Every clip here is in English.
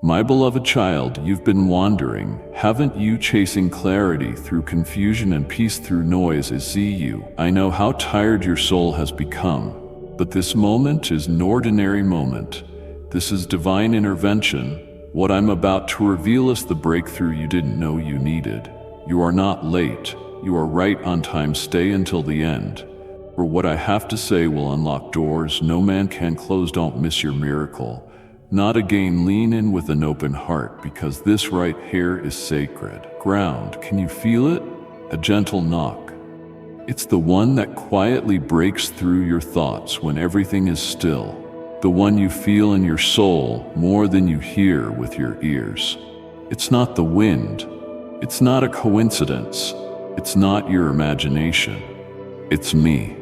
My beloved child, you've been wandering, haven't you, chasing clarity through confusion and peace through noise. I know how tired your soul has become, but this moment is an ordinary moment. This is divine intervention. What I'm about to reveal is the breakthrough you didn't know you needed. You are not late. You are right on time. Stay until the end, for what I have to say will unlock doors no man can close. Don't miss your miracle. Not again. Lean in with an open heart, because this right here is sacred ground. Can you feel it? A gentle knock. It's the one that quietly breaks through your thoughts when everything is still. The one you feel in your soul more than you hear with your ears. It's not the wind. It's not a coincidence. It's not your imagination. It's me.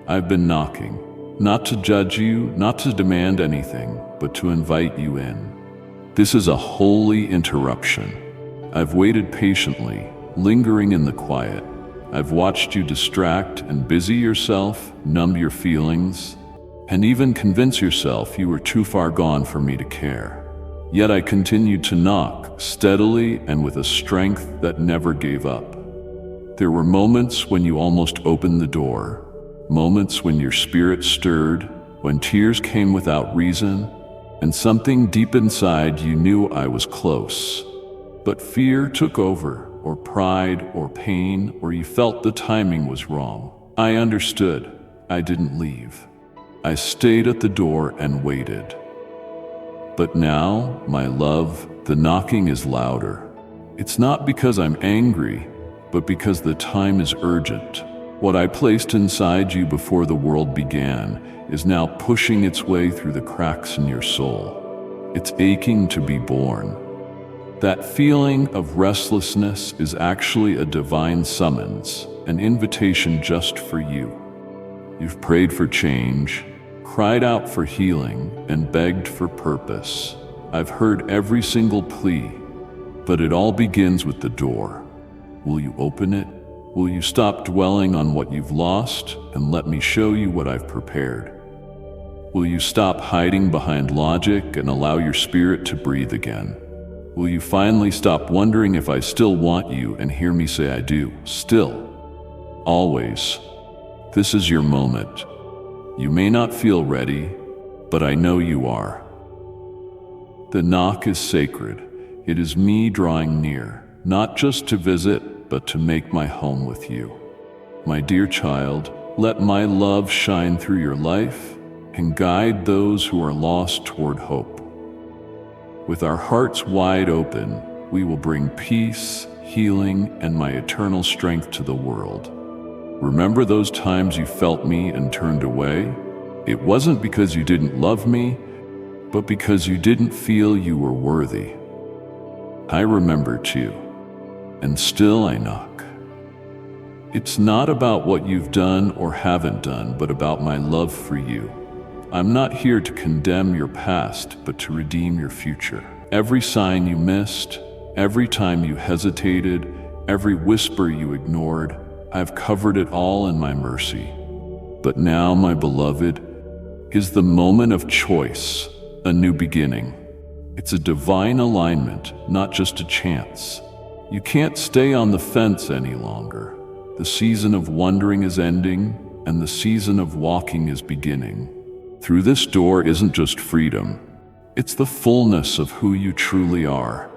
I've been knocking. Not to judge you, not to demand anything, but to invite you in. This is a holy interruption. I've waited patiently, lingering in the quiet. I've watched you distract and busy yourself, numb your feelings, and even convince yourself you were too far gone for me to care. Yet I continued to knock, steadily and with a strength that never gave up. There were moments when you almost opened the door. Moments when your spirit stirred, when tears came without reason, and something deep inside you knew I was close. But fear took over, or pride, or pain, or you felt the timing was wrong. I understood. I didn't leave. I stayed at the door and waited. But now, my love, the knocking is louder. It's not because I'm angry, but because the time is urgent. What I placed inside you before the world began is now pushing its way through the cracks in your soul. It's aching to be born. That feeling of restlessness is actually a divine summons, an invitation just for you. You've prayed for change, cried out for healing, and begged for purpose. I've heard every single plea, but it all begins with the door. Will you open it? Will you stop dwelling on what you've lost and let me show you what I've prepared? Will you stop hiding behind logic and allow your spirit to breathe again? Will you finally stop wondering if I still want you and hear me say I do, still, always? This is your moment. You may not feel ready, but I know you are. The knock is sacred. It is me drawing near, not just to visit, but to make my home with you. My dear child, let my love shine through your life and guide those who are lost toward hope. With our hearts wide open, we will bring peace, healing, and my eternal strength to the world. Remember those times you felt me and turned away? It wasn't because you didn't love me, but because you didn't feel you were worthy. I remember too. And still I knock. It's not about what you've done or haven't done, but about my love for you. I'm not here to condemn your past, but to redeem your future. Every sign you missed, every time you hesitated, every whisper you ignored, I've covered it all in my mercy. But now, my beloved, is the moment of choice, a new beginning. It's a divine alignment, not just a chance. You can't stay on the fence any longer. The season of wondering is ending, and the season of walking is beginning. Through this door isn't just freedom. It's the fullness of who you truly are.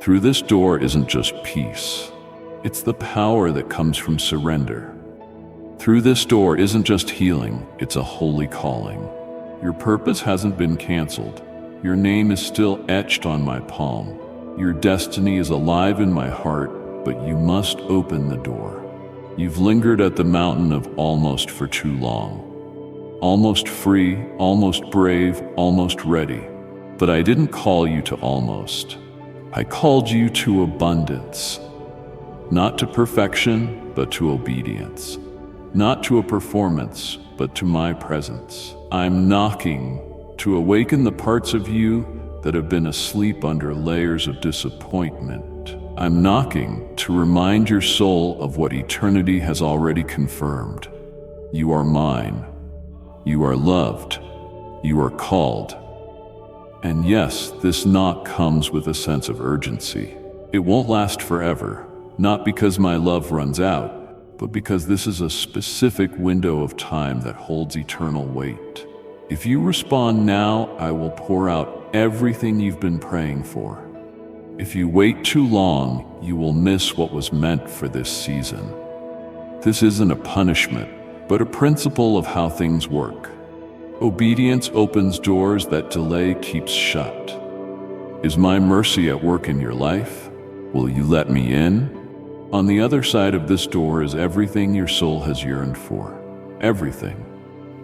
Through this door isn't just peace. It's the power that comes from surrender. Through this door isn't just healing, it's a holy calling. Your purpose hasn't been canceled. Your name is still etched on my palm. Your destiny is alive in my heart, but you must open the door. You've lingered at the mountain of almost for too long. Almost free, almost brave, almost ready. But I didn't call you to almost. I called you to abundance. Not to perfection, but to obedience. Not to a performance, but to my presence. I'm knocking to awaken the parts of you that have been asleep under layers of disappointment. I'm knocking to remind your soul of what eternity has already confirmed. You are mine. You are loved. You are called. And yes, this knock comes with a sense of urgency. It won't last forever, not because my love runs out, but because this is a specific window of time that holds eternal weight. If you respond now, I will pour out everything you've been praying for. If you wait too long, you will miss what was meant for this season. This isn't a punishment, but a principle of how things work. Obedience opens doors that delay keeps shut. Is my mercy at work in your life? Will you let me in? On the other side of this door is everything your soul has yearned for. Everything.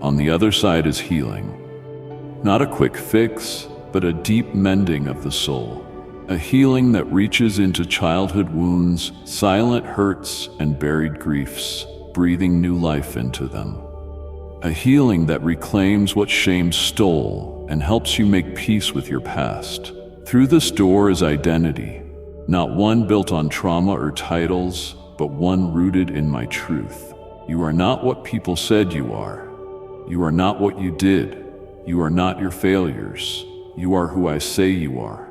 On the other side is healing. Not a quick fix, but a deep mending of the soul. A healing that reaches into childhood wounds, silent hurts, and buried griefs, breathing new life into them. A healing that reclaims what shame stole and helps you make peace with your past. Through this door is identity, not one built on trauma or titles, but one rooted in my truth. You are not what people said you are. You are not what you did. You are not your failures. You are who I say you are.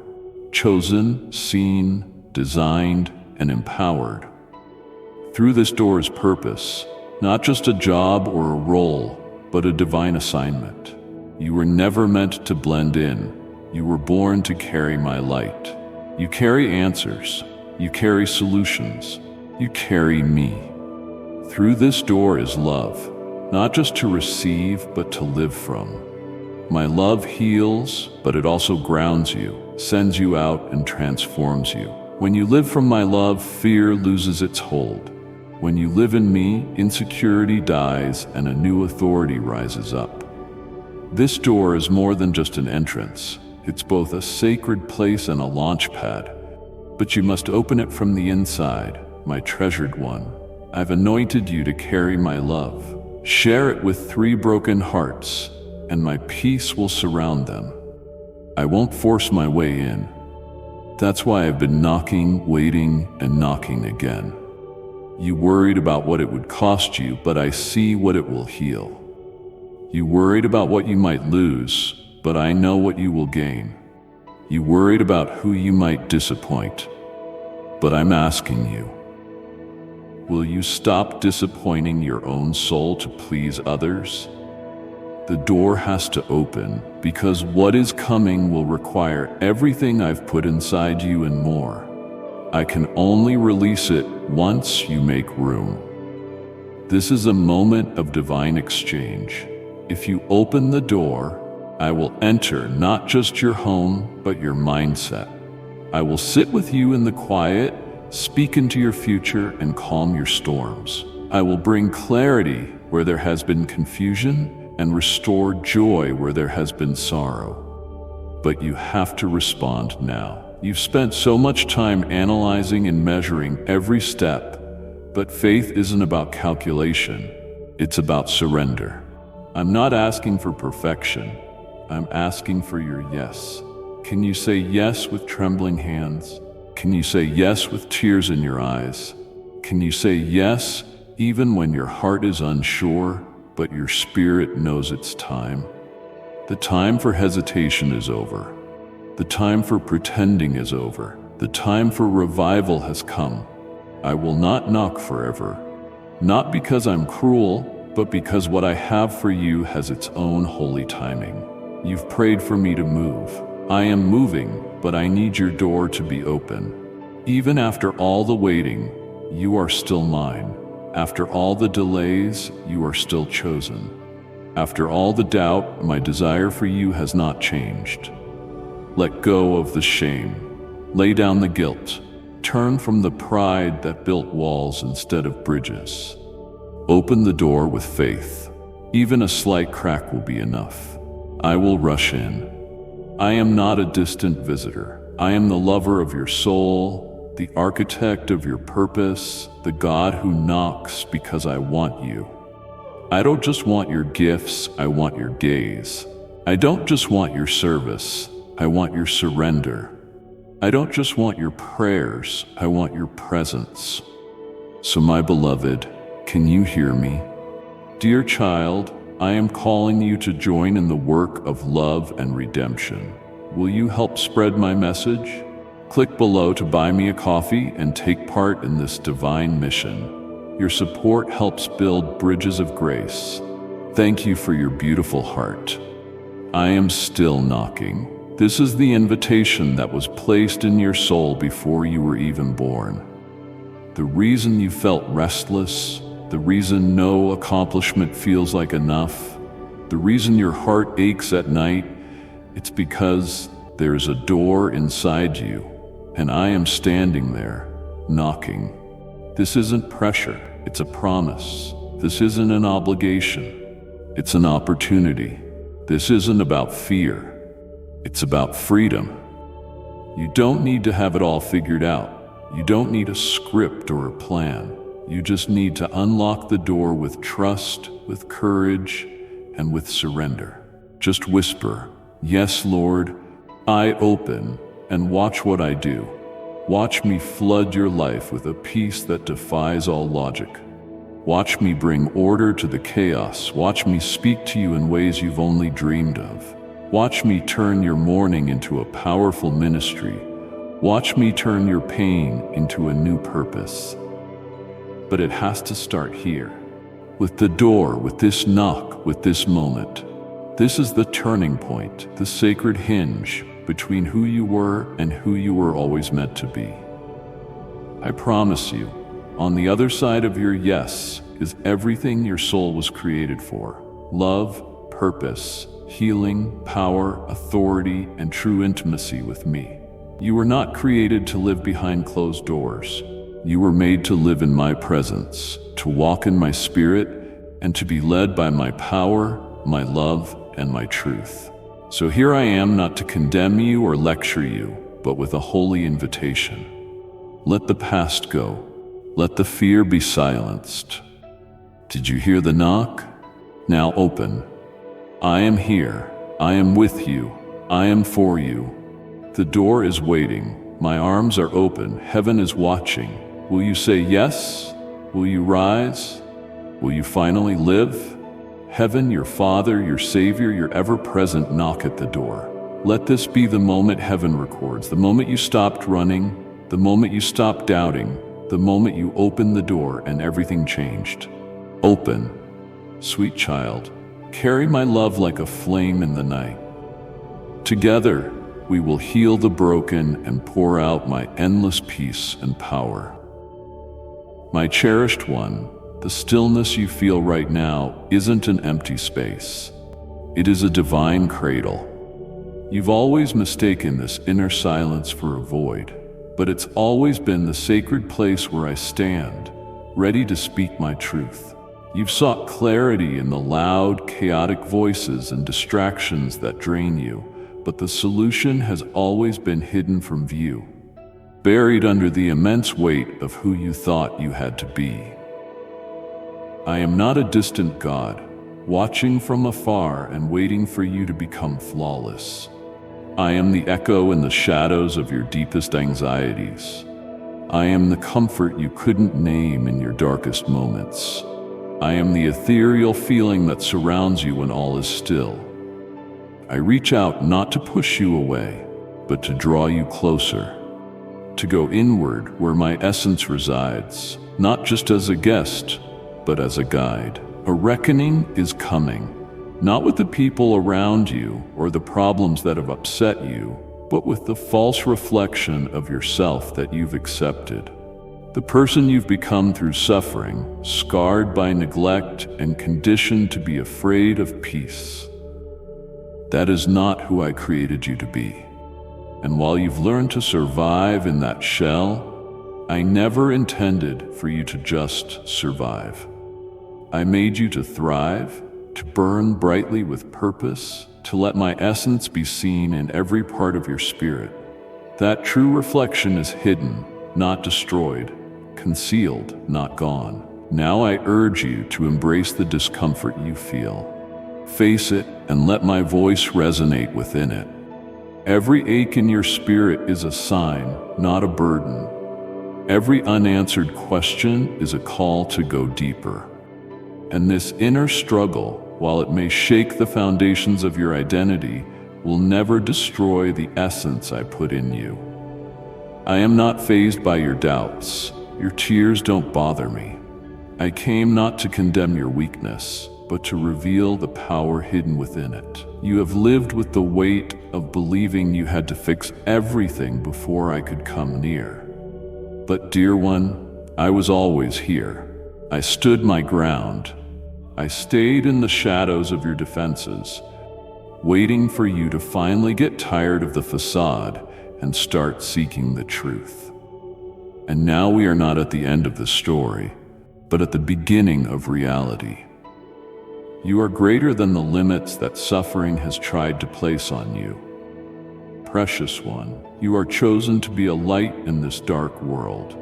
Chosen, seen, designed, and empowered. Through this door is purpose, not just a job or a role, but a divine assignment. You were never meant to blend in. You were born to carry my light. You carry answers. You carry solutions. You carry me. Through this door is love, not just to receive, but to live from. My love heals, but it also grounds you, sends you out, and transforms you. When you live from my love, fear loses its hold. When you live in me, insecurity dies and a new authority rises up. This door is more than just an entrance. It's both a sacred place and a launch pad. But you must open it from the inside, my treasured one. I've anointed you to carry my love. Share it with 3 broken hearts, and my peace will surround them. I won't force my way in. That's why I've been knocking, waiting, and knocking again. You worried about what it would cost you, but I see what it will heal. You worried about what you might lose, but I know what you will gain. You worried about who you might disappoint, but I'm asking you, will you stop disappointing your own soul to please others? The door has to open, because what is coming will require everything I've put inside you and more. I can only release it once you make room. This is a moment of divine exchange. If you open the door, I will enter not just your home, but your mindset. I will sit with you in the quiet, speak into your future, and calm your storms. I will bring clarity where there has been confusion and restore joy where there has been sorrow. But you have to respond now. You've spent so much time analyzing and measuring every step, but faith isn't about calculation. It's about surrender. I'm not asking for perfection. I'm asking for your yes. Can you say yes with trembling hands? Can you say yes with tears in your eyes? Can you say yes even when your heart is unsure, but your spirit knows it's time? The time for hesitation is over. The time for pretending is over. The time for revival has come. I will not knock forever, not because I'm cruel, but because what I have for you has its own holy timing. You've prayed for me to move. I am moving, but I need your door to be open. Even after all the waiting, you are still mine. After all the delays, you are still chosen. After all the doubt, my desire for you has not changed. Let go of the shame. Lay down the guilt. Turn from the pride that built walls instead of bridges. Open the door with faith. Even a slight crack will be enough. I will rush in. I am not a distant visitor. I am the lover of your soul, the architect of your purpose, the God who knocks because I want you. I don't just want your gifts, I want your gaze. I don't just want your service, I want your surrender. I don't just want your prayers, I want your presence. So my beloved, can you hear me? Dear child, I am calling you to join in the work of love and redemption. Will you help spread my message? Click below to buy me a coffee and take part in this divine mission. Your support helps build bridges of grace. Thank you for your beautiful heart. I am still knocking. This is the invitation that was placed in your soul before you were even born. The reason you felt restless, the reason no accomplishment feels like enough, the reason your heart aches at night, it's because there's a door inside you, and I am standing there, knocking. This isn't pressure, it's a promise. This isn't an obligation, it's an opportunity. This isn't about fear, it's about freedom. You don't need to have it all figured out. You don't need a script or a plan. You just need to unlock the door with trust, with courage, and with surrender. Just whisper, "Yes, Lord, I open," and watch what I do. Watch me flood your life with a peace that defies all logic. Watch me bring order to the chaos. Watch me speak to you in ways you've only dreamed of. Watch me turn your mourning into a powerful ministry. Watch me turn your pain into a new purpose. But it has to start here, with the door, with this knock, with this moment. This is the turning point, the sacred hinge between who you were and who you were always meant to be. I promise you, on the other side of your yes is everything your soul was created for: love, purpose, healing, power, authority, and true intimacy with me. You were not created to live behind closed doors. You were made to live in my presence, to walk in my spirit, and to be led by my power, my love, and my truth. So here I am, not to condemn you or lecture you, but with a holy invitation. Let the past go. Let the fear be silenced. Did you hear the knock? Now open. I am here. I am with you. I am for you. The door is waiting. My arms are open. Heaven is watching. Will you say yes? Will you rise? Will you finally live? Heaven, your Father, your Savior, your ever-present knock at the door. Let this be the moment heaven records, the moment you stopped running, the moment you stopped doubting, the moment you opened the door and everything changed. Open, sweet child. Carry my love like a flame in the night. Together, we will heal the broken and pour out my endless peace and power. My cherished one, the stillness you feel right now isn't an empty space. It is a divine cradle. You've always mistaken this inner silence for a void, but it's always been the sacred place where I stand, ready to speak my truth. You've sought clarity in the loud, chaotic voices and distractions that drain you, but the solution has always been hidden from view, buried under the immense weight of who you thought you had to be. I am not a distant God, watching from afar and waiting for you to become flawless. I am the echo in the shadows of your deepest anxieties. I am the comfort you couldn't name in your darkest moments. I am the ethereal feeling that surrounds you when all is still. I reach out not to push you away, but to draw you closer, to go inward where my essence resides, not just as a guest, but as a guide. A reckoning is coming, not with the people around you or the problems that have upset you, but with the false reflection of yourself that you've accepted. The person you've become through suffering, scarred by neglect and conditioned to be afraid of peace. That is not who I created you to be. And while you've learned to survive in that shell, I never intended for you to just survive. I made you to thrive, to burn brightly with purpose, to let my essence be seen in every part of your spirit. That true reflection is hidden, not destroyed, concealed, not gone. Now I urge you to embrace the discomfort you feel. Face it and let my voice resonate within it. Every ache in your spirit is a sign, not a burden. Every unanswered question is a call to go deeper. And this inner struggle, while it may shake the foundations of your identity, will never destroy the essence I put in you. I am not fazed by your doubts. Your tears don't bother me. I came not to condemn your weakness, but to reveal the power hidden within it. You have lived with the weight of believing you had to fix everything before I could come near. But dear one, I was always here. I stood my ground. I stayed in the shadows of your defenses, waiting for you to finally get tired of the facade and start seeking the truth. And now we are not at the end of the story, but at the beginning of reality. You are greater than the limits that suffering has tried to place on you. Precious one, you are chosen to be a light in this dark world.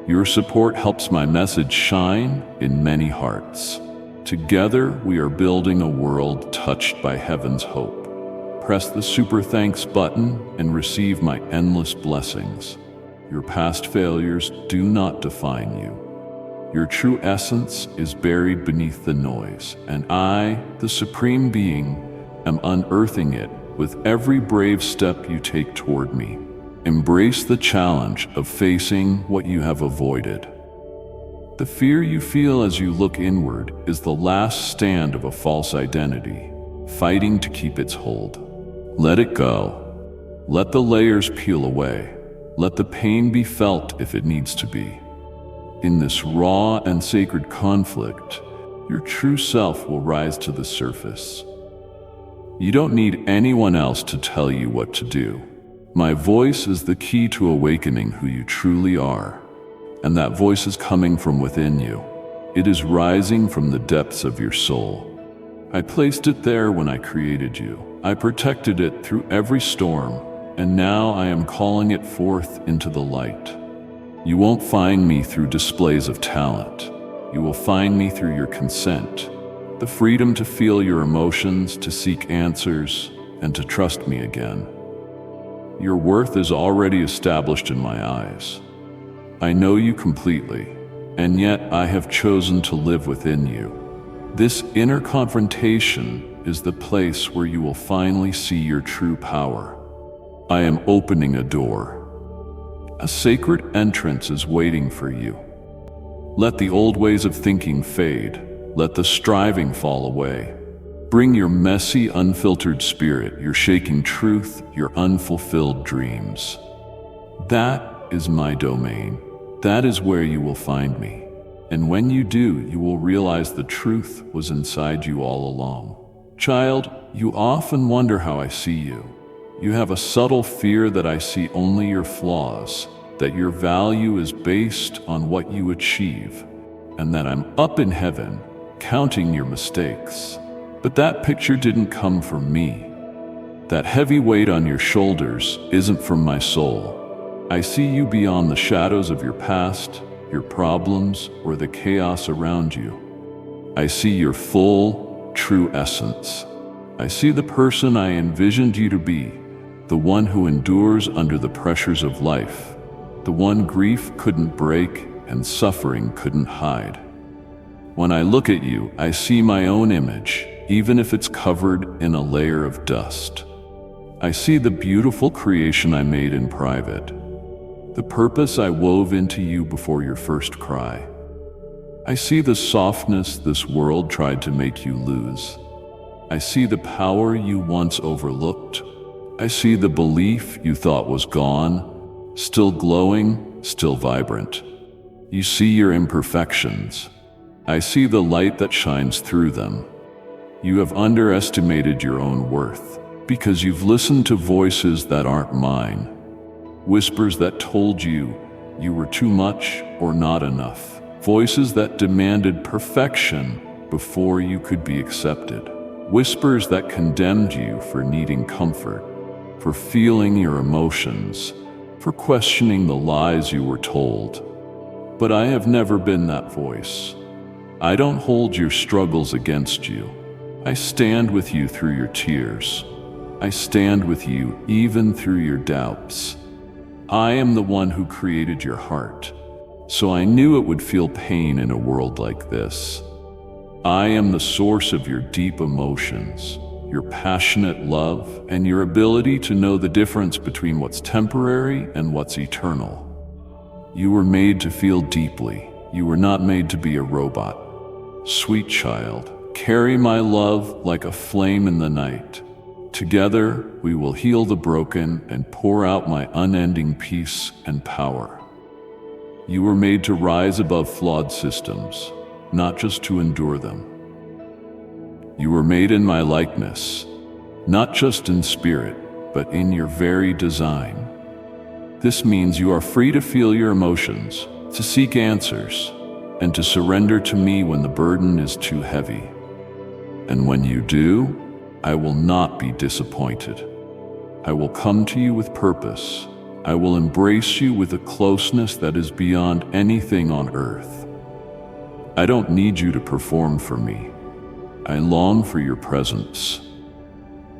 Your support helps my message shine in many hearts. Together, we are building a world touched by heaven's hope. Press the super thanks button and receive my endless blessings. Your past failures do not define you. Your true essence is buried beneath the noise, and I, the Supreme Being, am unearthing it with every brave step you take toward me. Embrace the challenge of facing what you have avoided. The fear you feel as you look inward is the last stand of a false identity, fighting to keep its hold. Let it go. Let the layers peel away. Let the pain be felt if it needs to be. In this raw and sacred conflict, your true self will rise to the surface. You don't need anyone else to tell you what to do. My voice is the key to awakening who you truly are, and that voice is coming from within you. It is rising from the depths of your soul. I placed it there when I created you. I protected it through every storm, and now I am calling it forth into the light. You won't find me through displays of talent. You will find me through your consent, the freedom to feel your emotions, to seek answers, and to trust me again. Your worth is already established in my eyes. I know you completely, and yet I have chosen to live within you. This inner confrontation is the place where you will finally see your true power. I am opening a door. A sacred entrance is waiting for you. Let the old ways of thinking fade. Let the striving fall away. Bring your messy, unfiltered spirit, your shaking truth, your unfulfilled dreams. That is my domain. That is where you will find me. And when you do, you will realize the truth was inside you all along. Child, you often wonder how I see you. You have a subtle fear that I see only your flaws, that your value is based on what you achieve, and that I'm up in heaven, counting your mistakes. But that picture didn't come from me. That heavy weight on your shoulders isn't from my soul. I see you beyond the shadows of your past, your problems, or the chaos around you. I see your full, true essence. I see the person I envisioned you to be, the one who endures under the pressures of life, the one grief couldn't break and suffering couldn't hide. When I look at you, I see my own image, even if it's covered in a layer of dust. I see the beautiful creation I made in private, the purpose I wove into you before your first cry. I see the softness this world tried to make you lose. I see the power you once overlooked. I see the belief you thought was gone, still glowing, still vibrant. You see your imperfections. I see the light that shines through them. You have underestimated your own worth because you've listened to voices that aren't mine, whispers that told you you were too much or not enough, voices that demanded perfection before you could be accepted, whispers that condemned you for needing comfort, for feeling your emotions, for questioning the lies you were told. But I have never been that voice. I don't hold your struggles against you. I stand with you through your tears. I stand with you even through your doubts. I am the one who created your heart, so I knew it would feel pain in a world like this. I am the source of your deep emotions, your passionate love, and your ability to know the difference between what's temporary and what's eternal. You were made to feel deeply. You were not made to be a robot. Sweet child, carry my love like a flame in the night. Together, we will heal the broken and pour out my unending peace and power. You were made to rise above flawed systems, not just to endure them. You were made in my likeness, not just in spirit, but in your very design. This means you are free to feel your emotions, to seek answers, and to surrender to me when the burden is too heavy. And when you do, I will not be disappointed. I will come to you with purpose. I will embrace you with a closeness that is beyond anything on earth. I don't need you to perform for me. I long for your presence.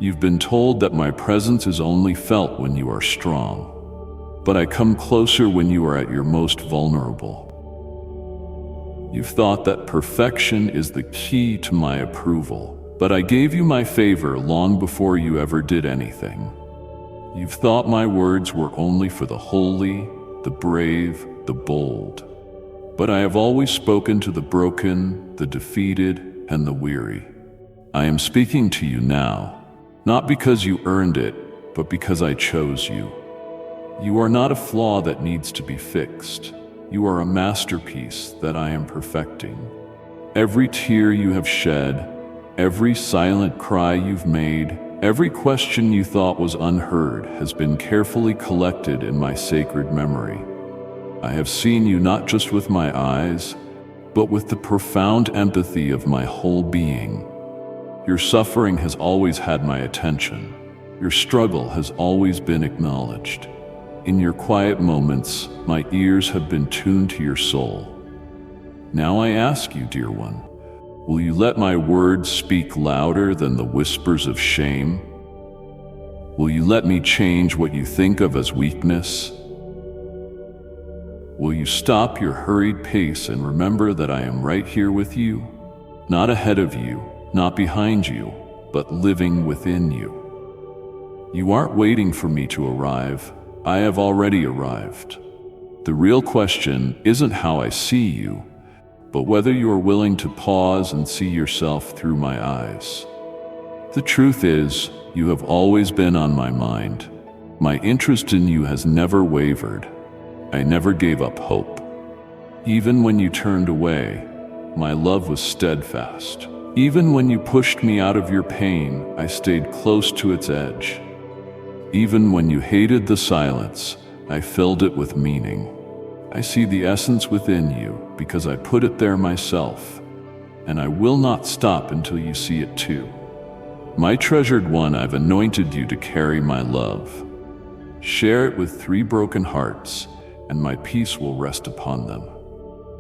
You've been told that my presence is only felt when you are strong, but I come closer when you are at your most vulnerable. You've thought that perfection is the key to my approval, but I gave you my favor long before you ever did anything. You've thought my words were only for the holy, the brave, the bold, but I have always spoken to the broken, the defeated, and the weary. I am speaking to you now, not because you earned it, but because I chose you. You are not a flaw that needs to be fixed. You are a masterpiece that I am perfecting. Every tear you have shed, every silent cry you've made, every question you thought was unheard has been carefully collected in my sacred memory. I have seen you not just with my eyes, but with the profound empathy of my whole being. Your suffering has always had my attention. Your struggle has always been acknowledged. In your quiet moments, my ears have been tuned to your soul. Now I ask you, dear one, will you let my words speak louder than the whispers of shame? Will you let me change what you think of as weakness? Will you stop your hurried pace and remember that I am right here with you? Not ahead of you, not behind you, but living within you. You aren't waiting for me to arrive. I have already arrived. The real question isn't how I see you, but whether you are willing to pause and see yourself through my eyes. The truth is, you have always been on my mind. My interest in you has never wavered. I never gave up hope. Even when you turned away, my love was steadfast. Even when you pushed me out of your pain, I stayed close to its edge. Even when you hated the silence, I filled it with meaning. I see the essence within you because I put it there myself, and I will not stop until you see it too. My treasured one, I've anointed you to carry my love. Share it with 3 broken hearts, and my peace will rest upon them.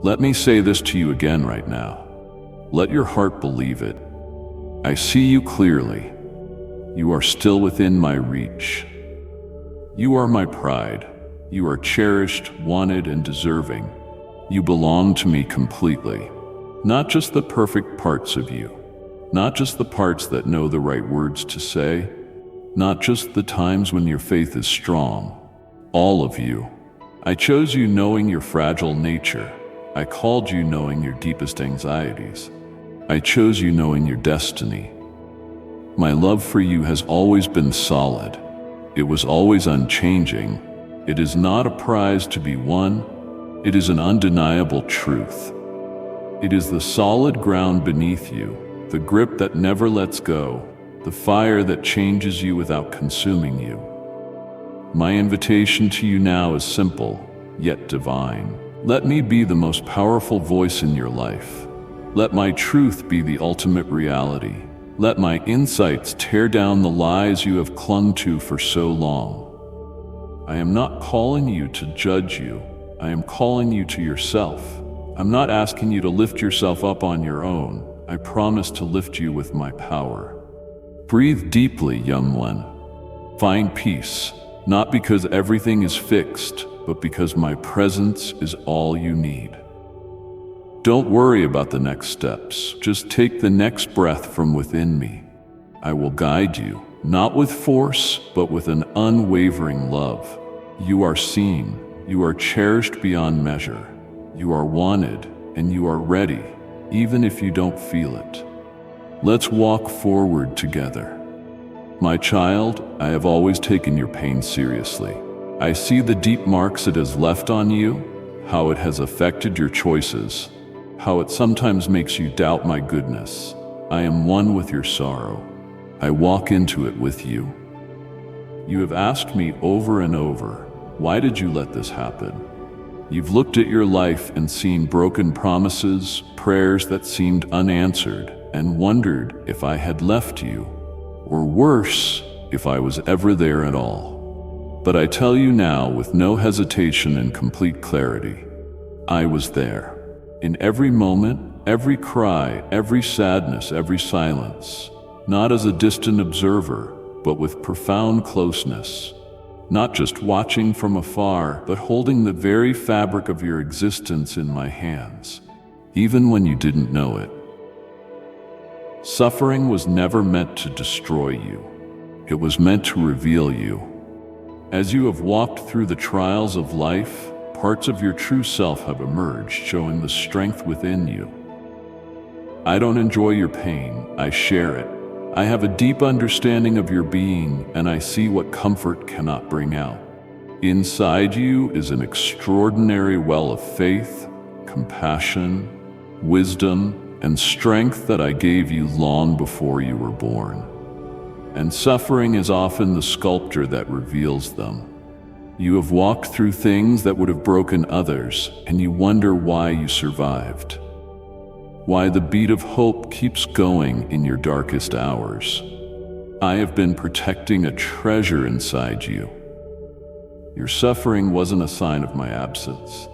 Let me say this to you again right now. Let your heart believe it. I see you clearly. You are still within my reach. You are my pride. You are cherished, wanted, and deserving. You belong to me completely. Not just the perfect parts of you. Not just the parts that know the right words to say. Not just the times when your faith is strong. All of you. I chose you knowing your fragile nature. I called you knowing your deepest anxieties. I chose you knowing your destiny. My love for you has always been solid. It was always unchanging. It is not a prize to be won. It is an undeniable truth. It is the solid ground beneath you, the grip that never lets go, the fire that changes you without consuming you. My invitation to you now is simple, yet divine. Let me be the most powerful voice in your life. Let my truth be the ultimate reality. Let my insights tear down the lies you have clung to for so long. I am not calling you to judge you. I am calling you to yourself. I'm not asking you to lift yourself up on your own. I promise to lift you with my power. Breathe deeply, young one. Find peace. Not because everything is fixed, but because my presence is all you need. Don't worry about the next steps. Just take the next breath from within me. I will guide you, not with force, but with an unwavering love. You are seen, you are cherished beyond measure. You are wanted, and you are ready, even if you don't feel it. Let's walk forward together. My child, I have always taken your pain seriously. I see the deep marks it has left on you, how it has affected your choices, how it sometimes makes you doubt my goodness. I am one with your sorrow. I walk into it with you. You have asked me over and over, why did you let this happen? You've looked at your life and seen broken promises, prayers that seemed unanswered, and wondered if I had left you, or worse, if I was ever there at all. But I tell you now with no hesitation and complete clarity, I was there. In every moment, every cry, every sadness, every silence, not as a distant observer, but with profound closeness, not just watching from afar, but holding the very fabric of your existence in my hands, even when you didn't know it. Suffering was never meant to destroy you. It was meant to reveal you. As you have walked through the trials of life, parts of your true self have emerged, showing the strength within you. I don't enjoy your pain, I share it. I have a deep understanding of your being, and I see what comfort cannot bring out. Inside you is an extraordinary well of faith, compassion, wisdom, and strength that I gave you long before you were born. And suffering is often the sculptor that reveals them. You have walked through things that would have broken others, and you wonder why you survived. Why the beat of hope keeps going in your darkest hours. I have been protecting a treasure inside you. Your suffering wasn't a sign of my absence.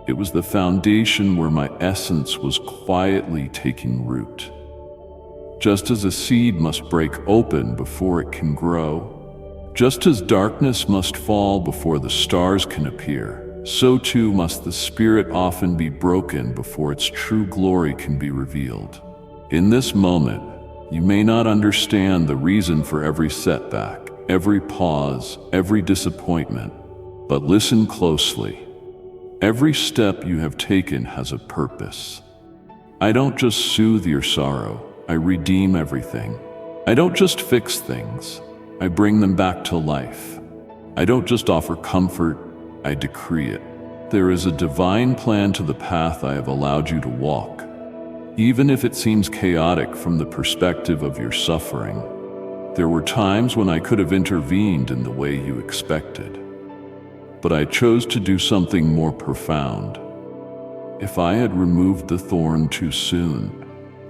It was the foundation where my essence was quietly taking root. Just as a seed must break open before it can grow, just as darkness must fall before the stars can appear, so too must the spirit often be broken before its true glory can be revealed. In this moment, you may not understand the reason for every setback, every pause, every disappointment, but listen closely. Every step you have taken has a purpose. I don't just soothe your sorrow, I redeem everything. I don't just fix things, I bring them back to life. I don't just offer comfort, I decree it. There is a divine plan to the path I have allowed you to walk, even if it seems chaotic from the perspective of your suffering. There were times when I could have intervened in the way you expected, but I chose to do something more profound. If I had removed the thorn too soon,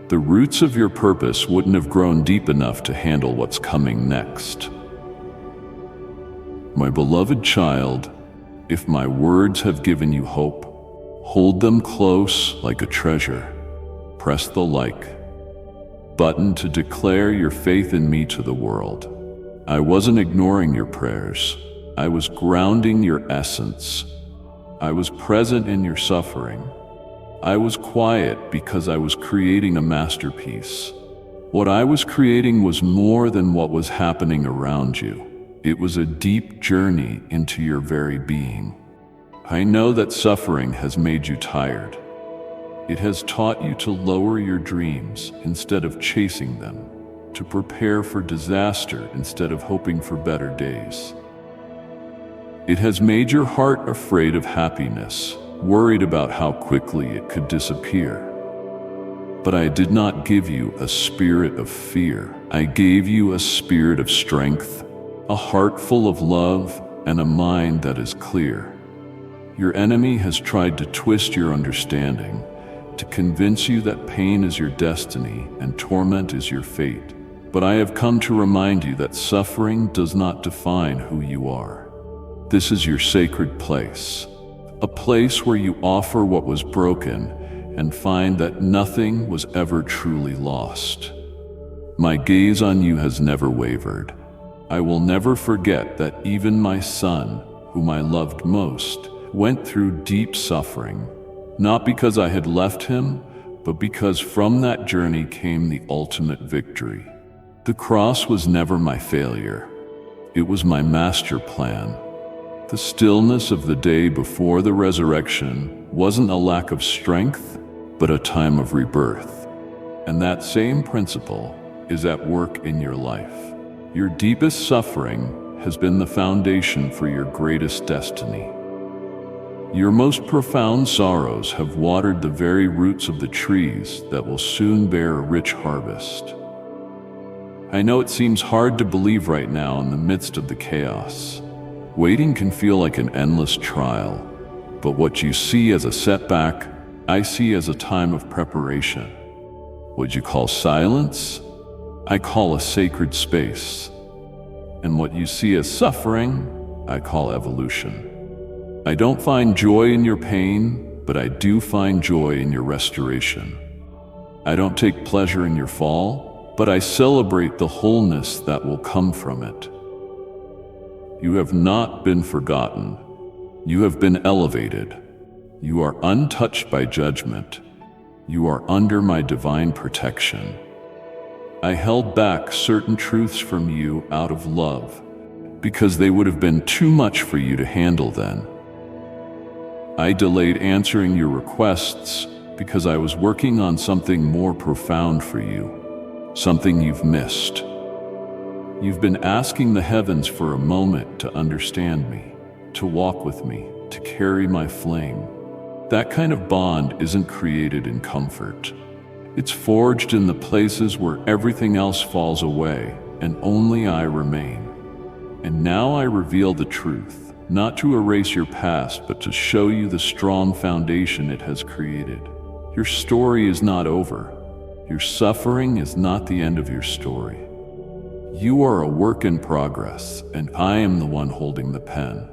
the roots of your purpose wouldn't have grown deep enough to handle what's coming next. My beloved child, if my words have given you hope, hold them close like a treasure. Press the like button to declare your faith in me to the world. I wasn't ignoring your prayers. I was grounding your essence. I was present in your suffering. I was quiet because I was creating a masterpiece. What I was creating was more than what was happening around you. It was a deep journey into your very being. I know that suffering has made you tired. It has taught you to lower your dreams instead of chasing them, to prepare for disaster instead of hoping for better days. It has made your heart afraid of happiness, worried about how quickly it could disappear. But I did not give you a spirit of fear. I gave you a spirit of strength, a heart full of love, and a mind that is clear. Your enemy has tried to twist your understanding, to convince you that pain is your destiny and torment is your fate. But I have come to remind you that suffering does not define who you are. This is your sacred place, a place where you offer what was broken and find that nothing was ever truly lost. My gaze on you has never wavered. I will never forget that even my son, whom I loved most, went through deep suffering, not because I had left him, but because from that journey came the ultimate victory. The cross was never my failure. It was my master plan. The stillness of the day before the resurrection wasn't a lack of strength, but a time of rebirth. And that same principle is at work in your life. Your deepest suffering has been the foundation for your greatest destiny. Your most profound sorrows have watered the very roots of the trees that will soon bear a rich harvest. I know it seems hard to believe right now in the midst of the chaos. Waiting can feel like an endless trial, but what you see as a setback, I see as a time of preparation. What you call silence, I call a sacred space. And what you see as suffering, I call evolution. I don't find joy in your pain, but I do find joy in your restoration. I don't take pleasure in your fall, but I celebrate the wholeness that will come from it. You have not been forgotten. You have been elevated. You are untouched by judgment. You are under my divine protection. I held back certain truths from you out of love, because they would have been too much for you to handle then. I delayed answering your requests because I was working on something more profound for you, something you've missed. You've been asking the heavens for a moment to understand me, to walk with me, to carry my flame. That kind of bond isn't created in comfort. It's forged in the places where everything else falls away and only I remain. And now I reveal the truth, not to erase your past, but to show you the strong foundation it has created. Your story is not over. Your suffering is not the end of your story. You are a work in progress, and I am the one holding the pen.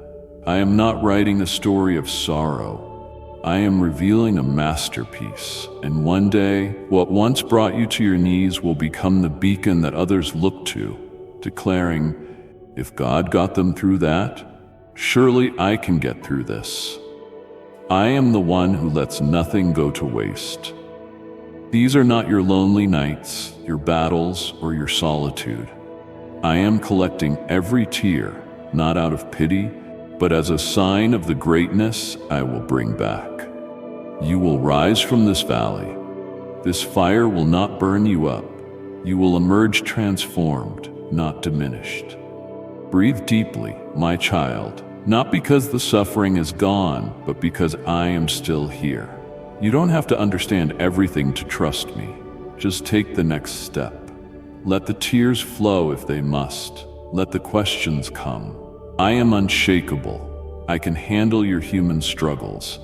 I am not writing a story of sorrow. I am revealing a masterpiece, and one day, what once brought you to your knees will become the beacon that others look to, declaring, if God got them through that, surely I can get through this. I am the one who lets nothing go to waste. These are not your lonely nights, your battles, or your solitude. I am collecting every tear, not out of pity, but as a sign of the greatness I will bring back. You will rise from this valley. This fire will not burn you up. You will emerge transformed, not diminished. Breathe deeply, my child, not because the suffering is gone, but because I am still here. You don't have to understand everything to trust me. Just take the next step. Let the tears flow if they must. Let the questions come. I am unshakable. I can handle your human struggles.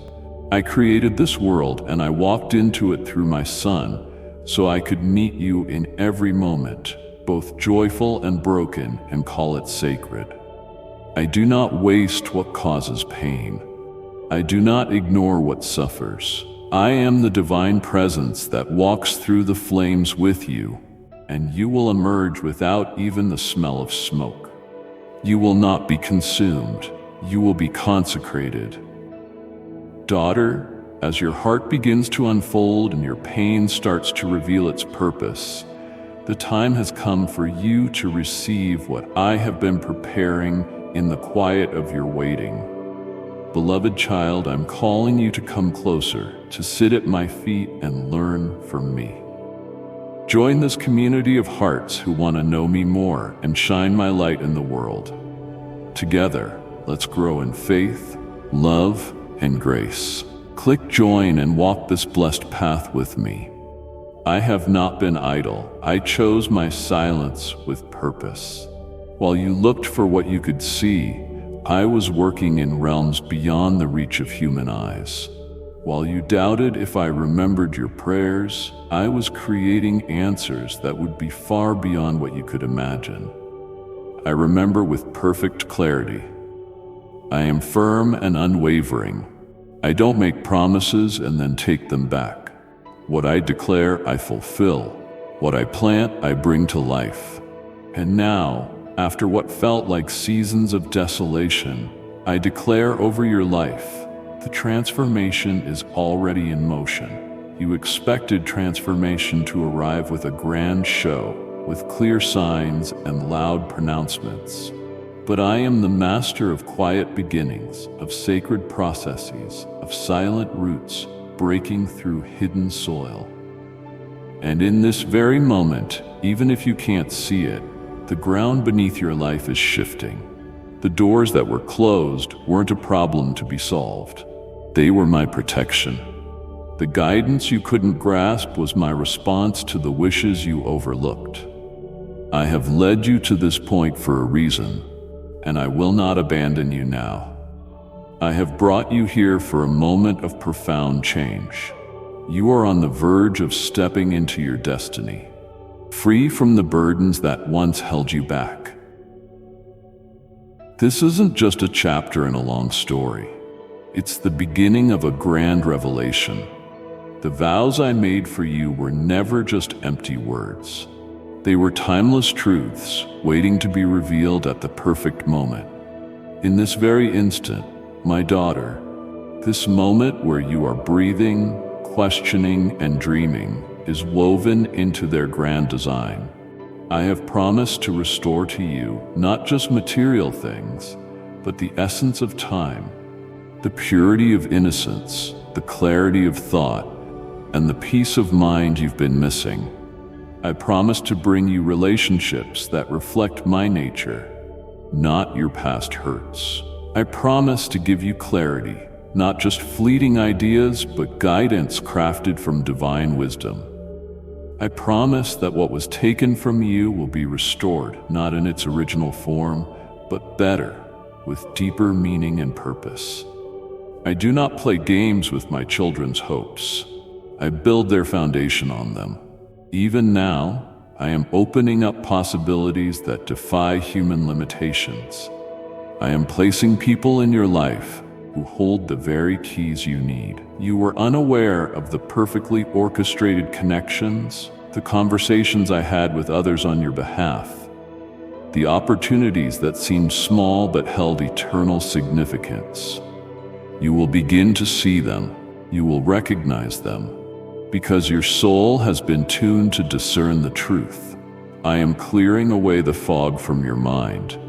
I created this world and I walked into it through my Son, so I could meet you in every moment, both joyful and broken, and call it sacred. I do not waste what causes pain. I do not ignore what suffers. I am the divine presence that walks through the flames with you, and you will emerge without even the smell of smoke. You will not be consumed. You will be consecrated. Daughter, as your heart begins to unfold and your pain starts to reveal its purpose, the time has come for you to receive what I have been preparing in the quiet of your waiting. Beloved child, I'm calling you to come closer, to sit at my feet and learn from me. Join this community of hearts who want to know me more and shine my light in the world. Together, let's grow in faith, love, and grace. Click join and walk this blessed path with me. I have not been idle. I chose my silence with purpose. While you looked for what you could see, I was working in realms beyond the reach of human eyes. While you doubted if I remembered your prayers, I was creating answers that would be far beyond what you could imagine. I remember with perfect clarity. I am firm and unwavering. I don't make promises and then take them back. What I declare, I fulfill. What I plant, I bring to life. And now, after what felt like seasons of desolation, I declare over your life, the transformation is already in motion. You expected transformation to arrive with a grand show, with clear signs and loud pronouncements. But I am the master of quiet beginnings, of sacred processes, of silent roots breaking through hidden soil. And in this very moment, even if you can't see it, the ground beneath your life is shifting. The doors that were closed weren't a problem to be solved. They were my protection. The guidance you couldn't grasp was my response to the wishes you overlooked. I have led you to this point for a reason, and I will not abandon you now. I have brought you here for a moment of profound change. You are on the verge of stepping into your destiny, free from the burdens that once held you back. This isn't just a chapter in a long story. It's the beginning of a grand revelation. The vows I made for you were never just empty words. They were timeless truths waiting to be revealed at the perfect moment. In this very instant, my daughter, this moment where you are breathing, questioning, and dreaming is woven into their grand design. I have promised to restore to you not just material things, but the essence of time, the purity of innocence, the clarity of thought, and the peace of mind you've been missing. I promise to bring you relationships that reflect my nature, not your past hurts. I promise to give you clarity, not just fleeting ideas, but guidance crafted from divine wisdom. I promise that what was taken from you will be restored, not in its original form, but better, with deeper meaning and purpose. I do not play games with my children's hopes. I build their foundation on them. Even now, I am opening up possibilities that defy human limitations. I am placing people in your life who hold the very keys you need. You were unaware of the perfectly orchestrated connections, the conversations I had with others on your behalf, the opportunities that seemed small but held eternal significance. You will begin to see them. You will recognize them, because your soul has been tuned to discern the truth. I am clearing away the fog from your mind.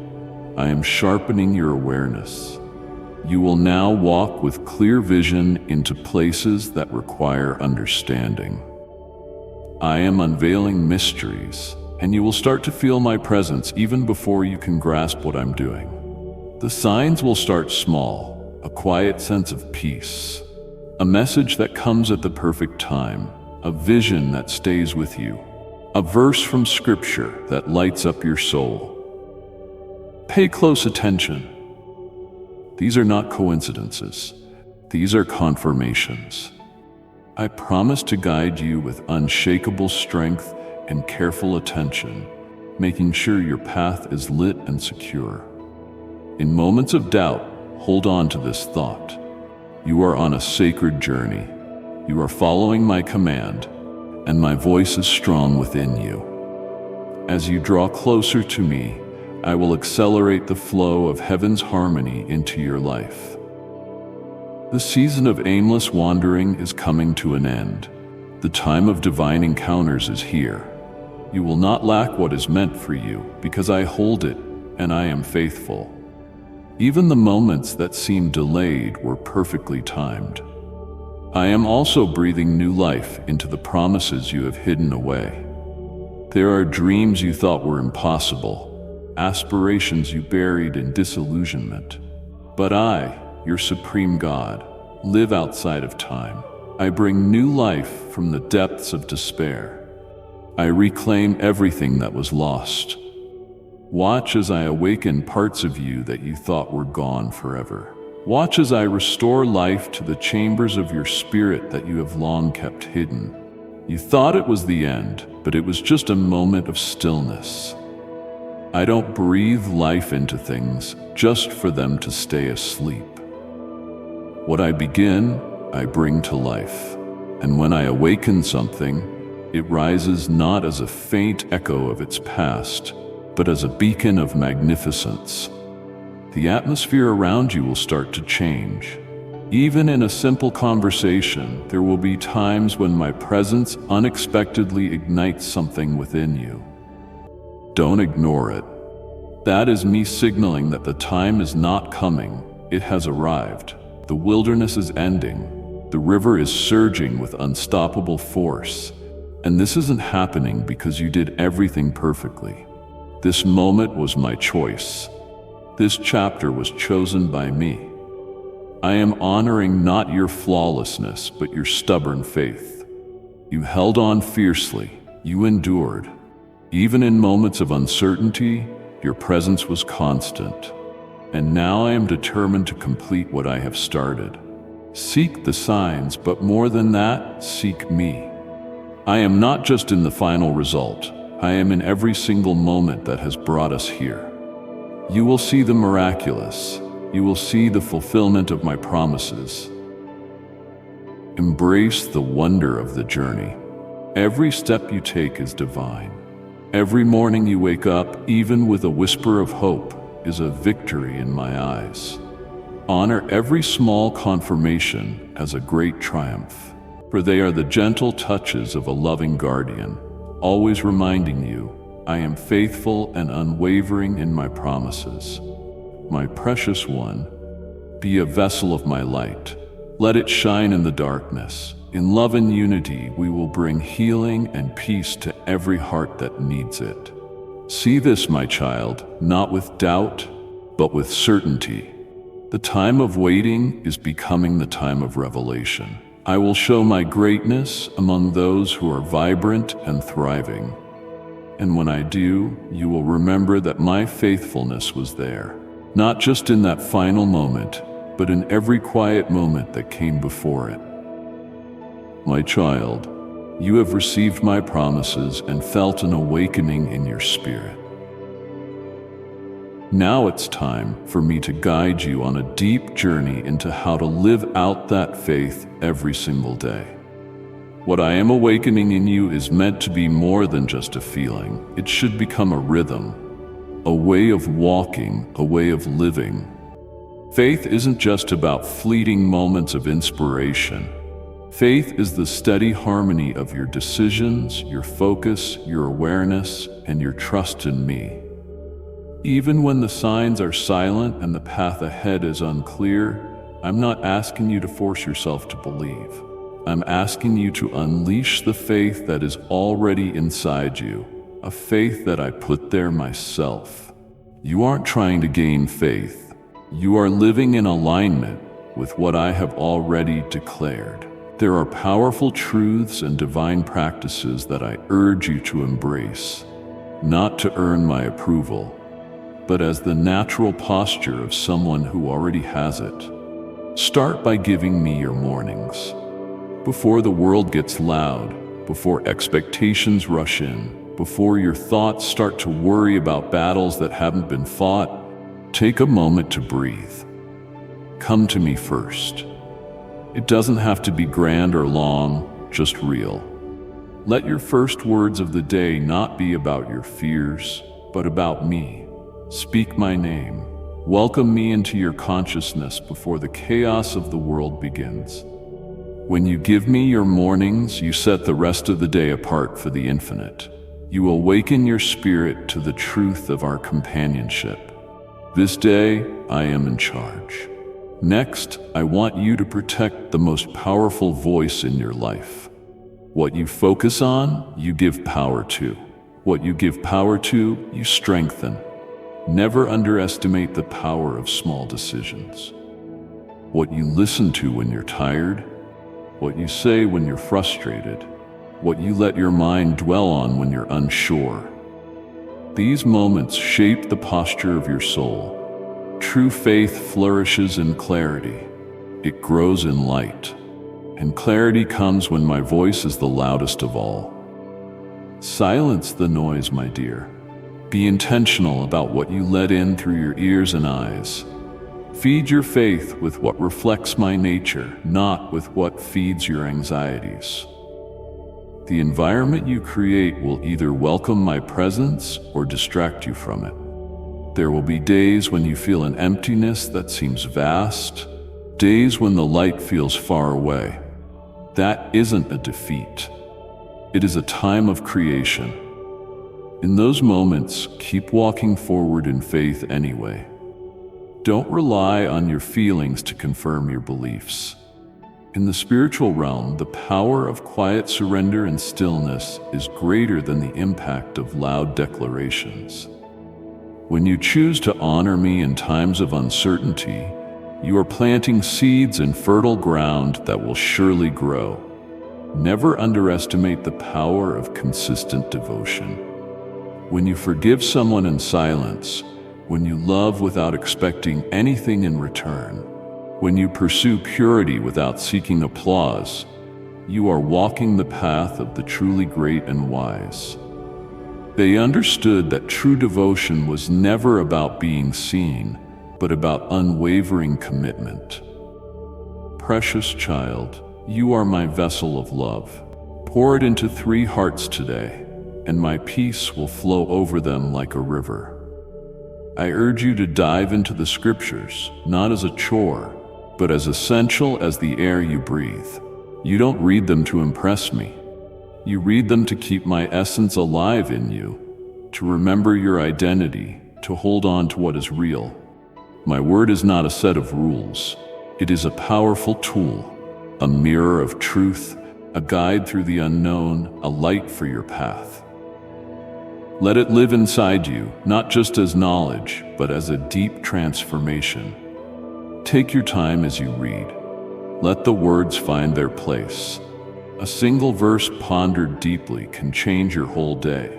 I am sharpening your awareness. You will now walk with clear vision into places that require understanding. I am unveiling mysteries, and you will start to feel my presence even before you can grasp what I'm doing. The signs will start small, a quiet sense of peace, a message that comes at the perfect time, a vision that stays with you, a verse from Scripture that lights up your soul. Pay close attention. These are not coincidences. These are confirmations. I promise to guide you with unshakable strength and careful attention, making sure your path is lit and secure. In moments of doubt, hold on to this thought. You are on a sacred journey. You are following my command, and my voice is strong within you. As you draw closer to me, I will accelerate the flow of heaven's harmony into your life. The season of aimless wandering is coming to an end. The time of divine encounters is here. You will not lack what is meant for you, because I hold it, and I am faithful. Even the moments that seemed delayed were perfectly timed. I am also breathing new life into the promises you have hidden away. There are dreams you thought were impossible, aspirations you buried in disillusionment. But I, your supreme God, live outside of time. I bring new life from the depths of despair. I reclaim everything that was lost. Watch as I awaken parts of you that you thought were gone forever. Watch as I restore life to the chambers of your spirit that you have long kept hidden. You thought it was the end, but it was just a moment of stillness. I don't breathe life into things just for them to stay asleep. What I begin, I bring to life. And when I awaken something, it rises not as a faint echo of its past, but as a beacon of magnificence. The atmosphere around you will start to change. Even in a simple conversation, there will be times when my presence unexpectedly ignites something within you. Don't ignore it. That is me signaling that the time is not coming, it has arrived. The wilderness is ending. The river is surging with unstoppable force. And this isn't happening because you did everything perfectly. This moment was my choice. This chapter was chosen by me. I am honoring not your flawlessness, but your stubborn faith. You held on fiercely. You endured. Even in moments of uncertainty, your presence was constant. And now I am determined to complete what I have started. Seek the signs, but more than that, seek me. I am not just in the final result. I am in every single moment that has brought us here. You will see the miraculous. You will see the fulfillment of my promises. Embrace the wonder of the journey. Every step you take is divine. Every morning you wake up, even with a whisper of hope, is a victory in my eyes. Honor every small confirmation as a great triumph, for they are the gentle touches of a loving guardian, always reminding you, I am faithful and unwavering in my promises. My precious one, be a vessel of my light. Let it shine in the darkness. In love and unity, we will bring healing and peace to every heart that needs it. See this, my child, not with doubt, but with certainty. The time of waiting is becoming the time of revelation. I will show my greatness among those who are vibrant and thriving. And when I do, you will remember that my faithfulness was there, not just in that final moment, but in every quiet moment that came before it. My child, you have received my promises and felt an awakening in your spirit. Now it's time for me to guide you on a deep journey into how to live out that faith every single day. What I am awakening in you is meant to be more than just a feeling. It should become a rhythm, a way of walking, a way of living. Faith isn't just about fleeting moments of inspiration. Faith is the steady harmony of your decisions, your focus, your awareness, and your trust in me. Even when the signs are silent and the path ahead is unclear, I'm not asking you to force yourself to believe. I'm asking you to unleash the faith that is already inside you, a faith that I put there myself. You aren't trying to gain faith. You are living in alignment with what I have already declared. There are powerful truths and divine practices that I urge you to embrace, not to earn my approval, but as the natural posture of someone who already has it. Start by giving me your mornings. Before the world gets loud, before expectations rush in, before your thoughts start to worry about battles that haven't been fought, take a moment to breathe. Come to me first. It doesn't have to be grand or long, just real. Let your first words of the day not be about your fears, but about me. Speak my name. Welcome me into your consciousness before the chaos of the world begins. When you give me your mornings, you set the rest of the day apart for the infinite. You awaken your spirit to the truth of our companionship. This day, I am in charge. Next, I want you to protect the most powerful voice in your life. What you focus on, you give power to. What you give power to, you strengthen. Never underestimate the power of small decisions. What you listen to when you're tired, what you say when you're frustrated, what you let your mind dwell on when you're unsure. These moments shape the posture of your soul. True faith flourishes in clarity. It grows in light. And clarity comes when my voice is the loudest of all. Silence the noise, my dear. Be intentional about what you let in through your ears and eyes. Feed your faith with what reflects my nature, not with what feeds your anxieties. The environment you create will either welcome my presence or distract you from it. There will be days when you feel an emptiness that seems vast, days when the light feels far away. That isn't a defeat. It is a time of creation. In those moments, keep walking forward in faith anyway. Don't rely on your feelings to confirm your beliefs. In the spiritual realm, the power of quiet surrender and stillness is greater than the impact of loud declarations. When you choose to honor me in times of uncertainty, you are planting seeds in fertile ground that will surely grow. Never underestimate the power of consistent devotion. When you forgive someone in silence, when you love without expecting anything in return, when you pursue purity without seeking applause, you are walking the path of the truly great and wise. They understood that true devotion was never about being seen, but about unwavering commitment. Precious child, you are my vessel of love. Pour it into 3 hearts today, and my peace will flow over them like a river. I urge you to dive into the scriptures, not as a chore, but as essential as the air you breathe. You don't read them to impress me. You read them to keep my essence alive in you, to remember your identity, to hold on to what is real. My word is not a set of rules. It is a powerful tool, a mirror of truth, a guide through the unknown, a light for your path. Let it live inside you, not just as knowledge, but as a deep transformation. Take your time as you read. Let the words find their place. A single verse pondered deeply can change your whole day.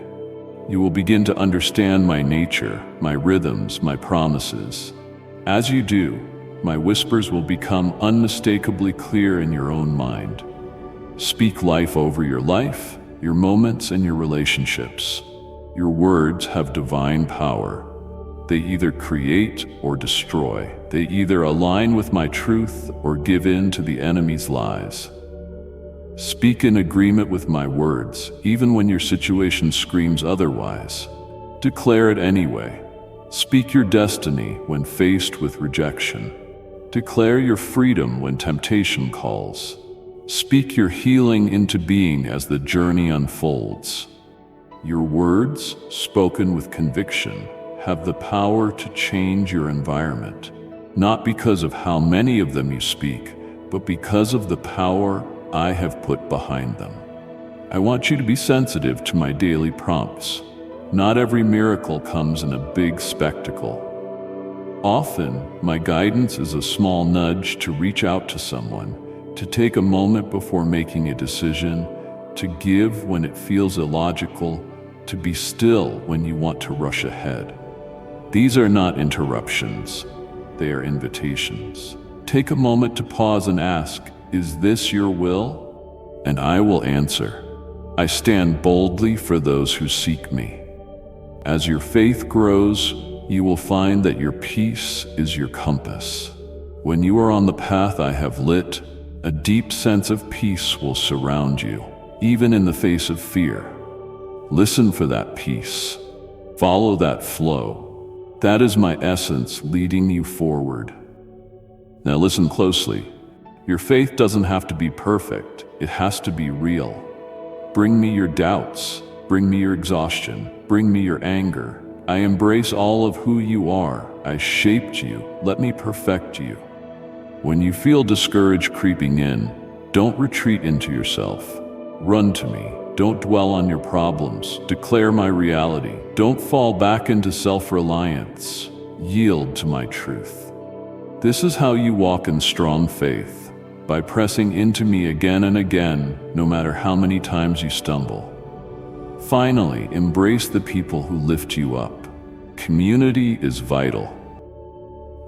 You will begin to understand my nature, my rhythms, my promises. As you do, my whispers will become unmistakably clear in your own mind. Speak life over your life, your moments, and your relationships. Your words have divine power. They either create or destroy. They either align with my truth or give in to the enemy's lies. Speak in agreement with my words, even when your situation screams otherwise. Declare it anyway. Speak your destiny when faced with rejection. Declare your freedom when temptation calls. Speak your healing into being as the journey unfolds. Your words, spoken with conviction, have the power to change your environment, not because of how many of them you speak, but because of the power I have put behind them. I want you to be sensitive to my daily prompts. Not every miracle comes in a big spectacle. Often, my guidance is a small nudge to reach out to someone, to take a moment before making a decision, to give when it feels illogical, to be still when you want to rush ahead. These are not interruptions, they are invitations. Take a moment to pause and ask, "Is this your will?" And I will answer, "I stand boldly for those who seek me." As your faith grows, you will find that your peace is your compass. When you are on the path I have lit, a deep sense of peace will surround you, even in the face of fear. Listen for that peace. Follow that flow. That is my essence leading you forward. Now listen closely. Your faith doesn't have to be perfect. It has to be real. Bring me your doubts. Bring me your exhaustion. Bring me your anger. I embrace all of who you are. I shaped you. Let me perfect you. When you feel discouraged creeping in, don't retreat into yourself. Run to me. Don't dwell on your problems. Declare my reality. Don't fall back into self-reliance. Yield to my truth. This is how you walk in strong faith, by pressing into me again and again, no matter how many times you stumble. Finally, embrace the people who lift you up. Community is vital.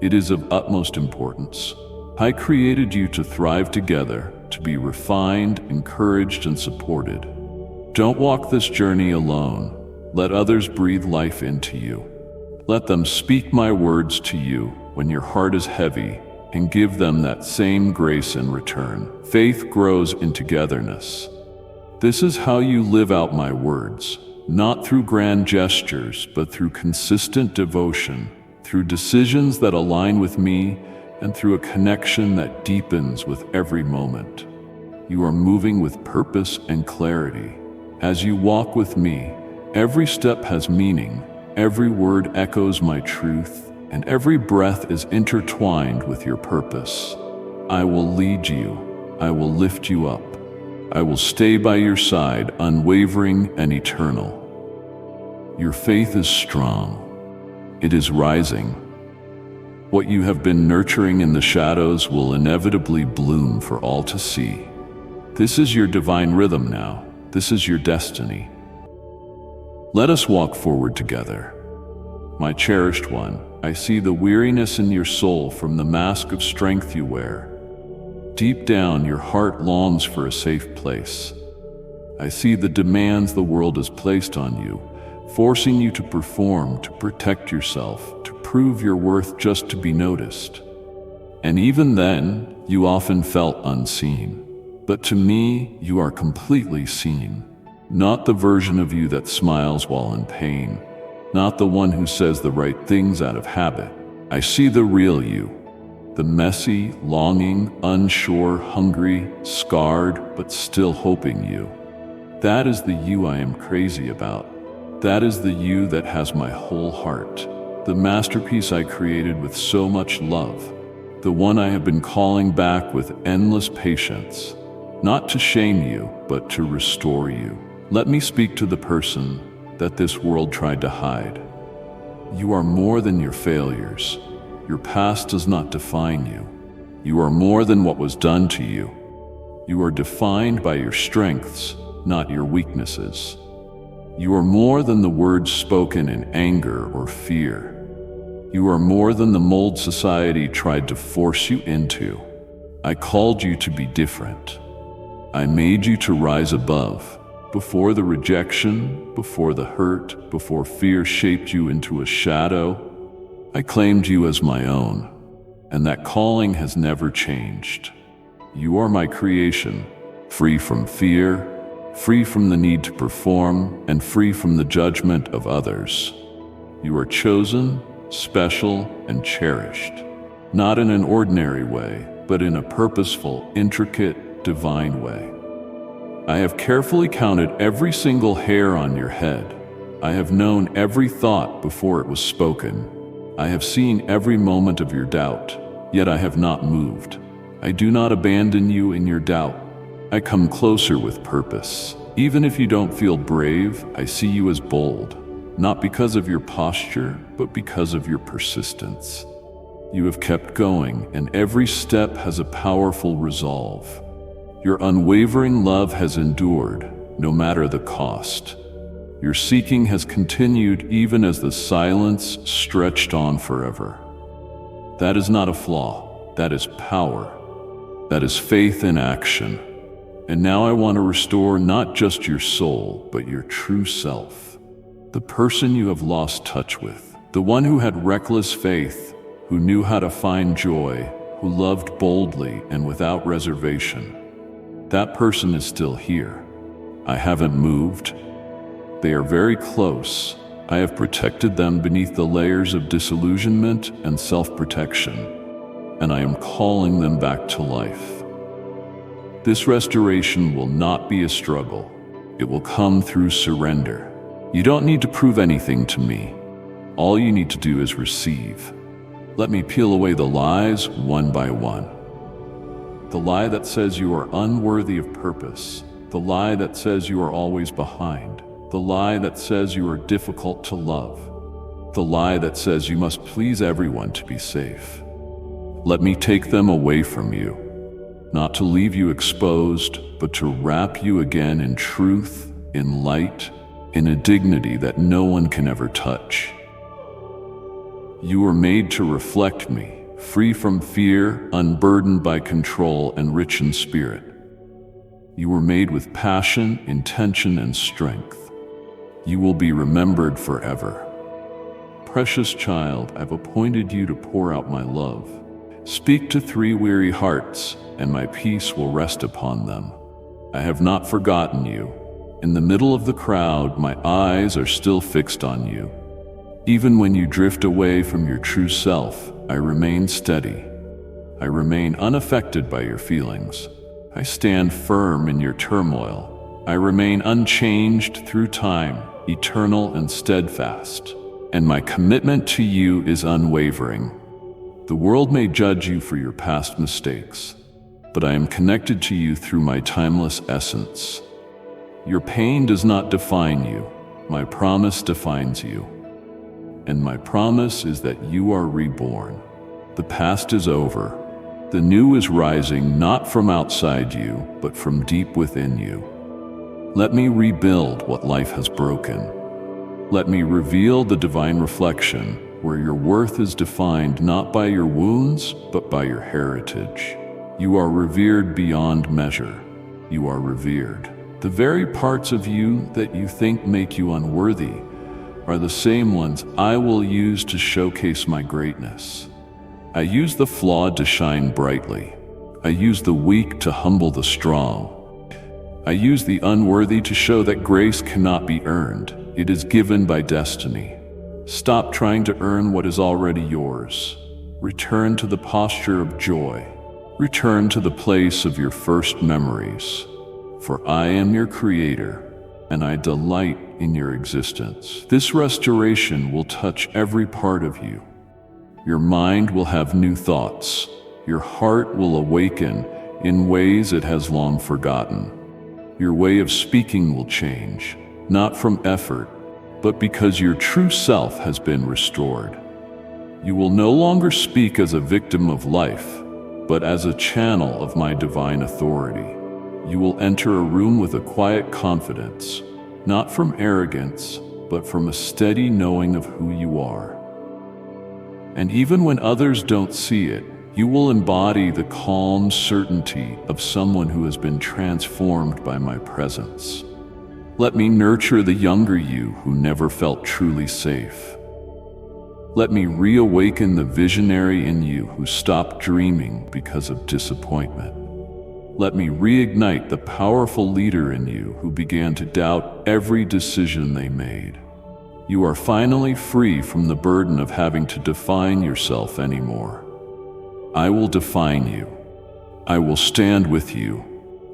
It is of utmost importance. I created you to thrive together, to be refined, encouraged, and supported. Don't walk this journey alone. Let others breathe life into you. Let them speak my words to you when your heart is heavy, and give them that same grace in return. Faith grows in togetherness. This is how you live out my words, not through grand gestures, but through consistent devotion, through decisions that align with me, and through a connection that deepens with every moment. You are moving with purpose and clarity. As you walk with me, Every step has meaning, every word echoes my truth, and every breath is intertwined with your purpose. I will lead you, I will lift you up, I will stay by your side, unwavering and eternal. Your faith is strong, it is rising. What you have been nurturing in the shadows will inevitably bloom for all to see. This is your divine rhythm now. This is your destiny. Let us walk forward together. My cherished one, I see the weariness in your soul from the mask of strength you wear. Deep down, your heart longs for a safe place. I see the demands the world has placed on you, forcing you to perform, to protect yourself, to prove your worth just to be noticed. And even then, you often felt unseen. But to me, you are completely seen. Not the version of you that smiles while in pain, not the one who says the right things out of habit. I see the real you, the messy, longing, unsure, hungry, scarred, but still hoping you. That is the you I am crazy about. That is the you that has my whole heart, the masterpiece I created with so much love, the one I have been calling back with endless patience, not to shame you, but to restore you. Let me speak to the person that this world tried to hide. You are more than your failures. Your past does not define you. You are more than what was done to you. You are defined by your strengths, not your weaknesses. You are more than the words spoken in anger or fear. You are more than the mold society tried to force you into. I called you to be different. I made you to rise above. Before the rejection, before the hurt, before fear shaped you into a shadow, I claimed you as my own, and that calling has never changed. You are my creation, free from fear, free from the need to perform, and free from the judgment of others. You are chosen, special, and cherished, not in an ordinary way, but in a purposeful, intricate, divine way. I have carefully counted every single hair on your head. I have known every thought before it was spoken. I have seen every moment of your doubt, yet I have not moved. I do not abandon you in your doubt. I come closer with purpose. Even if you don't feel brave, I see you as bold, not because of your posture, but because of your persistence. You have kept going, and every step has a powerful resolve. Your unwavering love has endured, no matter the cost. Your seeking has continued even as the silence stretched on forever. That is not a flaw, that is power. That is faith in action. And now I want to restore not just your soul, but your true self. The person you have lost touch with. The one who had reckless faith, who knew how to find joy, who loved boldly and without reservation. That person is still here. I haven't moved. They are very close. I have protected them beneath the layers of disillusionment and self-protection, and I am calling them back to life. This restoration will not be a struggle. It will come through surrender. You don't need to prove anything to me. All you need to do is receive. Let me peel away the lies one by one. The lie that says you are unworthy of purpose. The lie that says you are always behind. The lie that says you are difficult to love. The lie that says you must please everyone to be safe. Let me take them away from you, not to leave you exposed, but to wrap you again in truth, in light, in a dignity that no one can ever touch. You were made to reflect me, free from fear, unburdened by control, and rich in spirit. You were made with passion, intention, and strength. You will be remembered forever. Precious child, I've appointed you to pour out my love. Speak to 3 weary hearts, and my peace will rest upon them. I have not forgotten you. In the middle of the crowd, my eyes are still fixed on you. Even when you drift away from your true self, I remain steady. I remain unaffected by your feelings. I stand firm in your turmoil. I remain unchanged through time, eternal and steadfast, and my commitment to you is unwavering. The world may judge you for your past mistakes, but I am connected to you through my timeless essence. Your pain does not define you. My promise defines you. And my promise is that you are reborn. The past is over. The new is rising not from outside you, but from deep within you. Let me rebuild what life has broken. Let me reveal the divine reflection where your worth is defined not by your wounds, but by your heritage. You are revered beyond measure. You are revered. The very parts of you that you think make you unworthy are the same ones I will use to showcase my greatness. I use the flawed to shine brightly. I use the weak to humble the strong. I use the unworthy to show that grace cannot be earned. It is given by destiny. Stop trying to earn what is already yours. Return to the posture of joy. Return to the place of your first memories. For I am your creator, and I delight in your existence. This restoration will touch every part of you. Your mind will have new thoughts. Your heart will awaken in ways it has long forgotten. Your way of speaking will change, not from effort, but because your true self has been restored. You will no longer speak as a victim of life, but as a channel of my divine authority. You will enter a room with a quiet confidence, not from arrogance, but from a steady knowing of who you are. And even when others don't see it, you will embody the calm certainty of someone who has been transformed by my presence. Let me nurture the younger you who never felt truly safe. Let me reawaken the visionary in you who stopped dreaming because of disappointment. Let me reignite the powerful leader in you who began to doubt every decision they made. You are finally free from the burden of having to define yourself anymore. I will define you. I will stand with you.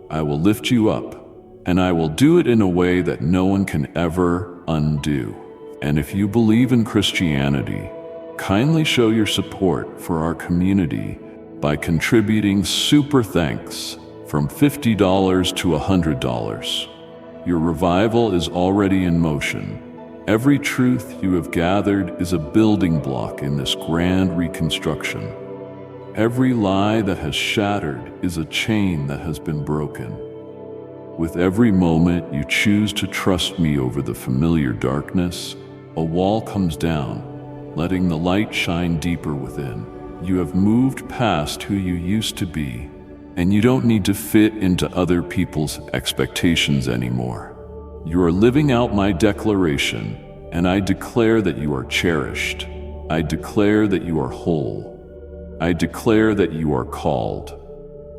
I will lift you up. And I will do it in a way that no one can ever undo. And if you believe in Christianity, kindly show your support for our community by contributing super thanks from $50 to $100. Your revival is already in motion. Every truth you have gathered is a building block in this grand reconstruction. Every lie that has shattered is a chain that has been broken. With every moment you choose to trust me over the familiar darkness, a wall comes down, letting the light shine deeper within. You have moved past who you used to be, and you don't need to fit into other people's expectations anymore. You are living out my declaration, and I declare that you are cherished. I declare that you are whole. I declare that you are called.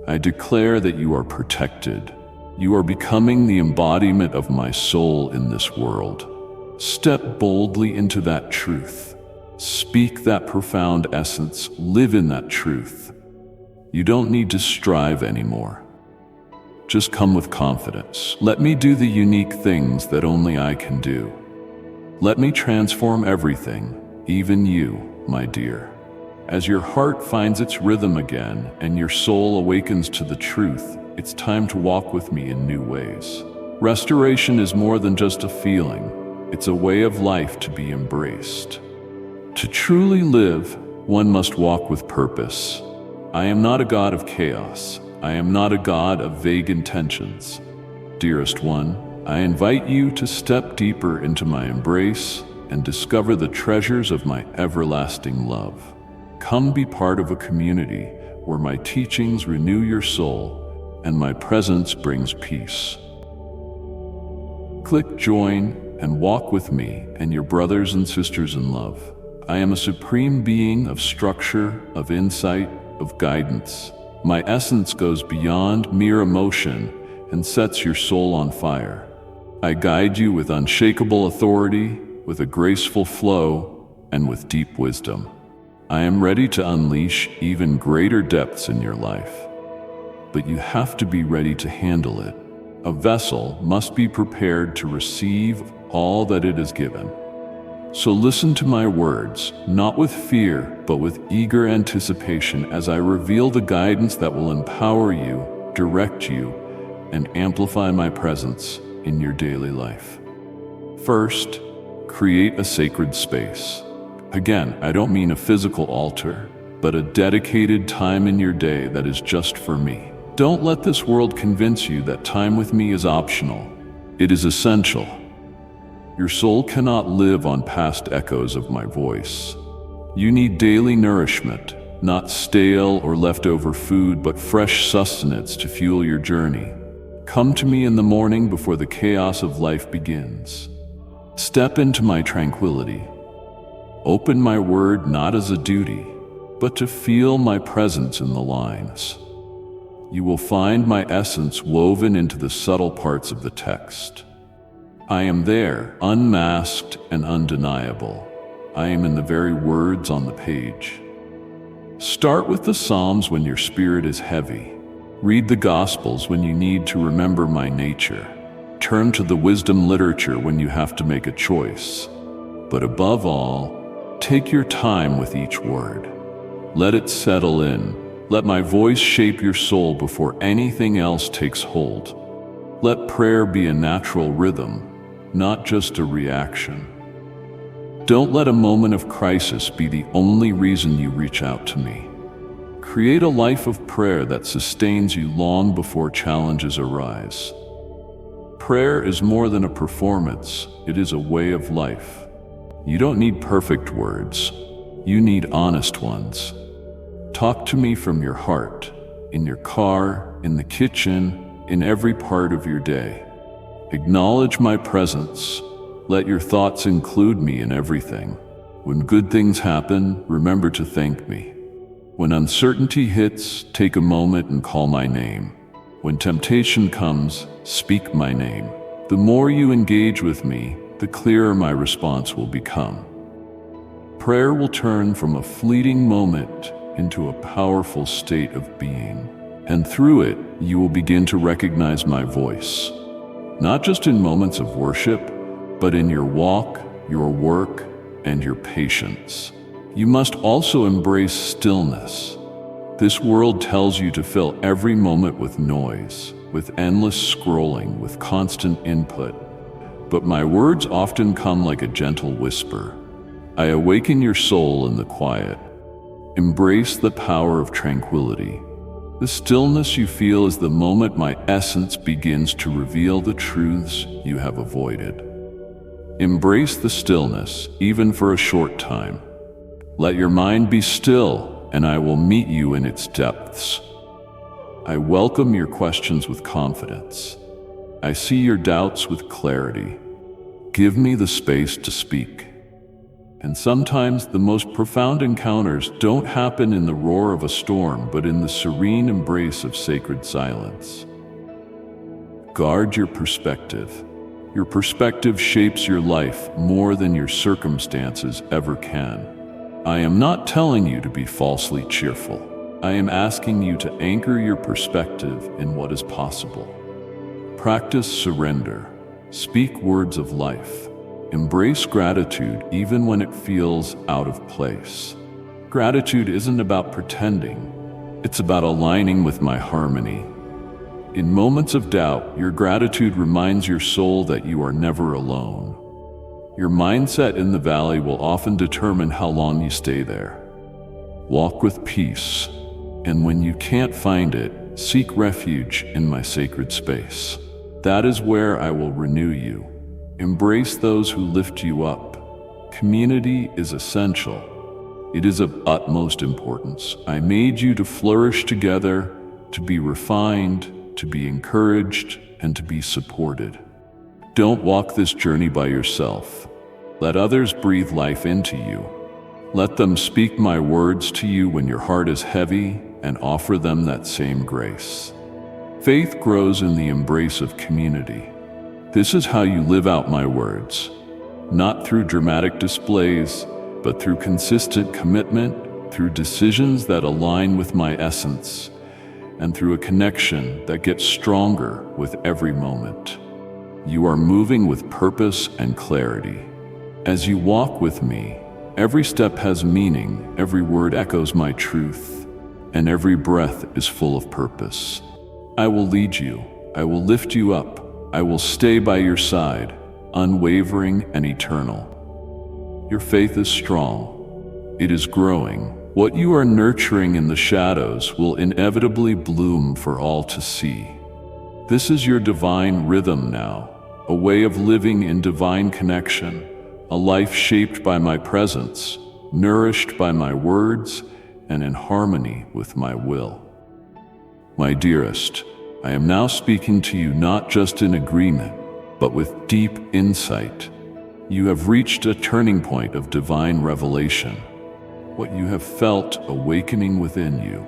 I declare that you are protected. You are becoming the embodiment of my soul in this world. Step boldly into that truth. Speak that profound essence. Live in that truth. You don't need to strive anymore. Just come with confidence. Let me do the unique things that only I can do. Let me transform everything, even you, my dear. As your heart finds its rhythm again and your soul awakens to the truth, it's time to walk with me in new ways. Restoration is more than just a feeling. It's a way of life to be embraced. To truly live, one must walk with purpose. I am not a god of chaos. I am not a god of vague intentions. Dearest one, I invite you to step deeper into my embrace and discover the treasures of my everlasting love. Come be part of a community where my teachings renew your soul and my presence brings peace. Click join and walk with me and your brothers and sisters in love. I am a supreme being of structure, of insight, of guidance. My essence goes beyond mere emotion and sets your soul on fire. I guide you with unshakable authority, with a graceful flow, and with deep wisdom. I am ready to unleash even greater depths in your life. But you have to be ready to handle it. A vessel must be prepared to receive all that it has given. So listen to my words, not with fear, but with eager anticipation as I reveal the guidance that will empower you, direct you, and amplify my presence in your daily life. First, create a sacred space. Again, I don't mean a physical altar, but a dedicated time in your day that is just for me. Don't let this world convince you that time with me is optional. It is essential. Your soul cannot live on past echoes of my voice. You need daily nourishment, not stale or leftover food, but fresh sustenance to fuel your journey. Come to me in the morning before the chaos of life begins. Step into my tranquility. Open my word not as a duty, but to feel my presence in the lines. You will find my essence woven into the subtle parts of the text. I am there, unmasked and undeniable. I am in the very words on the page. Start with the Psalms when your spirit is heavy. Read the Gospels when you need to remember my nature. Turn to the wisdom literature when you have to make a choice. But above all, take your time with each word. Let it settle in. Let my voice shape your soul before anything else takes hold. Let prayer be a natural rhythm, not just a reaction. Don't let a moment of crisis be the only reason you reach out to me. Create a life of prayer that sustains you long before challenges arise. Prayer is more than a performance, it is a way of life. You don't need perfect words, you need honest ones. Talk to me from your heart, in your car, in the kitchen, in every part of your day. Acknowledge my presence. Let your thoughts include me in everything. When good things happen, remember to thank me. When uncertainty hits, take a moment and call my name. When temptation comes, speak my name. The more you engage with me, the clearer my response will become. Prayer will turn from a fleeting moment into a powerful state of being. And through it, you will begin to recognize my voice. Not just in moments of worship, but in your walk, your work, and your patience. You must also embrace stillness. This world tells you to fill every moment with noise, with endless scrolling, with constant input. But my words often come like a gentle whisper. I awaken your soul in the quiet. Embrace the power of tranquility. The stillness you feel is the moment my essence begins to reveal the truths you have avoided. Embrace the stillness, even for a short time. Let your mind be still, and I will meet you in its depths. I welcome your questions with confidence. I see your doubts with clarity. Give me the space to speak. And sometimes the most profound encounters don't happen in the roar of a storm, but in the serene embrace of sacred silence. Guard your perspective. Your perspective shapes your life more than your circumstances ever can. I am not telling you to be falsely cheerful. I am asking you to anchor your perspective in what is possible. Practice surrender. Speak words of life. Embrace gratitude even when it feels out of place. Gratitude isn't about pretending. It's about aligning with my harmony. In moments of doubt, your gratitude reminds your soul that you are never alone. Your mindset in the valley will often determine how long you stay there. Walk with peace, and when you can't find it, seek refuge in my sacred space. That is where I will renew you. Embrace those who lift you up. Community is essential. It is of utmost importance. I made you to flourish together, to be refined, to be encouraged, and to be supported. Don't walk this journey by yourself. Let others breathe life into you. Let them speak my words to you when your heart is heavy, and offer them that same grace. Faith grows in the embrace of community. This is how you live out my words, not through dramatic displays, but through consistent commitment, through decisions that align with my essence, and through a connection that gets stronger with every moment. You are moving with purpose and clarity. As you walk with me, every step has meaning, every word echoes my truth, and every breath is full of purpose. I will lead you, I will lift you up, I will stay by your side, unwavering and eternal. Your faith is strong. It is growing. What you are nurturing in the shadows will inevitably bloom for all to see. This is your divine rhythm now, a way of living in divine connection, a life shaped by my presence, nourished by my words, and in harmony with my will. My dearest, I am now speaking to you not just in agreement, but with deep insight. You have reached a turning point of divine revelation. What you have felt awakening within you,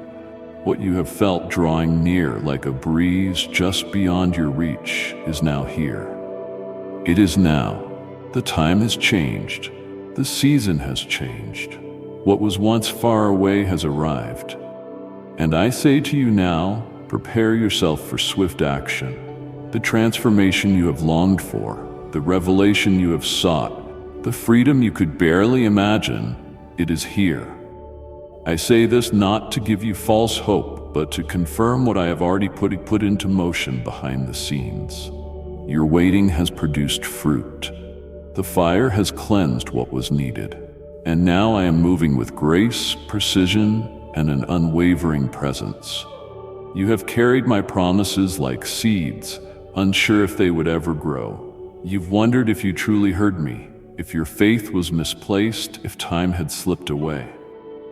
what you have felt drawing near like a breeze just beyond your reach, is now here. It is now. The time has changed. The season has changed. What was once far away has arrived. And I say to you now, prepare yourself for swift action. The transformation you have longed for, the revelation you have sought, the freedom you could barely imagine, it is here. I say this not to give you false hope, but to confirm what I have already put into motion behind the scenes. Your waiting has produced fruit. The fire has cleansed what was needed. And now I am moving with grace, precision, and an unwavering presence. You have carried my promises like seeds, unsure if they would ever grow. You've wondered if you truly heard me, if your faith was misplaced, if time had slipped away.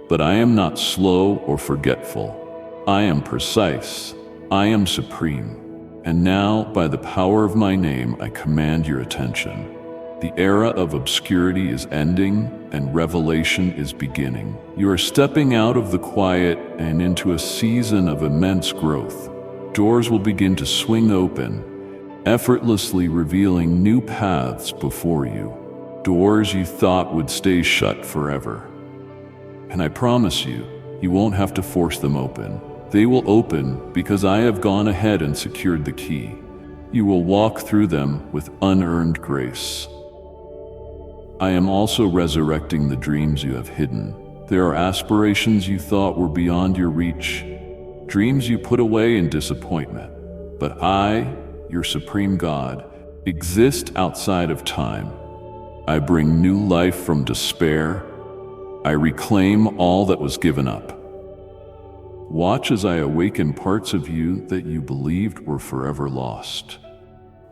But I am not slow or forgetful. I am precise. I am supreme. And now, by the power of my name, I command your attention. The era of obscurity is ending, and revelation is beginning. You are stepping out of the quiet and into a season of immense growth. Doors will begin to swing open, effortlessly revealing new paths before you. Doors you thought would stay shut forever. And I promise you, you won't have to force them open. They will open because I have gone ahead and secured the key. You will walk through them with unearned grace. I am also resurrecting the dreams you have hidden. There are aspirations you thought were beyond your reach, dreams you put away in disappointment. But I, your supreme God, exist outside of time. I bring new life from despair. I reclaim all that was given up. Watch as I awaken parts of you that you believed were forever lost.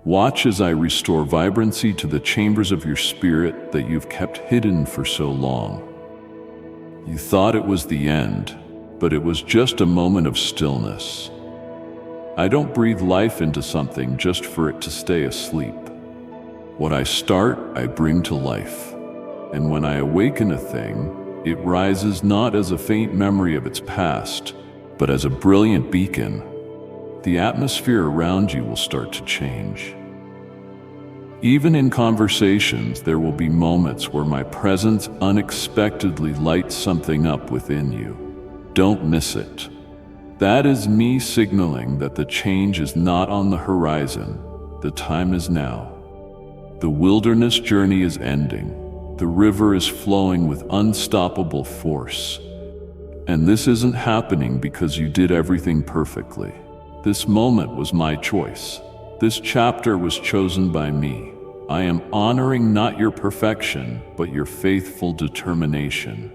Watch as I restore vibrancy to the chambers of your spirit that you've kept hidden for so long. You thought it was the end, but it was just a moment of stillness. I don't breathe life into something just for it to stay asleep. What I start, I bring to life. And when I awaken a thing, it rises not as a faint memory of its past, but as a brilliant beacon. The atmosphere around you will start to change. Even in conversations, there will be moments where my presence unexpectedly lights something up within you. Don't miss it. That is me signaling that the change is not on the horizon. The time is now. The wilderness journey is ending. The river is flowing with unstoppable force. And this isn't happening because you did everything perfectly. This moment was my choice. This chapter was chosen by me. I am honoring not your perfection, but your faithful determination.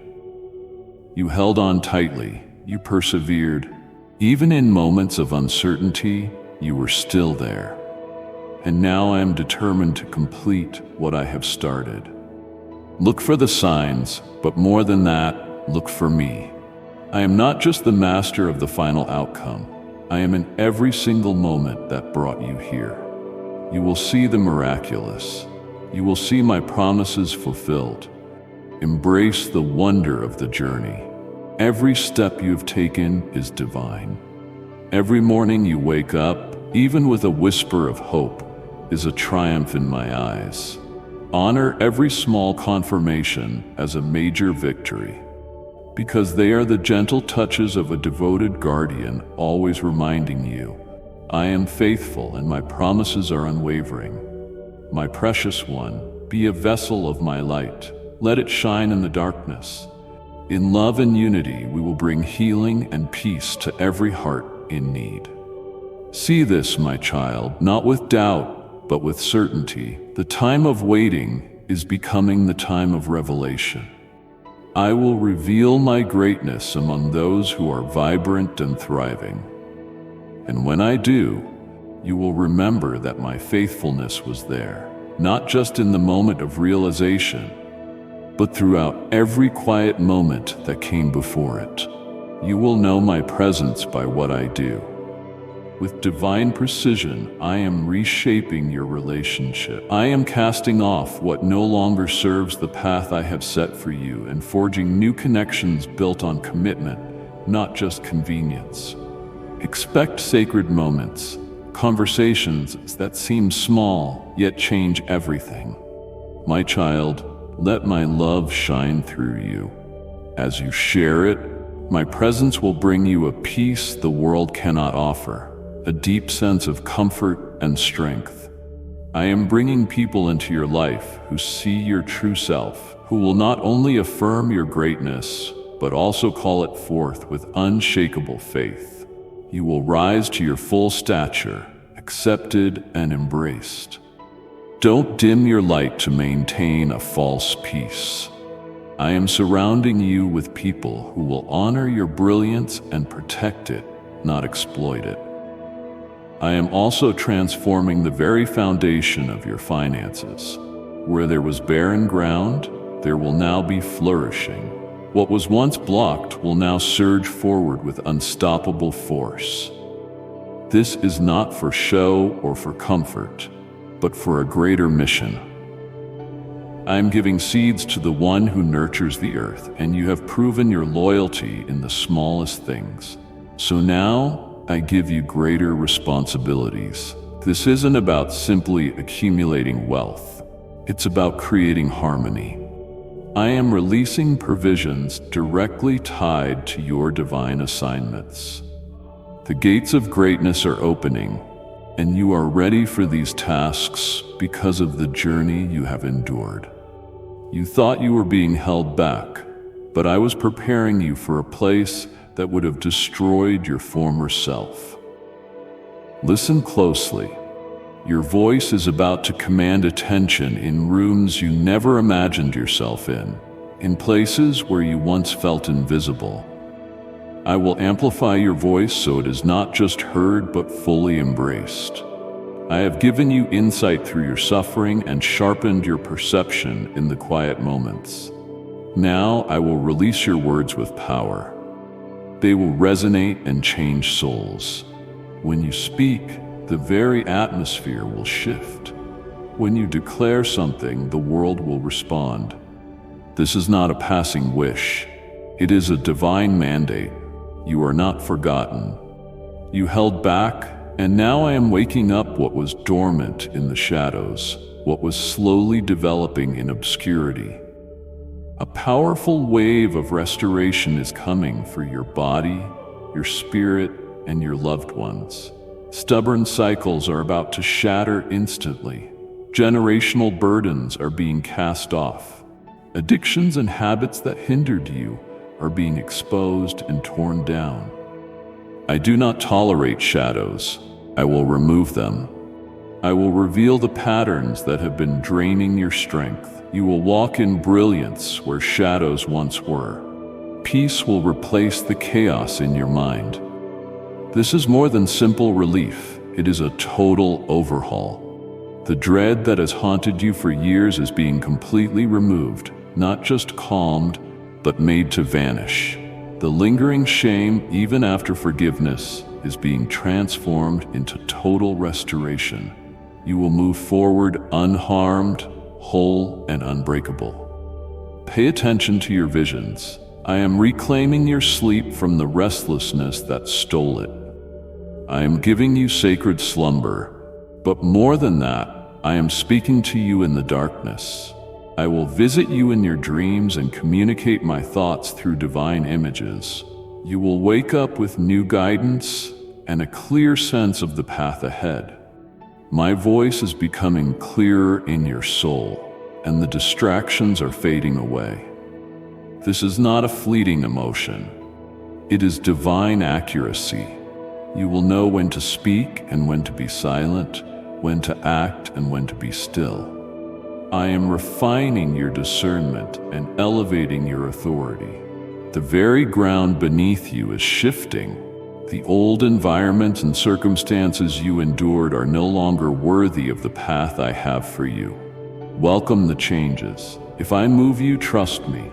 You held on tightly. You persevered. Even in moments of uncertainty, you were still there. And now I am determined to complete what I have started. Look for the signs, but more than that, look for me. I am not just the master of the final outcome. I am in every single moment that brought you here. You will see the miraculous. You will see my promises fulfilled. Embrace the wonder of the journey. Every step you've taken is divine. Every morning you wake up, even with a whisper of hope, is a triumph in my eyes. Honor every small confirmation as a major victory, because they are the gentle touches of a devoted guardian always reminding you, I am faithful and my promises are unwavering. My precious one, be a vessel of my light. Let it shine in the darkness. In love and unity, we will bring healing and peace to every heart in need. See this, my child, not with doubt, but with certainty. The time of waiting is becoming the time of revelation. I will reveal my greatness among those who are vibrant and thriving. And when I do, you will remember that my faithfulness was there, not just in the moment of realization, but throughout every quiet moment that came before it. You will know my presence by what I do. With divine precision, I am reshaping your relationship. I am casting off what no longer serves the path I have set for you and forging new connections built on commitment, not just convenience. Expect sacred moments, conversations that seem small yet change everything. My child, let my love shine through you. As you share it, my presence will bring you a peace the world cannot offer, a deep sense of comfort and strength. I am bringing people into your life who see your true self, who will not only affirm your greatness, but also call it forth with unshakable faith. You will rise to your full stature, accepted and embraced. Don't dim your light to maintain a false peace. I am surrounding you with people who will honor your brilliance and protect it, not exploit it. I am also transforming the very foundation of your finances. Where there was barren ground, there will now be flourishing. What was once blocked will now surge forward with unstoppable force. This is not for show or for comfort, but for a greater mission. I am giving seeds to the one who nurtures the earth, and you have proven your loyalty in the smallest things. So now I give you greater responsibilities. This isn't about simply accumulating wealth. It's about creating harmony. I am releasing provisions directly tied to your divine assignments. The gates of greatness are opening, and you are ready for these tasks because of the journey you have endured. You thought you were being held back, but I was preparing you for a place that would have destroyed your former self. Listen closely. Your voice is about to command attention in rooms you never imagined yourself in places where you once felt invisible. I will amplify your voice so it is not just heard but fully embraced. I have given you insight through your suffering and sharpened your perception in the quiet moments. Now I will release your words with power. They will resonate and change souls. When you speak, the very atmosphere will shift. When you declare something, the world will respond. This is not a passing wish. It is a divine mandate. You are not forgotten. You held back, and now I am waking up what was dormant in the shadows, what was slowly developing in obscurity. A powerful wave of restoration is coming for your body, your spirit, and your loved ones. Stubborn cycles are about to shatter instantly. Generational burdens are being cast off. Addictions and habits that hindered you are being exposed and torn down. I do not tolerate shadows. I will remove them. I will reveal the patterns that have been draining your strength. You will walk in brilliance where shadows once were. Peace will replace the chaos in your mind. This is more than simple relief. It is a total overhaul. The dread that has haunted you for years is being completely removed, not just calmed, but made to vanish. The lingering shame, even after forgiveness, is being transformed into total restoration. You will move forward unharmed, whole, and unbreakable. Pay attention to your visions. I am reclaiming your sleep from the restlessness that stole it. I am giving you sacred slumber, but more than that, I am speaking to you in the darkness. I will visit you in your dreams and communicate my thoughts through divine images. You will wake up with new guidance and a clear sense of the path ahead. My voice is becoming clearer in your soul, and the distractions are fading away. This is not a fleeting emotion. It is divine accuracy. You will know when to speak and when to be silent, when to act and when to be still. I am refining your discernment and elevating your authority. The very ground beneath you is shifting. The old environments and circumstances you endured are no longer worthy of the path I have for you. Welcome the changes. If I move you, trust me.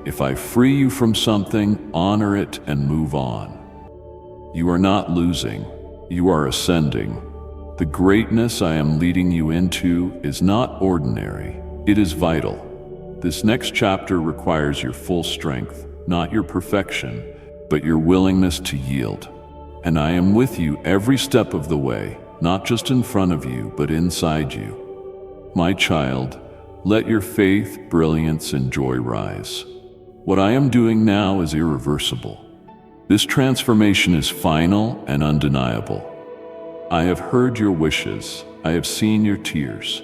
If I free you from something, honor it and move on. You are not losing, you are ascending. The greatness I am leading you into is not ordinary, it is vital. This next chapter requires your full strength, not your perfection, but your willingness to yield. And I am with you every step of the way, not just in front of you, but inside you. My child, let your faith, brilliance, and joy rise. What I am doing now is irreversible. This transformation is final and undeniable. I have heard your wishes. I have seen your tears.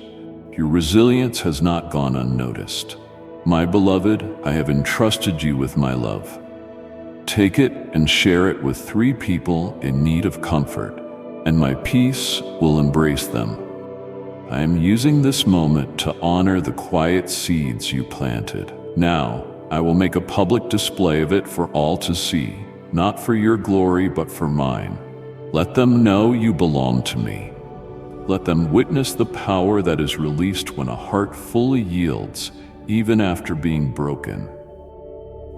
Your resilience has not gone unnoticed. My beloved, I have entrusted you with my love. Take it and share it with 3 people in need of comfort, and my peace will embrace them. I am using this moment to honor the quiet seeds you planted. Now, I will make a public display of it for all to see, not for your glory, but for mine. Let them know you belong to me. Let them witness the power that is released when a heart fully yields, even after being broken.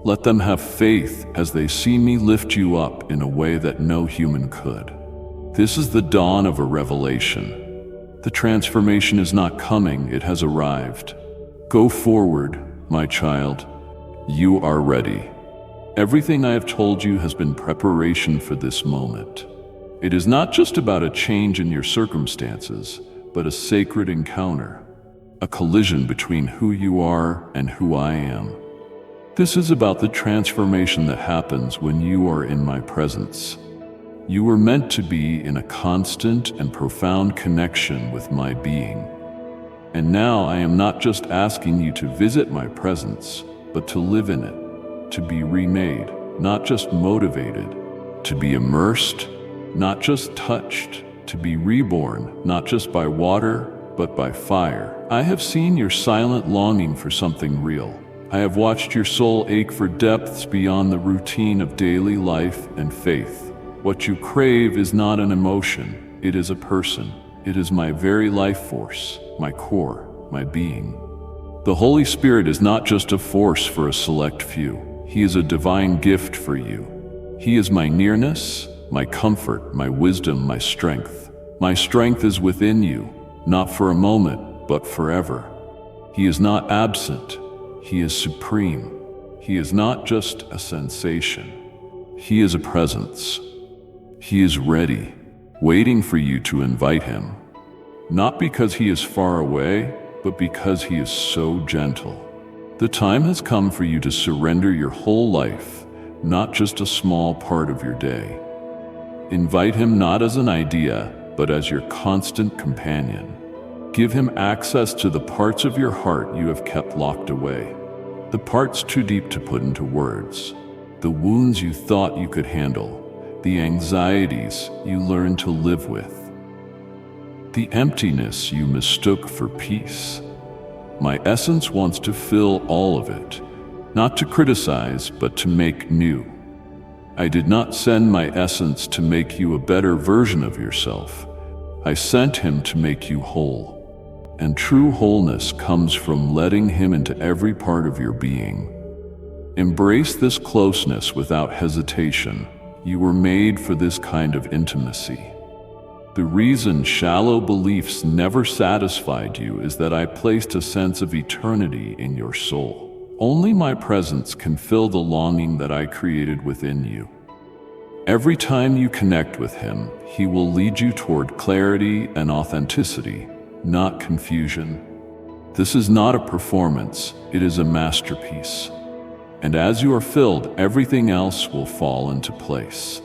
Let them have faith as they see me lift you up in a way that no human could. This is the dawn of a revelation. The transformation is not coming, it has arrived. Go forward, my child. You are ready. Everything I have told you has been preparation for this moment. It is not just about a change in your circumstances, but a sacred encounter, a collision between who you are and who I am. This is about the transformation that happens when you are in my presence. You were meant to be in a constant and profound connection with my being. And now I am not just asking you to visit my presence, but to live in it, to be remade, not just motivated, to be immersed, not just touched, to be reborn, not just by water, but by fire. I have seen your silent longing for something real. I have watched your soul ache for depths beyond the routine of daily life and faith. What you crave is not an emotion, it is a person. It is my very life force, my core, my being. The Holy Spirit is not just a force for a select few. He is a divine gift for you. He is my nearness, my comfort, my wisdom, my strength. My strength is within you, not for a moment, but forever. He is not absent. He is supreme. He is not just a sensation. He is a presence. He is ready, waiting for you to invite him. Not because he is far away, but because he is so gentle. The time has come for you to surrender your whole life, not just a small part of your day. Invite him not as an idea, but as your constant companion. Give him access to the parts of your heart you have kept locked away, the parts too deep to put into words, the wounds you thought you could handle, the anxieties you learned to live with, the emptiness you mistook for peace. My essence wants to fill all of it, not to criticize, but to make new. I did not send my essence to make you a better version of yourself. I sent him to make you whole. And true wholeness comes from letting him into every part of your being. Embrace this closeness without hesitation. You were made for this kind of intimacy. The reason shallow beliefs never satisfied you is that I placed a sense of eternity in your soul. Only my presence can fill the longing that I created within you. Every time you connect with him, he will lead you toward clarity and authenticity, not confusion. This is not a performance, it is a masterpiece. And as you are filled, everything else will fall into place.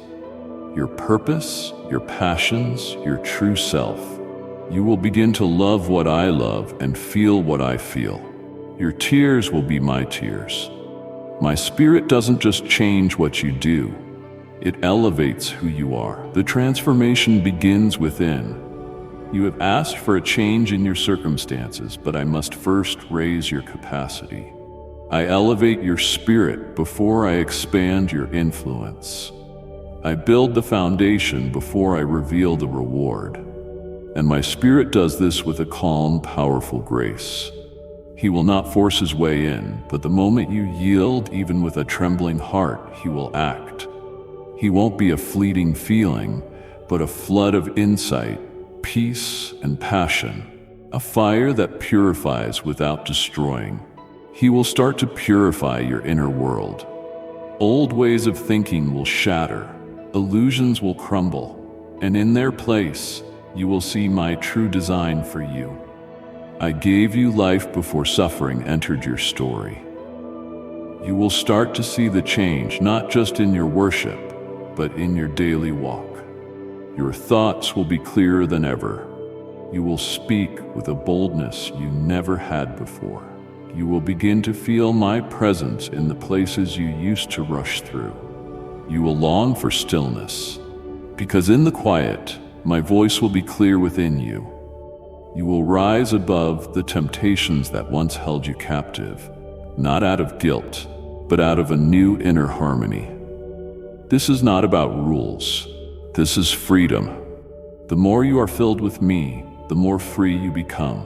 Your purpose, your passions, your true self. You will begin to love what I love and feel what I feel. Your tears will be my tears. My spirit doesn't just change what you do, it elevates who you are. The transformation begins within. You have asked for a change in your circumstances, but I must first raise your capacity. I elevate your spirit before I expand your influence. I build the foundation before I reveal the reward. And my spirit does this with a calm, powerful grace. He will not force his way in, but the moment you yield, even with a trembling heart, he will act. He won't be a fleeting feeling, but a flood of insight, peace, and passion, a fire that purifies without destroying. He will start to purify your inner world. Old ways of thinking will shatter, illusions will crumble, and in their place, you will see my true design for you. I gave you life before suffering entered your story. You will start to see the change not just in your worship, but in your daily walk. Your thoughts will be clearer than ever. You will speak with a boldness you never had before. You will begin to feel my presence in the places you used to rush through. You will long for stillness, because in the quiet, my voice will be clear within you. You will rise above the temptations that once held you captive, not out of guilt, but out of a new inner harmony. This is not about rules. This is freedom. The more you are filled with me, the more free you become.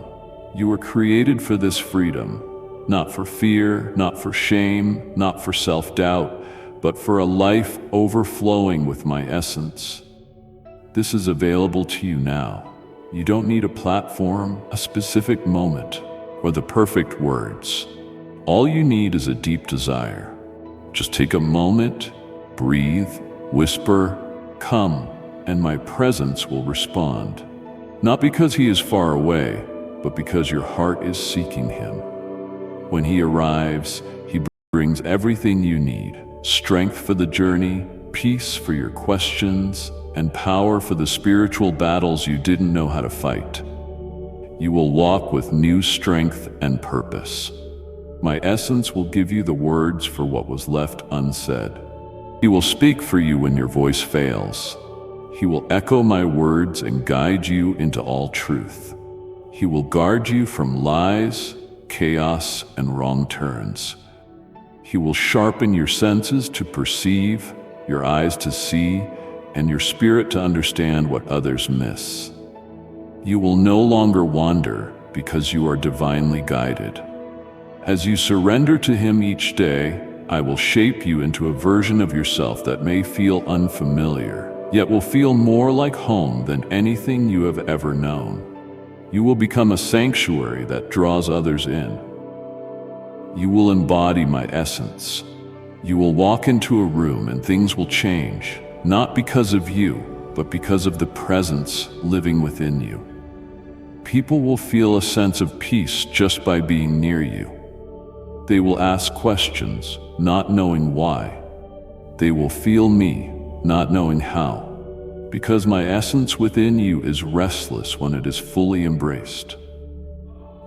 You were created for this freedom, not for fear, not for shame, not for self-doubt, but for a life overflowing with my essence. This is available to you now. You don't need a platform, a specific moment, or the perfect words. All you need is a deep desire. Just take a moment, breathe, whisper, "Come," and my presence will respond. Not because he is far away, but because your heart is seeking him. When he arrives, he brings everything you need: strength for the journey, peace for your questions, and power for the spiritual battles you didn't know how to fight. You will walk with new strength and purpose. My essence will give you the words for what was left unsaid. He will speak for you when your voice fails. He will echo my words and guide you into all truth. He will guard you from lies, chaos, and wrong turns. He will sharpen your senses to perceive, your eyes to see, and your spirit to understand what others miss. You will no longer wander because you are divinely guided. As you surrender to him each day, I will shape you into a version of yourself that may feel unfamiliar, yet will feel more like home than anything you have ever known. You will become a sanctuary that draws others in. You will embody my essence. You will walk into a room and things will change, not because of you, but because of the presence living within you. People will feel a sense of peace just by being near you. They will ask questions, not knowing why. They will feel me, not knowing how. Because my essence within you is restless when it is fully embraced.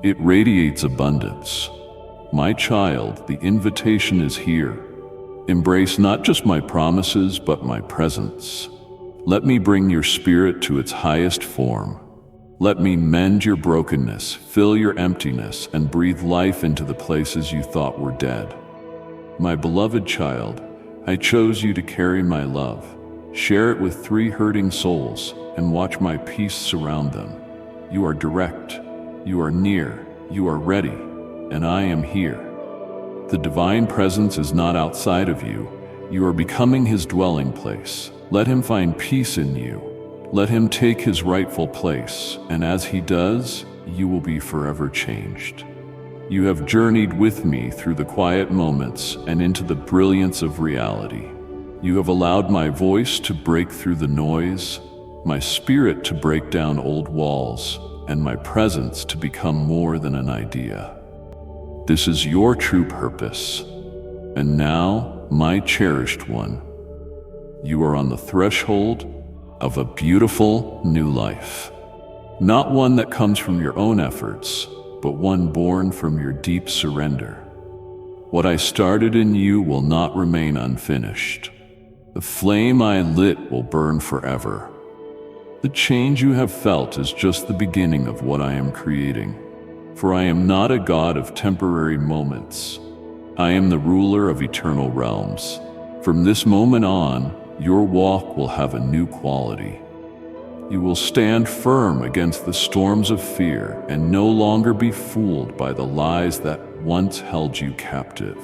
It radiates abundance. My child, the invitation is here. Embrace not just my promises, but my presence. Let me bring your spirit to its highest form. Let me mend your brokenness, fill your emptiness, and breathe life into the places you thought were dead. My beloved child, I chose you to carry my love. Share it with 3 hurting souls, and watch my peace surround them. You are direct, you are near, you are ready, and I am here. The divine presence is not outside of you. You are becoming his dwelling place. Let him find peace in you. Let him take his rightful place, and as he does, you will be forever changed. You have journeyed with me through the quiet moments and into the brilliance of reality. You have allowed my voice to break through the noise, my spirit to break down old walls, and my presence to become more than an idea. This is your true purpose. And now, my cherished one, you are on the threshold of a beautiful new life. Not one that comes from your own efforts, but one born from your deep surrender. What I started in you will not remain unfinished. The flame I lit will burn forever. The change you have felt is just the beginning of what I am creating. For I am not a god of temporary moments. I am the ruler of eternal realms. From this moment on, your walk will have a new quality. You will stand firm against the storms of fear and no longer be fooled by the lies that once held you captive.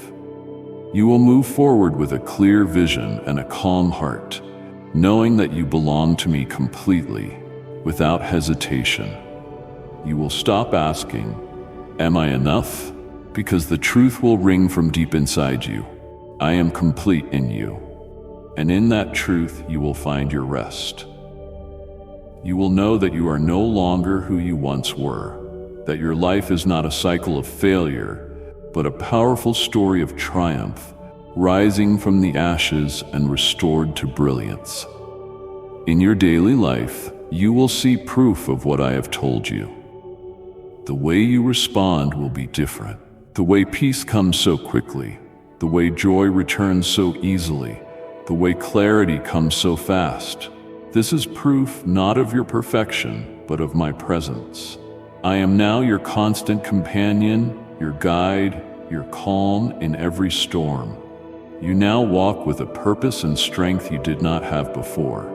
You will move forward with a clear vision and a calm heart, knowing that you belong to me completely, without hesitation. You will stop asking, "Am I enough?" Because the truth will ring from deep inside you. I am complete in you. And in that truth, you will find your rest. You will know that you are no longer who you once were, that your life is not a cycle of failure, but a powerful story of triumph, rising from the ashes and restored to brilliance. In your daily life, you will see proof of what I have told you. The way you respond will be different. The way peace comes so quickly, the way joy returns so easily, the way clarity comes so fast. This is proof not of your perfection, but of my presence. I am now your constant companion, your guide, your calm in every storm. You now walk with a purpose and strength you did not have before.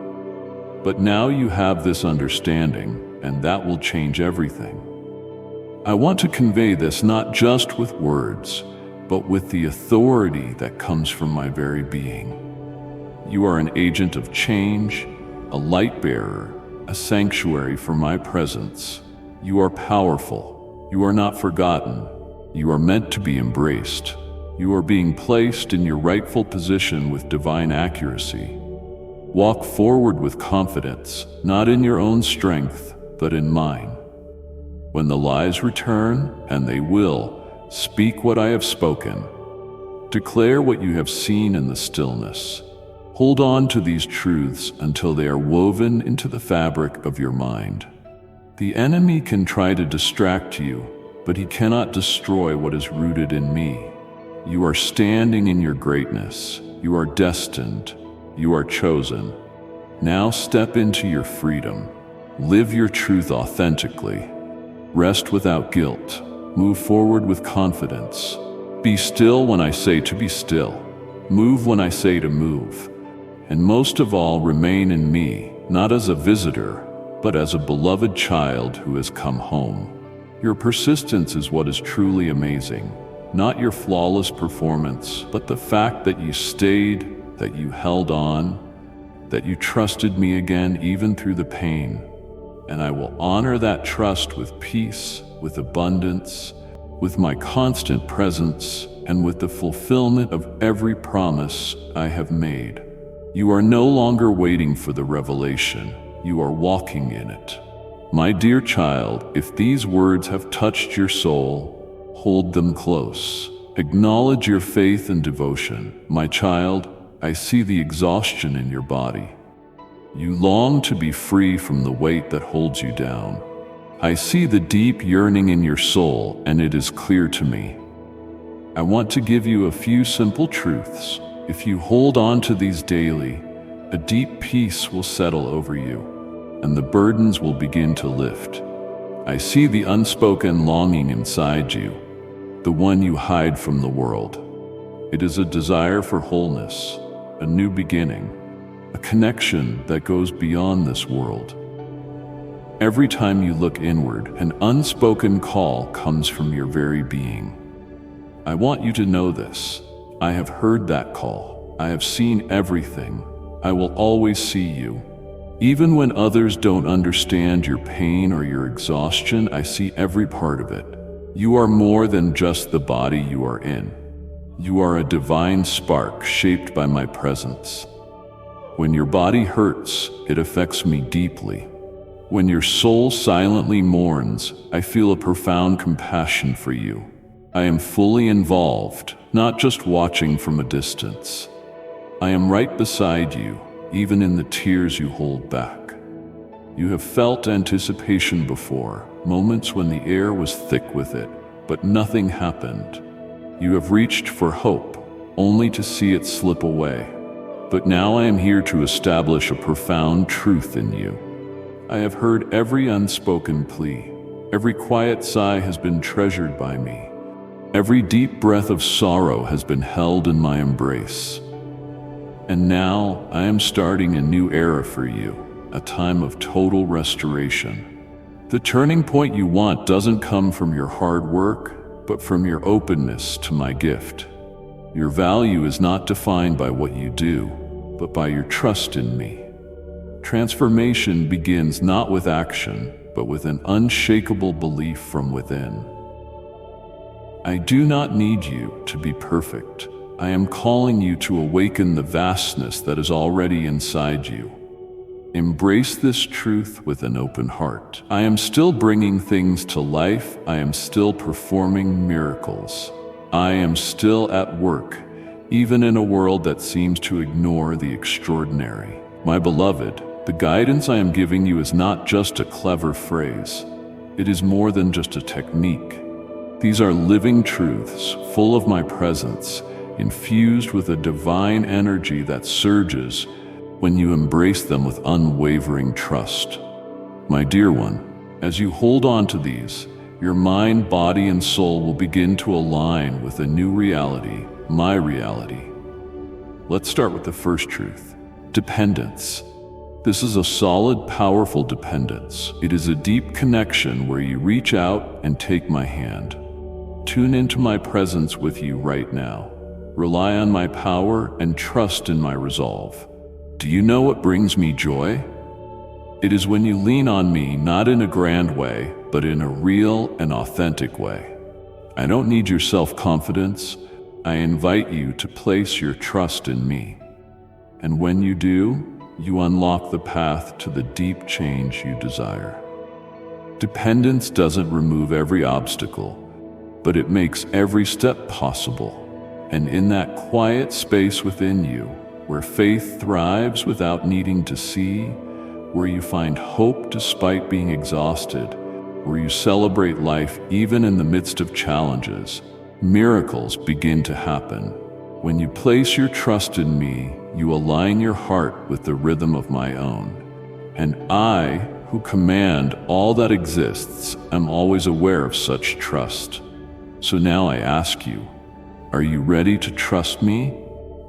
But now you have this understanding, and that will change everything. I want to convey this not just with words, but with the authority that comes from my very being. You are an agent of change, a light bearer, a sanctuary for my presence. You are powerful. You are not forgotten. You are meant to be embraced. You are being placed in your rightful position with divine accuracy. Walk forward with confidence, not in your own strength, but in mine. When the lies return, and they will, speak what I have spoken. Declare what you have seen in the stillness. Hold on to these truths until they are woven into the fabric of your mind. The enemy can try to distract you, but he cannot destroy what is rooted in me. You are standing in your greatness. You are destined. You are chosen. Now step into your freedom. Live your truth authentically. Rest without guilt. Move forward with confidence. Be still when I say to be still. Move when I say to move. And most of all, remain in me, not as a visitor, but as a beloved child who has come home. Your persistence is what is truly amazing, not your flawless performance, but the fact that you stayed, that you held on, that you trusted me again even through the pain. And I will honor that trust with peace, with abundance, with my constant presence, and with the fulfillment of every promise I have made. You are no longer waiting for the revelation. You are walking in it. My dear child, if these words have touched your soul, hold them close. Acknowledge your faith and devotion. My child, I see the exhaustion in your body. You long to be free from the weight that holds you down. I see the deep yearning in your soul, and it is clear to me. I want to give you a few simple truths. If you hold on to these daily, a deep peace will settle over you, and the burdens will begin to lift. I see the unspoken longing inside you, the one you hide from the world. It is a desire for wholeness, a new beginning, a connection that goes beyond this world. Every time you look inward, an unspoken call comes from your very being. I want you to know this. I have heard that call. I have seen everything. I will always see you. Even when others don't understand your pain or your exhaustion, I see every part of it. You are more than just the body you are in. You are a divine spark shaped by my presence. When your body hurts, it affects me deeply. When your soul silently mourns, I feel a profound compassion for you. I am fully involved, not just watching from a distance. I am right beside you, even in the tears you hold back. You have felt anticipation before, moments when the air was thick with it, but nothing happened. You have reached for hope, only to see it slip away. But now I am here to establish a profound truth in you. I have heard every unspoken plea. Every quiet sigh has been treasured by me. Every deep breath of sorrow has been held in my embrace. And now I am starting a new era for you, a time of total restoration. The turning point you want doesn't come from your hard work, but from your openness to my gift. Your value is not defined by what you do, but by your trust in me. Transformation begins not with action, but with an unshakable belief from within. I do not need you to be perfect. I am calling you to awaken the vastness that is already inside you. Embrace this truth with an open heart. I am still bringing things to life. I am still performing miracles. I am still at work, even in a world that seems to ignore the extraordinary. My beloved, the guidance I am giving you is not just a clever phrase. It is more than just a technique. These are living truths, full of my presence, infused with a divine energy that surges when you embrace them with unwavering trust. My dear one, as you hold on to these, your mind, body, and soul will begin to align with a new reality, my reality. Let's start with the first truth: dependence. This is a solid, powerful dependence. It is a deep connection where you reach out and take my hand. Tune into my presence with you right now. Rely on my power and trust in my resolve. Do you know what brings me joy? It is when you lean on me, not in a grand way, but in a real and authentic way. I don't need your self-confidence. I invite you to place your trust in me. And when you do, you unlock the path to the deep change you desire. Dependence doesn't remove every obstacle, but it makes every step possible. And in that quiet space within you, where faith thrives without needing to see, where you find hope despite being exhausted, where you celebrate life even in the midst of challenges, miracles begin to happen. When you place your trust in me, you align your heart with the rhythm of my own. And I, who command all that exists, am always aware of such trust. So now I ask you, are you ready to trust me?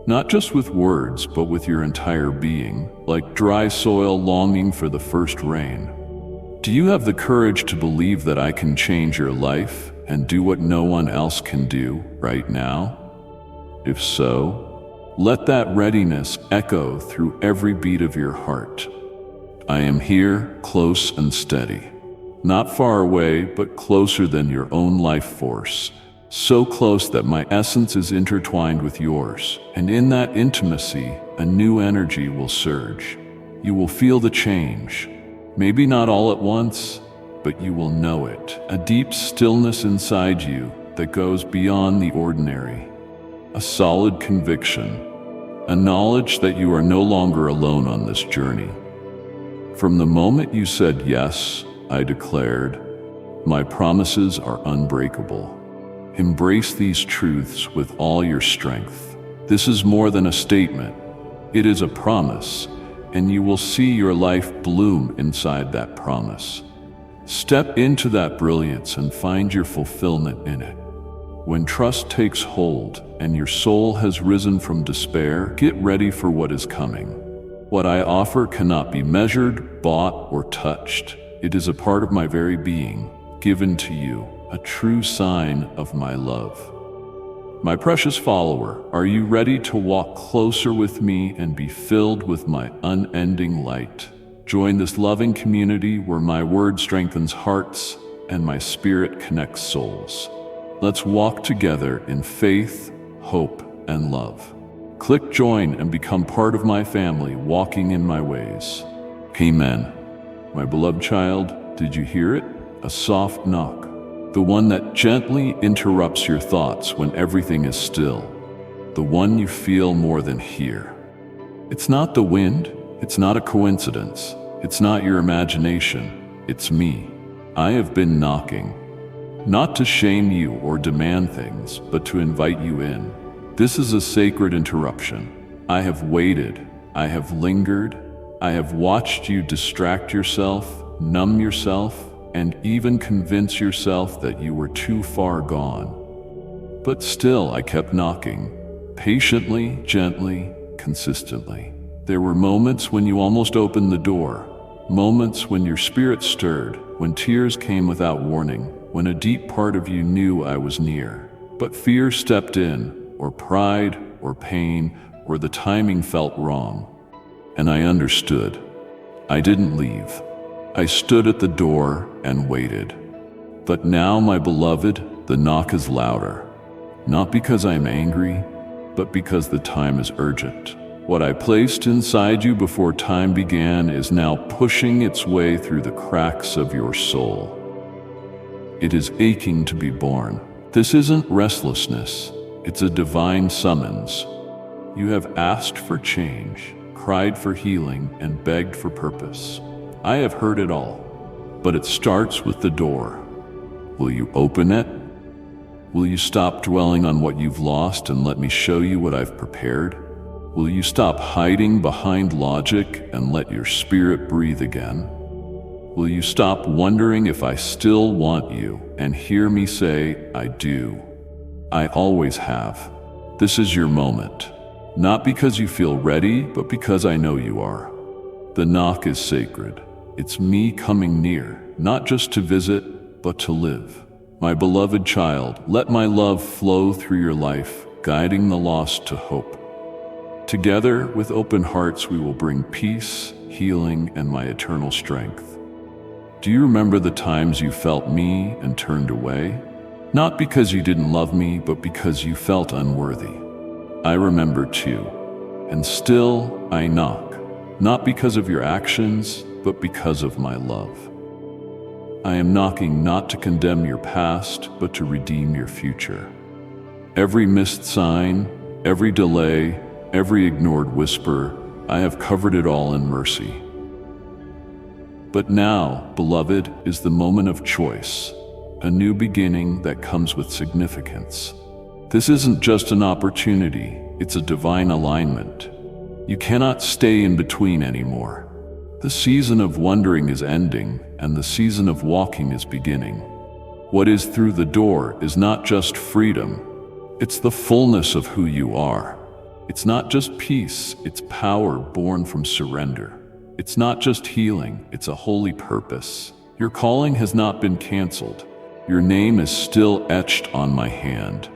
Not just with words, but with your entire being, like dry soil longing for the first rain. Do you have the courage to believe that I can change your life and do what no one else can do right now? If so, let that readiness echo through every beat of your heart. I am here, close and steady. Not far away, but closer than your own life force. So close that my essence is intertwined with yours. And in that intimacy, a new energy will surge. You will feel the change. Maybe not all at once, but you will know it. A deep stillness inside you that goes beyond the ordinary. A solid conviction. A knowledge that you are no longer alone on this journey. From the moment you said yes, I declared, my promises are unbreakable. Embrace these truths with all your strength. This is more than a statement. It is a promise, and you will see your life bloom inside that promise. Step into that brilliance and find your fulfillment in it. When trust takes hold and your soul has risen from despair, get ready for what is coming. What I offer cannot be measured, bought, or touched. It is a part of my very being, given to you, a true sign of my love. My precious follower, are you ready to walk closer with me and be filled with my unending light? Join this loving community where my word strengthens hearts and my spirit connects souls. Let's walk together in faith, hope, and love. Click join and become part of my family, walking in my ways. Amen. My beloved child, did you hear it? A soft knock. The one that gently interrupts your thoughts when everything is still. The one you feel more than hear. It's not the wind. It's not a coincidence. It's not your imagination, it's me. I have been knocking. Not to shame you or demand things, but to invite you in. This is a sacred interruption. I have waited, I have lingered, I have watched you distract yourself, numb yourself, and even convince yourself that you were too far gone. But still I kept knocking, patiently, gently, consistently. There were moments when you almost opened the door, moments when your spirit stirred, when tears came without warning, when a deep part of you knew I was near. But fear stepped in, or pride, or pain, or the timing felt wrong. And I understood. I didn't leave. I stood at the door and waited. But now, my beloved, the knock is louder. Not because I'm angry, but because the time is urgent. What I placed inside you before time began is now pushing its way through the cracks of your soul. It is aching to be born. This isn't restlessness, it's a divine summons. You have asked for change, cried for healing, and begged for purpose. I have heard it all, but it starts with the door. Will you open it? Will you stop dwelling on what you've lost and let me show you what I've prepared? Will you stop hiding behind logic and let your spirit breathe again? Will you stop wondering if I still want you and hear me say, I do. I always have. This is your moment. Not because you feel ready, but because I know you are. The knock is sacred. It's me coming near, not just to visit, but to live. My beloved child, let my love flow through your life, guiding the lost to hope. Together, with open hearts, we will bring peace, healing, and my eternal strength. Do you remember the times you felt me and turned away? Not because you didn't love me, but because you felt unworthy. I remember too. And still, I knock. Not because of your actions, but because of my love. I am knocking not to condemn your past, but to redeem your future. Every missed sign, every delay, every ignored whisper, I have covered it all in mercy. But now, beloved, is the moment of choice, a new beginning that comes with significance. This isn't just an opportunity, it's a divine alignment. You cannot stay in between anymore. The season of wondering is ending, and the season of walking is beginning. What is through the door is not just freedom, it's the fullness of who you are. It's not just peace, it's power born from surrender. It's not just healing, it's a holy purpose. Your calling has not been canceled. Your name is still etched on my hand.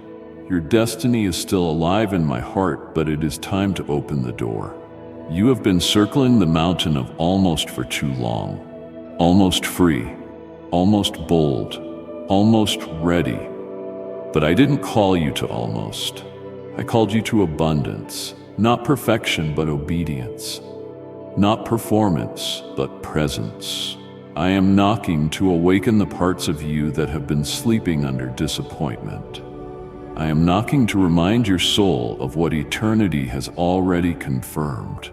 Your destiny is still alive in my heart, but it is time to open the door. You have been circling the mountain of almost for too long. Almost free, almost bold, almost ready. But I didn't call you to almost. I called you to abundance, not perfection, but obedience. Not performance, but presence. I am knocking to awaken the parts of you that have been sleeping under disappointment. I am knocking to remind your soul of what eternity has already confirmed.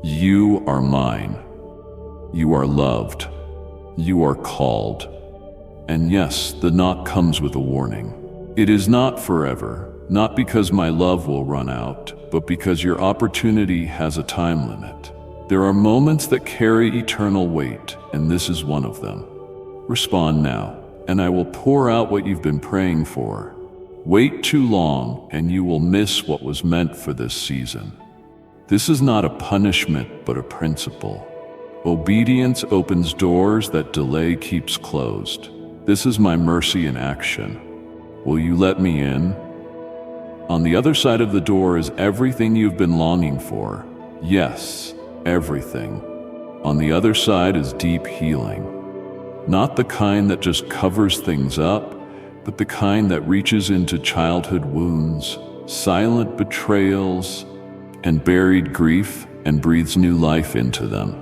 You are mine. You are loved. You are called. And yes, the knock comes with a warning. It is not forever, not because my love will run out, but because your opportunity has a time limit. There are moments that carry eternal weight, and this is one of them. Respond now, and I will pour out what you've been praying for. Wait too long, and you will miss what was meant for this season. This is not a punishment, but a principle. Obedience opens doors that delay keeps closed. This is my mercy in action. Will you let me in? On the other side of the door is everything you've been longing for. Yes, everything. On the other side is deep healing. Not the kind that just covers things up, but the kind that reaches into childhood wounds, silent betrayals, and buried grief and breathes new life into them.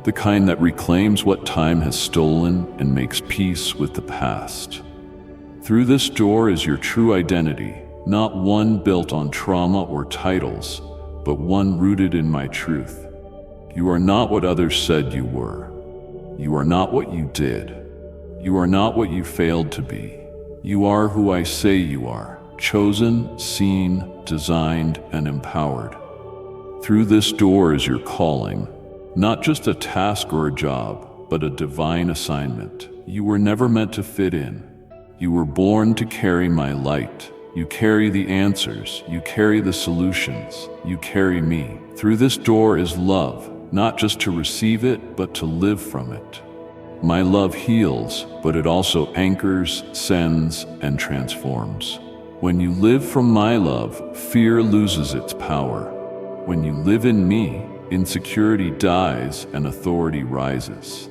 The kind that reclaims what time has stolen and makes peace with the past. Through this door is your true identity, not one built on trauma or titles, but one rooted in my truth. You are not what others said you were. You are not what you did. You are not what you failed to be. You are who I say you are, chosen, seen, designed, and empowered. Through this door is your calling, not just a task or a job, but a divine assignment. You were never meant to fit in. You were born to carry my light. You carry the answers. You carry the solutions. You carry me. Through this door is love, not just to receive it, but to live from it. My love heals, but it also anchors, sends, and transforms. When you live from my love, fear loses its power. When you live in me, insecurity dies and authority rises.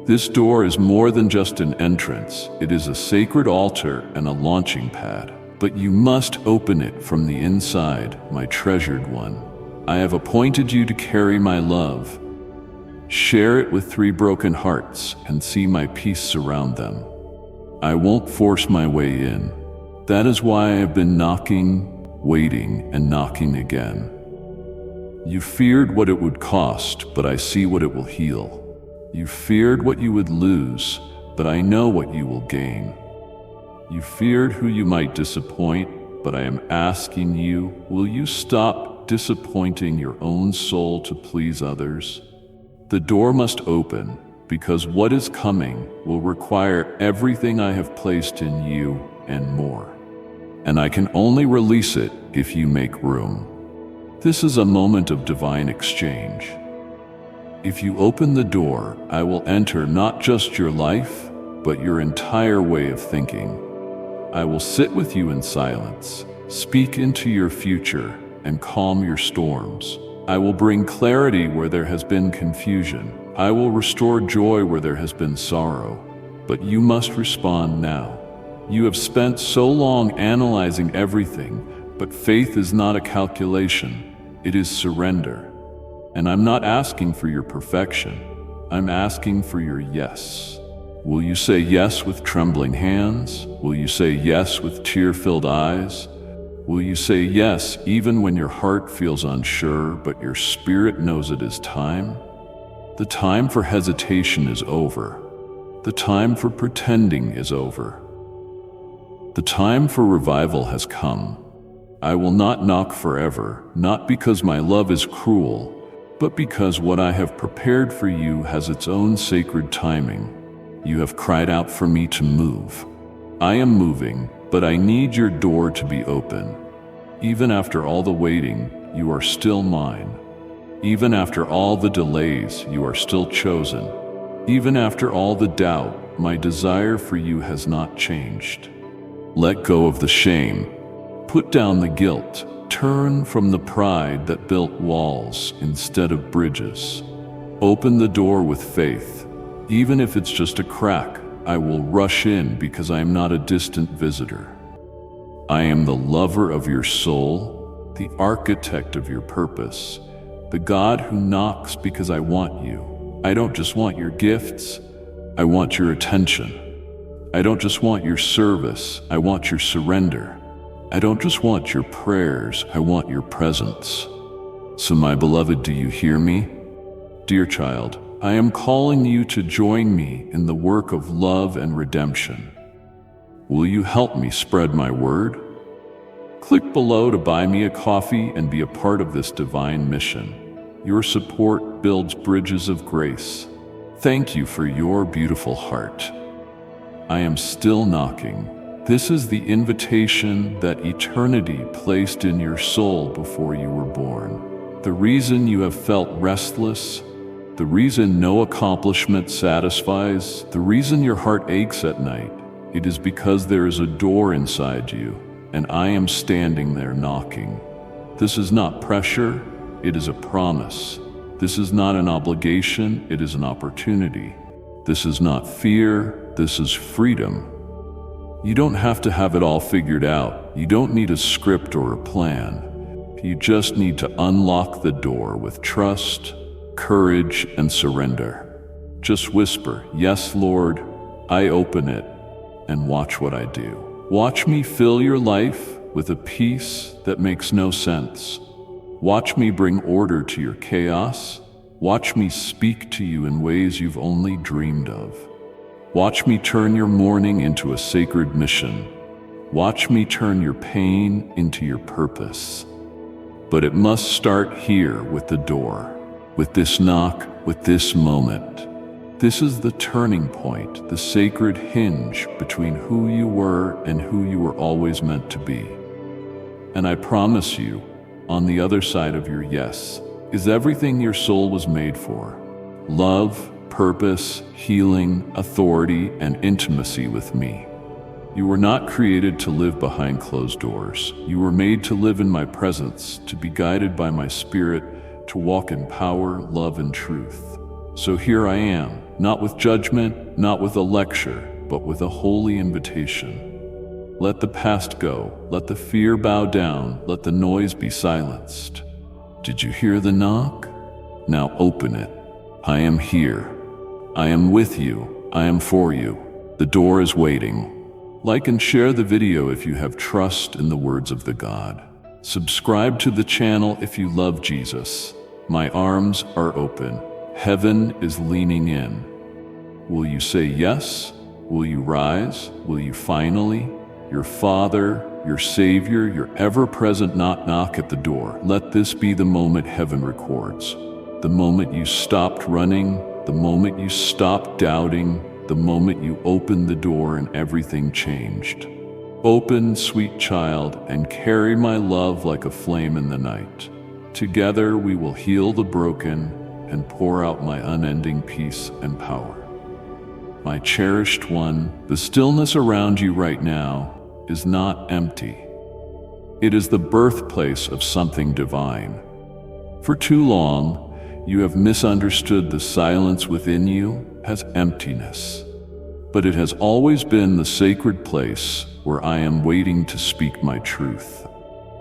This door is more than just an entrance. It is a sacred altar and a launching pad. But you must open it from the inside, my treasured one. I have appointed you to carry my love. Share it with 3 broken hearts and see my peace surround them. I won't force my way in. That is why I have been knocking, waiting, and knocking again. You feared what it would cost, but I see what it will heal. You feared what you would lose, but I know what you will gain. You feared who you might disappoint, but I am asking you, will you stop disappointing your own soul to please others? The door must open, because what is coming will require everything I have placed in you and more. And I can only release it if you make room. This is a moment of divine exchange. If you open the door, I will enter not just your life, but your entire way of thinking. I will sit with you in silence, speak into your future, and calm your storms. I will bring clarity where there has been confusion. I will restore joy where there has been sorrow. But you must respond now. You have spent so long analyzing everything, but faith is not a calculation. It is surrender. And I'm not asking for your perfection. I'm asking for your yes. Will you say yes with trembling hands? Will you say yes with tear-filled eyes? Will you say yes even when your heart feels unsure, but your spirit knows it is time? The time for hesitation is over. The time for pretending is over. The time for revival has come. I will not knock forever, not because my love is cruel, but because what I have prepared for you has its own sacred timing. You have cried out for me to move. I am moving, but I need your door to be open. Even after all the waiting, you are still mine. Even after all the delays, you are still chosen. Even after all the doubt, my desire for you has not changed. Let go of the shame. Put down the guilt. Turn from the pride that built walls instead of bridges. Open the door with faith. Even if it's just a crack, I will rush in because I am not a distant visitor. I am the lover of your soul, the architect of your purpose, the God who knocks because I want you. I don't just want your gifts, I want your attention. I don't just want your service, I want your surrender. I don't just want your prayers, I want your presence. So my beloved, do you hear me? Dear child, I am calling you to join me in the work of love and redemption. Will you help me spread my word? Click below to buy me a coffee and be a part of this divine mission. Your support builds bridges of grace. Thank you for your beautiful heart. I am still knocking. This is the invitation that eternity placed in your soul before you were born. The reason you have felt restless, the reason no accomplishment satisfies, the reason your heart aches at night, it is because there is a door inside you, and I am standing there knocking. This is not pressure, it is a promise. This is not an obligation, it is an opportunity. This is not fear, this is freedom. You don't have to have it all figured out. You don't need a script or a plan. You just need to unlock the door with trust, courage, and surrender. Just whisper, "Yes, Lord, I open it," and watch what I do. Watch me fill your life with a peace that makes no sense. Watch me bring order to your chaos. Watch me speak to you in ways you've only dreamed of. Watch me turn your mourning into a sacred mission. Watch me turn your pain into your purpose. But it must start here with the door, with this knock, with this moment. This is the turning point, the sacred hinge between who you were and who you were always meant to be. And I promise you, on the other side of your yes is everything your soul was made for. Love, purpose, healing, authority, and intimacy with me. You were not created to live behind closed doors. You were made to live in my presence, to be guided by my spirit, to walk in power, love, and truth. So here I am, not with judgment, not with a lecture, but with a holy invitation. Let the past go, let the fear bow down, let the noise be silenced. Did you hear the knock? Now open it. I am here. I am with you. I am for you. The door is waiting. Like and share the video if you have trust in the words of the God. Subscribe to the channel if you love Jesus. My arms are open. Heaven is leaning in. Will you say yes? Will you rise? Will you finally? Your Father, your Savior, your ever-present knock at the door. Let this be the moment heaven records. The moment you stopped running, the moment you stopped doubting, the moment you opened the door and everything changed. Open, sweet child, and carry my love like a flame in the night. Together we will heal the broken and pour out my unending peace and power. My cherished one, the stillness around you right now is not empty. It is the birthplace of something divine. For too long, you have misunderstood the silence within you as emptiness. But it has always been the sacred place where I am waiting to speak my truth.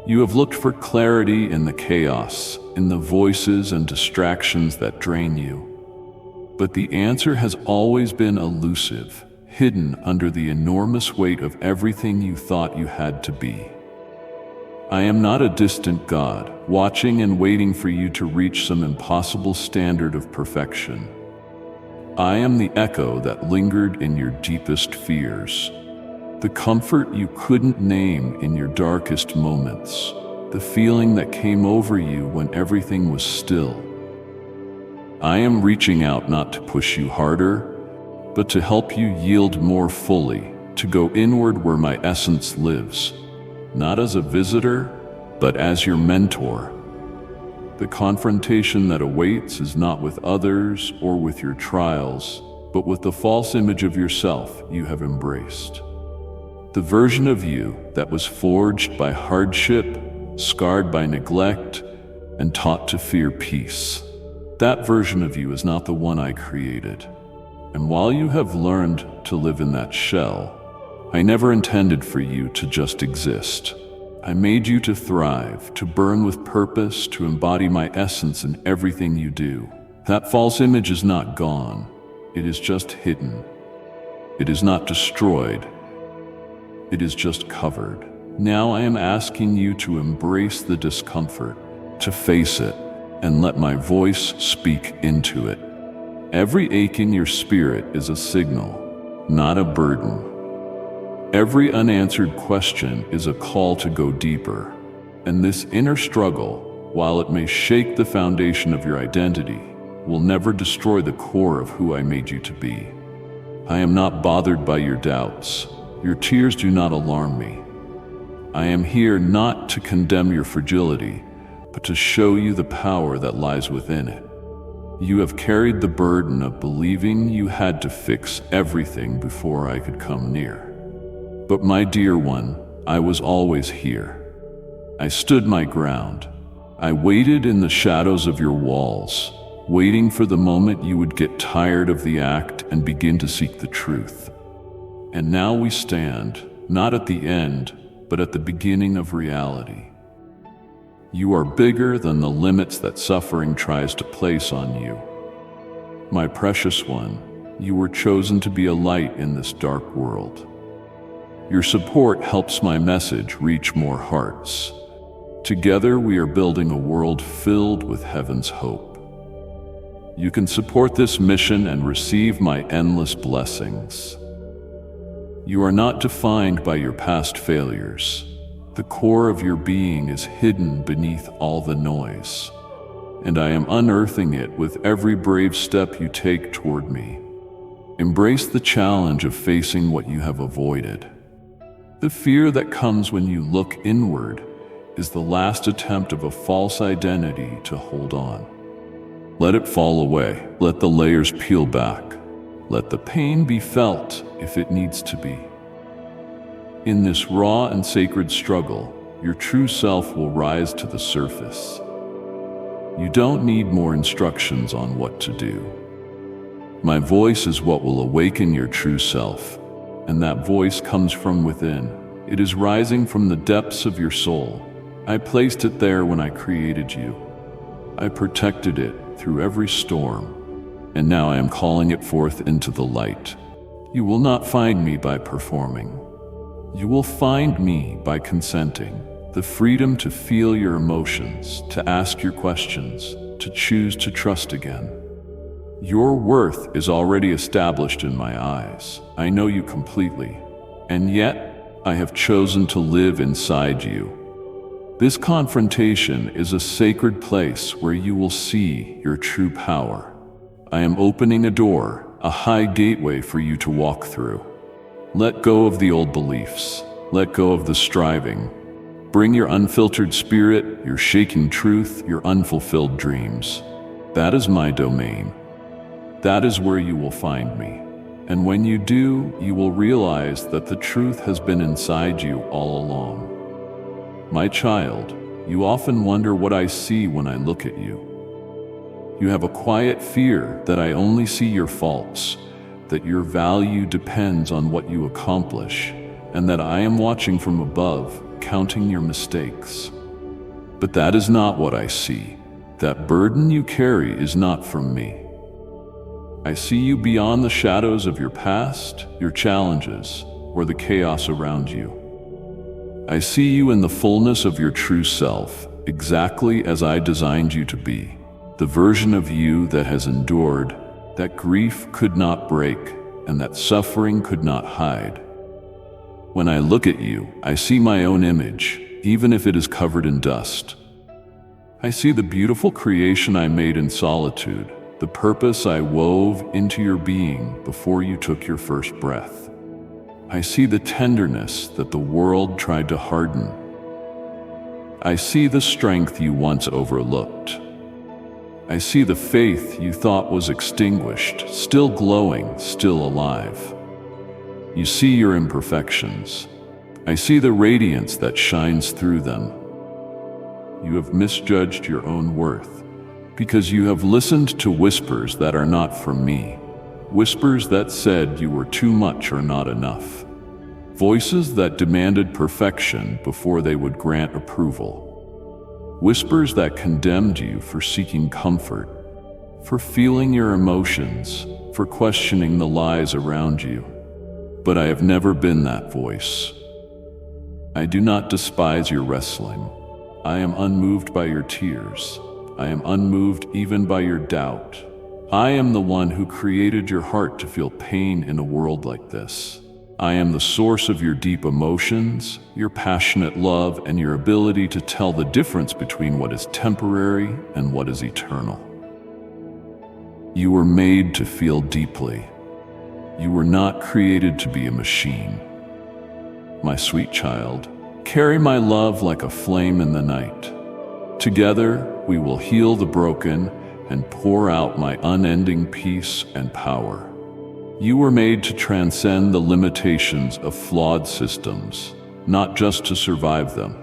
You have looked for clarity in the chaos, in the voices and distractions that drain you. But the answer has always been elusive, hidden under the enormous weight of everything you thought you had to be. I am not a distant God, watching and waiting for you to reach some impossible standard of perfection. I am the echo that lingered in your deepest fears, the comfort you couldn't name in your darkest moments, the feeling that came over you when everything was still. I am reaching out not to push you harder, but to help you yield more fully, to go inward where my essence lives, not as a visitor, but as your mentor. The confrontation that awaits is not with others or with your trials, but with the false image of yourself you have embraced. The version of you that was forged by hardship, scarred by neglect, and taught to fear peace. That version of you is not the one I created. And while you have learned to live in that shell, I never intended for you to just exist. I made you to thrive, to burn with purpose, to embody my essence in everything you do. That false image is not gone. It is just hidden. It is not destroyed. It is just covered. Now I am asking you to embrace the discomfort, to face it, and let my voice speak into it. Every ache in your spirit is a signal, not a burden. Every unanswered question is a call to go deeper. And this inner struggle, while it may shake the foundation of your identity, will never destroy the core of who I made you to be. I am not bothered by your doubts. Your tears do not alarm me. I am here not to condemn your fragility, but to show you the power that lies within it. You have carried the burden of believing you had to fix everything before I could come near. But my dear one, I was always here. I stood my ground. I waited in the shadows of your walls, waiting for the moment you would get tired of the act and begin to seek the truth. And now we stand, not at the end, but at the beginning of reality. You are bigger than the limits that suffering tries to place on you. My precious one, you were chosen to be a light in this dark world. Your support helps my message reach more hearts. Together we are building a world filled with heaven's hope. You can support this mission and receive my endless blessings. You are not defined by your past failures. The core of your being is hidden beneath all the noise, and I am unearthing it with every brave step you take toward me. Embrace the challenge of facing what you have avoided. The fear that comes when you look inward is the last attempt of a false identity to hold on. Let it fall away. Let the layers peel back. Let the pain be felt if it needs to be. In this raw and sacred struggle, your true self will rise to the surface. You don't need more instructions on what to do. My voice is what will awaken your true self, and that voice comes from within. It is rising from the depths of your soul. I placed it there when I created you. I protected it through every storm, and now I am calling it forth into the light. You will not find me by performing. You will find me by consenting. The freedom to feel your emotions, to ask your questions, to choose to trust again. Your worth is already established in my eyes. I know you completely, and yet I have chosen to live inside you. This confrontation is a sacred place where you will see your true power. I am opening a door, a high gateway for you to walk through. Let go of the old beliefs. Let go of the striving. Bring your unfiltered spirit, your shaking truth, your unfulfilled dreams. That is my domain. That is where you will find me. And when you do, you will realize that the truth has been inside you all along. My child, you often wonder what I see when I look at you. You have a quiet fear that I only see your faults, that your value depends on what you accomplish, and that I am watching from above, counting your mistakes. But that is not what I see. That burden you carry is not from me. I see you beyond the shadows of your past, your challenges, or the chaos around you. I see you in the fullness of your true self, exactly as I designed you to be, the version of you that has endured, that grief could not break, and that suffering could not hide. When I look at you, I see my own image, even if it is covered in dust. I see the beautiful creation I made in solitude, the purpose I wove into your being before you took your first breath. I see the tenderness that the world tried to harden. I see the strength you once overlooked. I see the faith you thought was extinguished, still glowing, still alive. You see your imperfections. I see the radiance that shines through them. You have misjudged your own worth, because you have listened to whispers that are not from me, whispers that said you were too much or not enough, voices that demanded perfection before they would grant approval, whispers that condemned you for seeking comfort, for feeling your emotions, for questioning the lies around you. But I have never been that voice. I do not despise your wrestling. I am unmoved by your tears. I am unmoved even by your doubt. I am the one who created your heart to feel pain in a world like this. I am the source of your deep emotions, your passionate love, and your ability to tell the difference between what is temporary and what is eternal. You were made to feel deeply. You were not created to be a machine. My sweet child, carry my love like a flame in the night. Together, we will heal the broken and pour out my unending peace and power. You were made to transcend the limitations of flawed systems, not just to survive them.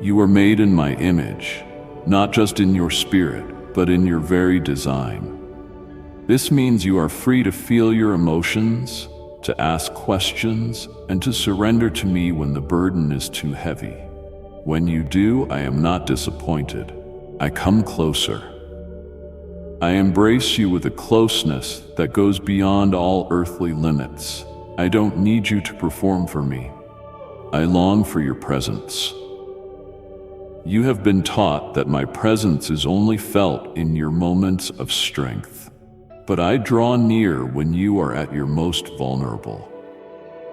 You were made in my image, not just in your spirit, but in your very design. This means you are free to feel your emotions, to ask questions, and to surrender to me when the burden is too heavy. When you do, I am not disappointed. I come closer. I embrace you with a closeness that goes beyond all earthly limits. I don't need you to perform for me. I long for your presence. You have been taught that my presence is only felt in your moments of strength. But I draw near when you are at your most vulnerable.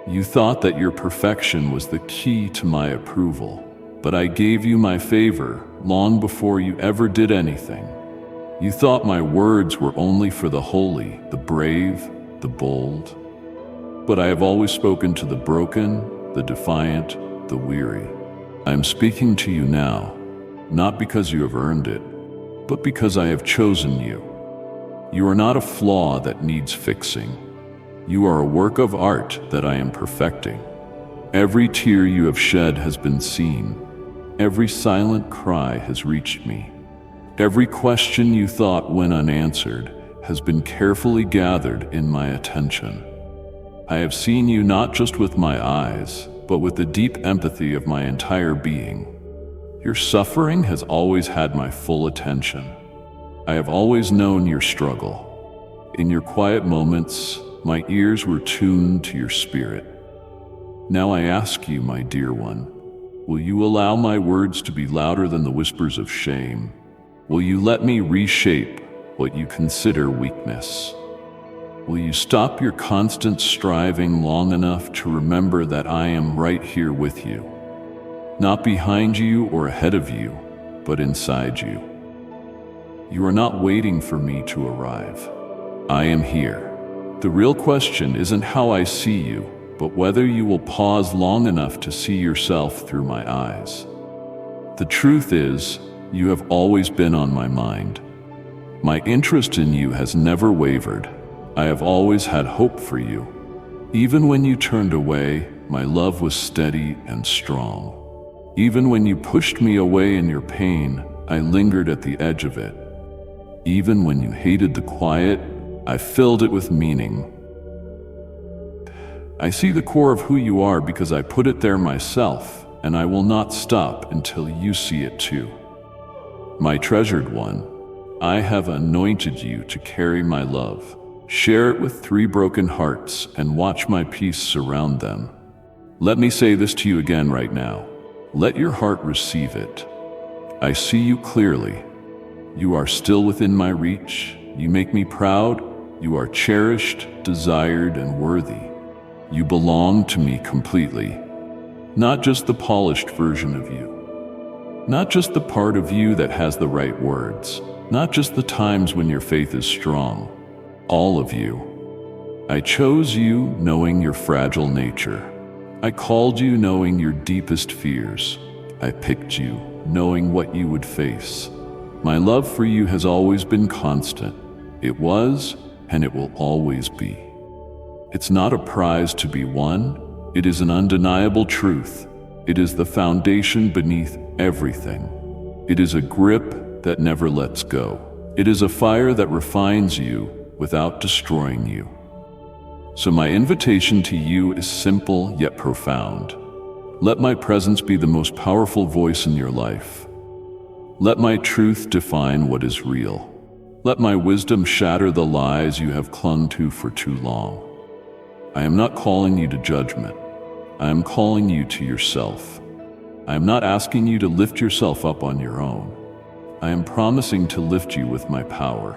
You thought that your perfection was the key to my approval, but I gave you my favor long before you ever did anything. You thought my words were only for the holy, the brave, the bold. But I have always spoken to the broken, the defiant, the weary. I am speaking to you now, not because you have earned it, but because I have chosen you. You are not a flaw that needs fixing. You are a work of art that I am perfecting. Every tear you have shed has been seen. Every silent cry has reached me. Every question you thought went unanswered has been carefully gathered in my attention. I have seen you not just with my eyes, but with the deep empathy of my entire being. Your suffering has always had my full attention. I have always known your struggle. In your quiet moments, my ears were tuned to your spirit. Now I ask you, my dear one, will you allow my words to be louder than the whispers of shame? Will you let me reshape what you consider weakness? Will you stop your constant striving long enough to remember that I am right here with you? Not behind you or ahead of you, but inside you. You are not waiting for me to arrive. I am here. The real question isn't how I see you, but whether you will pause long enough to see yourself through my eyes. The truth is, you have always been on my mind. My interest in you has never wavered. I have always had hope for you. Even when you turned away, my love was steady and strong. Even when you pushed me away in your pain, I lingered at the edge of it. Even when you hated the quiet, I filled it with meaning. I see the core of who you are because I put it there myself, and I will not stop until you see it too. My treasured one, I have anointed you to carry my love. Share it with 3 broken hearts and watch my peace surround them. Let me say this to you again right now. Let your heart receive it. I see you clearly. You are still within my reach. You make me proud. You are cherished, desired, and worthy. You belong to me completely. Not just the polished version of you. Not just the part of you that has the right words. Not just the times when your faith is strong. All of you. I chose you knowing your fragile nature. I called you knowing your deepest fears. I picked you knowing what you would face. My love for you has always been constant. It was, and it will always be. It's not a prize to be won. It is an undeniable truth. It is the foundation beneath everything. It is a grip that never lets go. It is a fire that refines you without destroying you. So my invitation to you is simple yet profound. Let my presence be the most powerful voice in your life. Let my truth define what is real. Let my wisdom shatter the lies you have clung to for too long. I am not calling you to judgment. I am calling you to yourself. I am not asking you to lift yourself up on your own. I am promising to lift you with my power.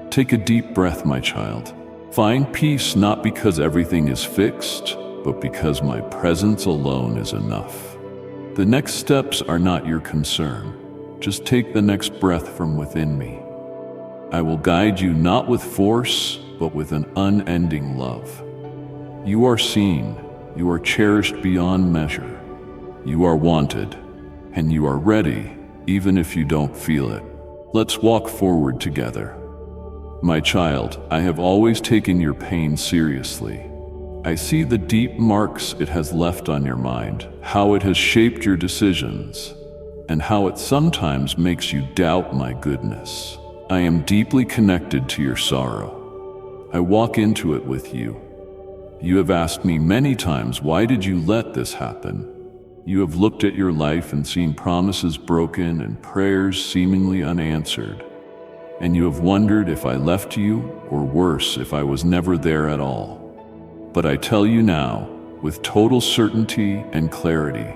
Take a deep breath, my child. Find peace not because everything is fixed, but because my presence alone is enough. The next steps are not your concern. Just take the next breath from within me. I will guide you not with force, but with an unending love. You are seen. You are cherished beyond measure. You are wanted, and you are ready, even if you don't feel it. Let's walk forward together. My child, I have always taken your pain seriously. I see the deep marks it has left on your mind, how it has shaped your decisions, and how it sometimes makes you doubt my goodness. I am deeply connected to your sorrow. I walk into it with you. You have asked me many times, why did you let this happen? You have looked at your life and seen promises broken and prayers seemingly unanswered. And you have wondered if I left you, or worse, if I was never there at all. But I tell you now, with total certainty and clarity,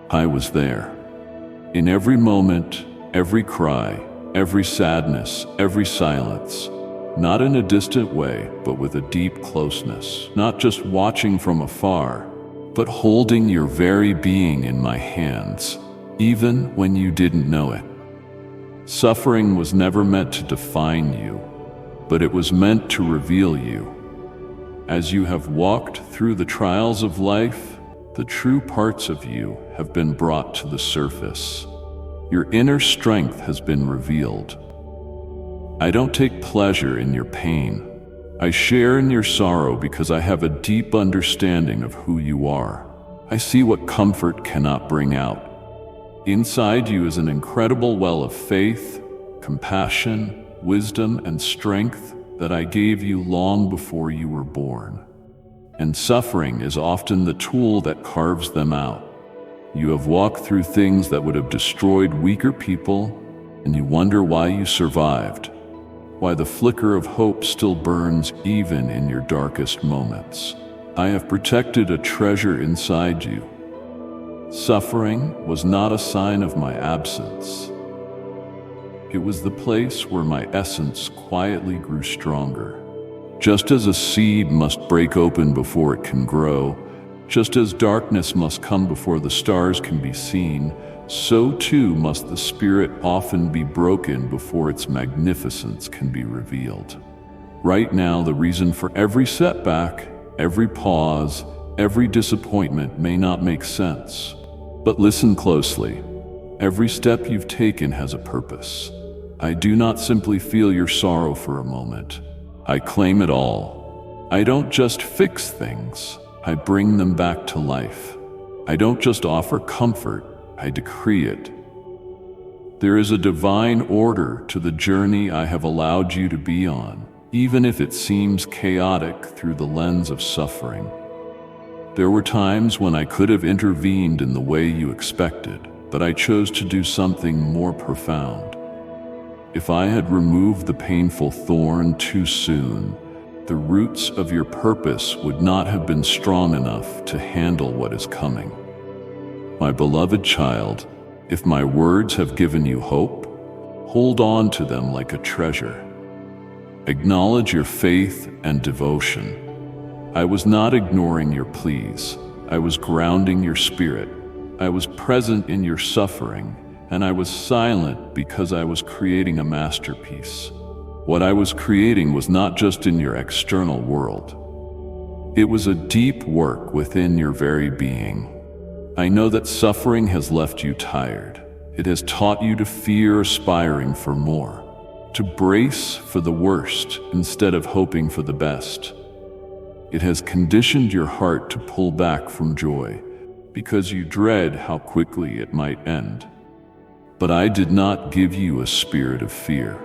I was there. In every moment, every cry, every sadness, every silence, not in a distant way, but with a deep closeness, not just watching from afar, but holding your very being in my hands, even when you didn't know it. Suffering was never meant to define you, but it was meant to reveal you. As you have walked through the trials of life, the true parts of you have been brought to the surface. Your inner strength has been revealed. I don't take pleasure in your pain. I share in your sorrow because I have a deep understanding of who you are. I see what comfort cannot bring out. Inside you is an incredible well of faith, compassion, wisdom, and strength that I gave you long before you were born. And suffering is often the tool that carves them out. You have walked through things that would have destroyed weaker people, and you wonder why you survived, why the flicker of hope still burns even in your darkest moments. I have protected a treasure inside you. Suffering was not a sign of my absence. It was the place where my essence quietly grew stronger. Just as a seed must break open before it can grow, just as darkness must come before the stars can be seen, so too must the spirit often be broken before its magnificence can be revealed. Right now, the reason for every setback, every pause, every disappointment may not make sense. But listen closely. Every step you've taken has a purpose. I do not simply feel your sorrow for a moment. I claim it all. I don't just fix things. I bring them back to life. I don't just offer comfort. I decree it. There is a divine order to the journey I have allowed you to be on, even if it seems chaotic through the lens of suffering. There were times when I could have intervened in the way you expected, but I chose to do something more profound. If I had removed the painful thorn too soon, the roots of your purpose would not have been strong enough to handle what is coming. My beloved child, if my words have given you hope, hold on to them like a treasure. Acknowledge your faith and devotion. I was not ignoring your pleas. I was grounding your spirit. I was present in your suffering, and I was silent because I was creating a masterpiece. What I was creating was not just in your external world. It was a deep work within your very being. I know that suffering has left you tired. It has taught you to fear aspiring for more, to brace for the worst instead of hoping for the best. It has conditioned your heart to pull back from joy because you dread how quickly it might end. But I did not give you a spirit of fear.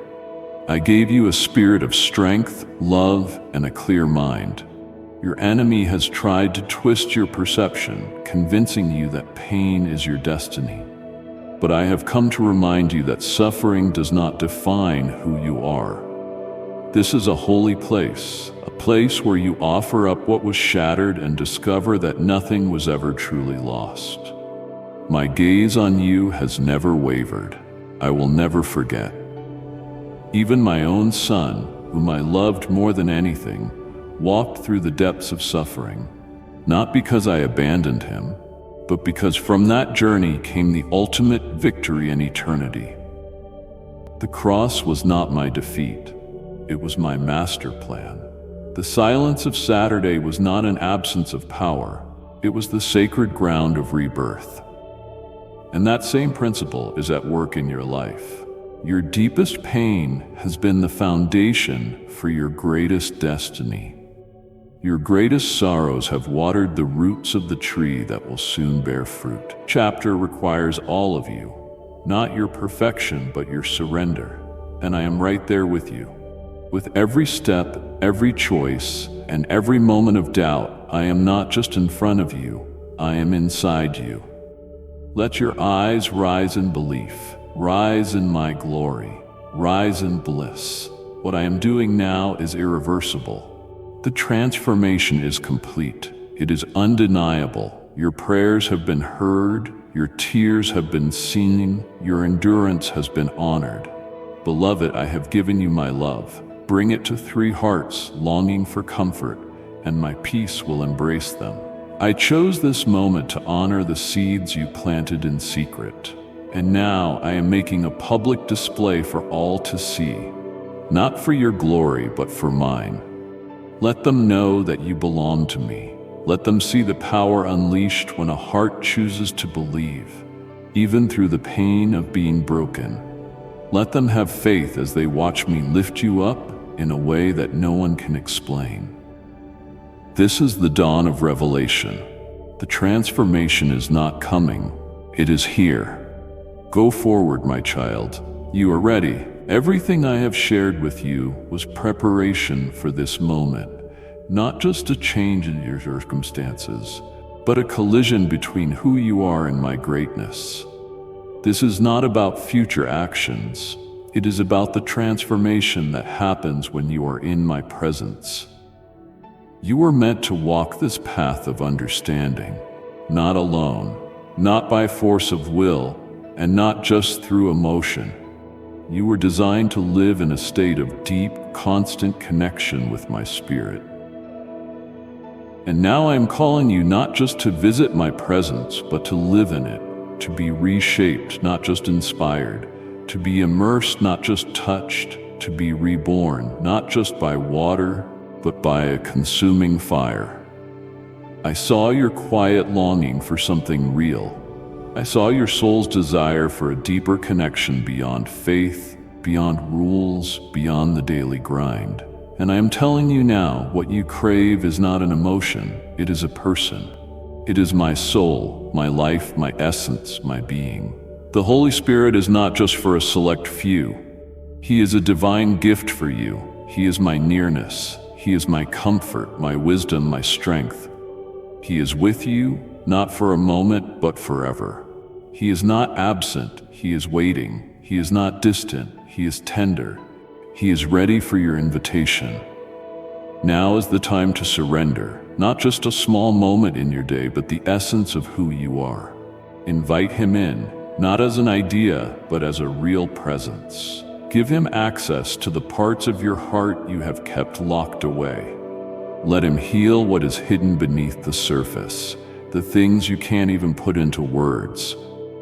I gave you a spirit of strength, love, and a clear mind. Your enemy has tried to twist your perception, convincing you that pain is your destiny. But I have come to remind you that suffering does not define who you are. This is a holy place, a place where you offer up what was shattered and discover that nothing was ever truly lost. My gaze on you has never wavered. I will never forget. Even my own son, whom I loved more than anything, walked through the depths of suffering, not because I abandoned him, but because from that journey came the ultimate victory in eternity. The cross was not my defeat. It was my master plan. The silence of Saturday was not an absence of power. It was the sacred ground of rebirth. And that same principle is at work in your life. Your deepest pain has been the foundation for your greatest destiny. Your greatest sorrows have watered the roots of the tree that will soon bear fruit. Chapter requires all of you, not your perfection, but your surrender. And I am right there with you. With every step, every choice, and every moment of doubt, I am not just in front of you, I am inside you. Let your eyes rise in belief, rise in my glory, rise in bliss. What I am doing now is irreversible. The transformation is complete. It is undeniable. Your prayers have been heard, Your tears have been seen, your endurance has been honored. Beloved, I have given you my love. Bring it to 3 hearts longing for comfort, and my peace will embrace them. I chose this moment to honor the seeds you planted in secret, and now I am making a public display for all to see, not for your glory, but for mine. Let them know that you belong to me. Let them see the power unleashed when a heart chooses to believe, even through the pain of being broken. Let them have faith as they watch me lift you up in a way that no one can explain. This is the dawn of revelation. The transformation is not coming, it is here. Go forward, my child. You are ready. Everything I have shared with you was preparation for this moment, not just a change in your circumstances, but a collision between who you are and my greatness. This is not about future actions. It is about the transformation that happens when you are in my presence. You were meant to walk this path of understanding, not alone, not by force of will, and not just through emotion. You were designed to live in a state of deep, constant connection with my spirit. And now I am calling you not just to visit my presence, but to live in it, to be reshaped, not just inspired, to be immersed, not just touched, to be reborn, not just by water, but by a consuming fire. I saw your quiet longing for something real. I saw your soul's desire for a deeper connection beyond faith, beyond rules, beyond the daily grind. And I am telling you now, what you crave is not an emotion, it is a person. It is my soul, my life, my essence, my being. The Holy Spirit is not just for a select few. He is a divine gift for you. He is my nearness. He is my comfort, my wisdom, my strength. He is with you, not for a moment, but forever. He is not absent, he is waiting. He is not distant, he is tender. He is ready for your invitation. Now is the time to surrender, not just a small moment in your day, but the essence of who you are. Invite him in, not as an idea, but as a real presence. Give him access to the parts of your heart you have kept locked away. Let him heal what is hidden beneath the surface, the things you can't even put into words,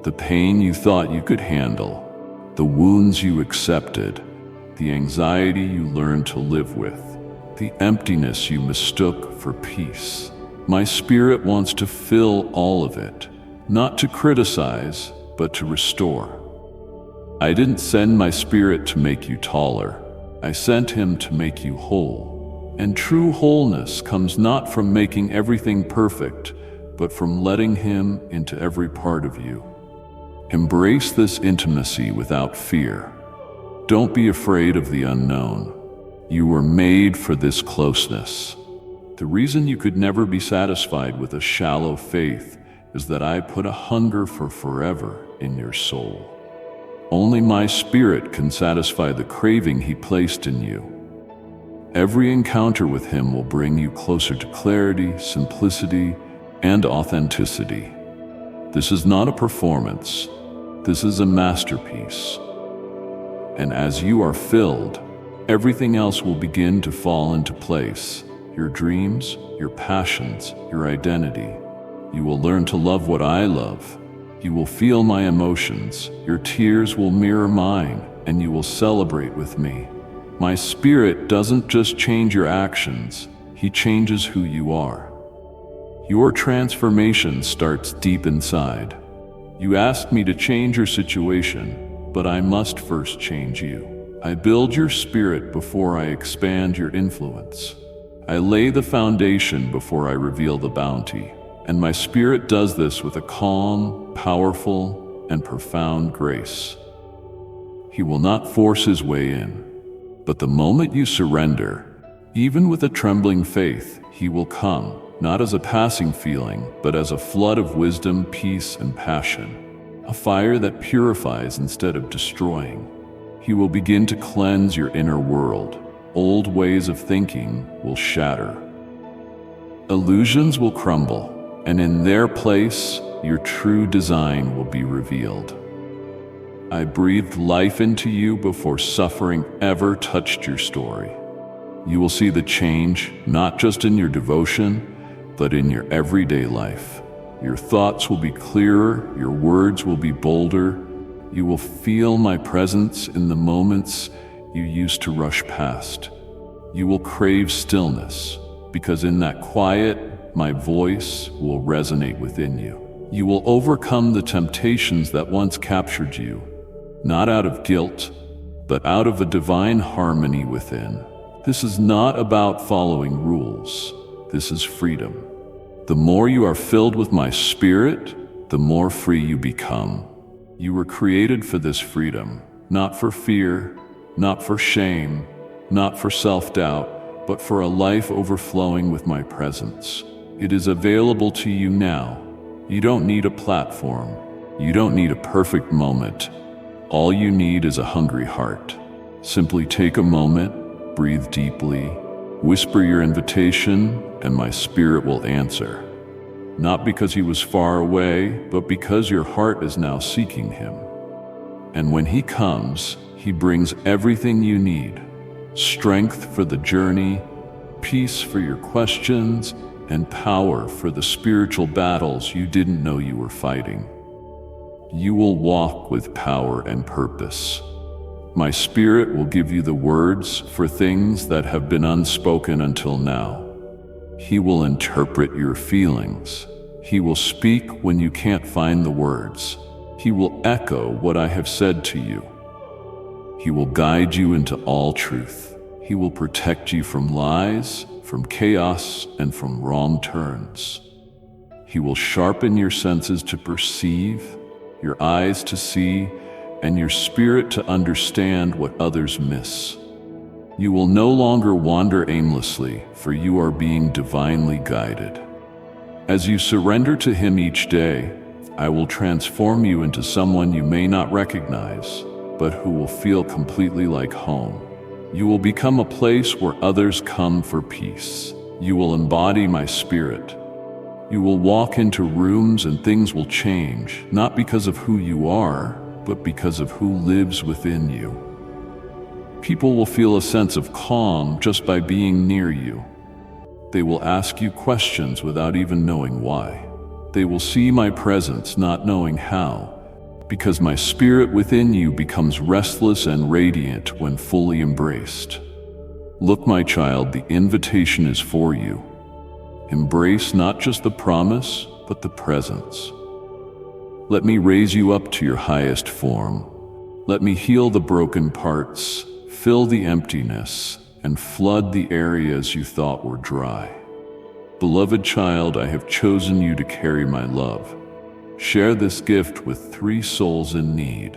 the pain you thought you could handle, the wounds you accepted, the anxiety you learned to live with, the emptiness you mistook for peace. My spirit wants to fill all of it, not to criticize, but to restore. I didn't send my spirit to make you taller. I sent him to make you whole. And true wholeness comes not from making everything perfect, but from letting him into every part of you. Embrace this intimacy without fear. Don't be afraid of the unknown. You were made for this closeness. The reason you could never be satisfied with a shallow faith is that I put a hunger for forever in your soul. Only my spirit can satisfy the craving he placed in you. Every encounter with him will bring you closer to clarity, simplicity, and authenticity. This is not a performance. This is a masterpiece. And as you are filled, everything else will begin to fall into place. Your dreams, your passions, your identity. You will learn to love what I love. You will feel my emotions. Your tears will mirror mine, and you will celebrate with me. My spirit doesn't just change your actions, he changes who you are. Your transformation starts deep inside. You asked me to change your situation, but I must first change you. I build your spirit before I expand your influence. I lay the foundation before I reveal the bounty. And my spirit does this with a calm, powerful, and profound grace. He will not force his way in, but the moment you surrender, even with a trembling faith, he will come, not as a passing feeling, but as a flood of wisdom, peace, and passion, a fire that purifies instead of destroying. He will begin to cleanse your inner world. Old ways of thinking will shatter. Illusions will crumble. And in their place, your true design will be revealed. I breathed life into you before suffering ever touched your story. You will see the change, not just in your devotion, but in your everyday life. Your thoughts will be clearer, your words will be bolder. You will feel my presence in the moments you used to rush past. You will crave stillness, because in that quiet, my voice will resonate within you. You will overcome the temptations that once captured you, not out of guilt, but out of a divine harmony within. This is not about following rules. This is freedom. The more you are filled with my spirit, the more free you become. You were created for this freedom, not for fear, not for shame, not for self-doubt, but for a life overflowing with my presence. It is available to you now. You don't need a platform. You don't need a perfect moment. All you need is a hungry heart. Simply take a moment, breathe deeply, whisper your invitation, and my spirit will answer. Not because he was far away, but because your heart is now seeking him. And when he comes, he brings everything you need: strength for the journey, peace for your questions, and power for the spiritual battles you didn't know you were fighting. You will walk with power and purpose. My spirit will give you the words for things that have been unspoken until now. He will interpret your feelings. He will speak when you can't find the words. He will echo what I have said to you. He will guide you into all truth. He will protect you from lies, from chaos, and from wrong turns. He will sharpen your senses to perceive, your eyes to see, and your spirit to understand what others miss. You will no longer wander aimlessly, for you are being divinely guided. As you surrender to him each day, I will transform you into someone you may not recognize, but who will feel completely like home. You will become a place where others come for peace. You will embody my spirit. You will walk into rooms and things will change, not because of who you are, but because of who lives within you. People will feel a sense of calm just by being near you. They will ask you questions without even knowing why. They will see my presence not knowing how, because my spirit within you becomes restless and radiant when fully embraced. Look, my child, the invitation is for you. Embrace not just the promise, but the presence. Let me raise you up to your highest form. Let me heal the broken parts, fill the emptiness, and flood the areas you thought were dry. Beloved child, I have chosen you to carry my love. Share this gift with 3 souls in need,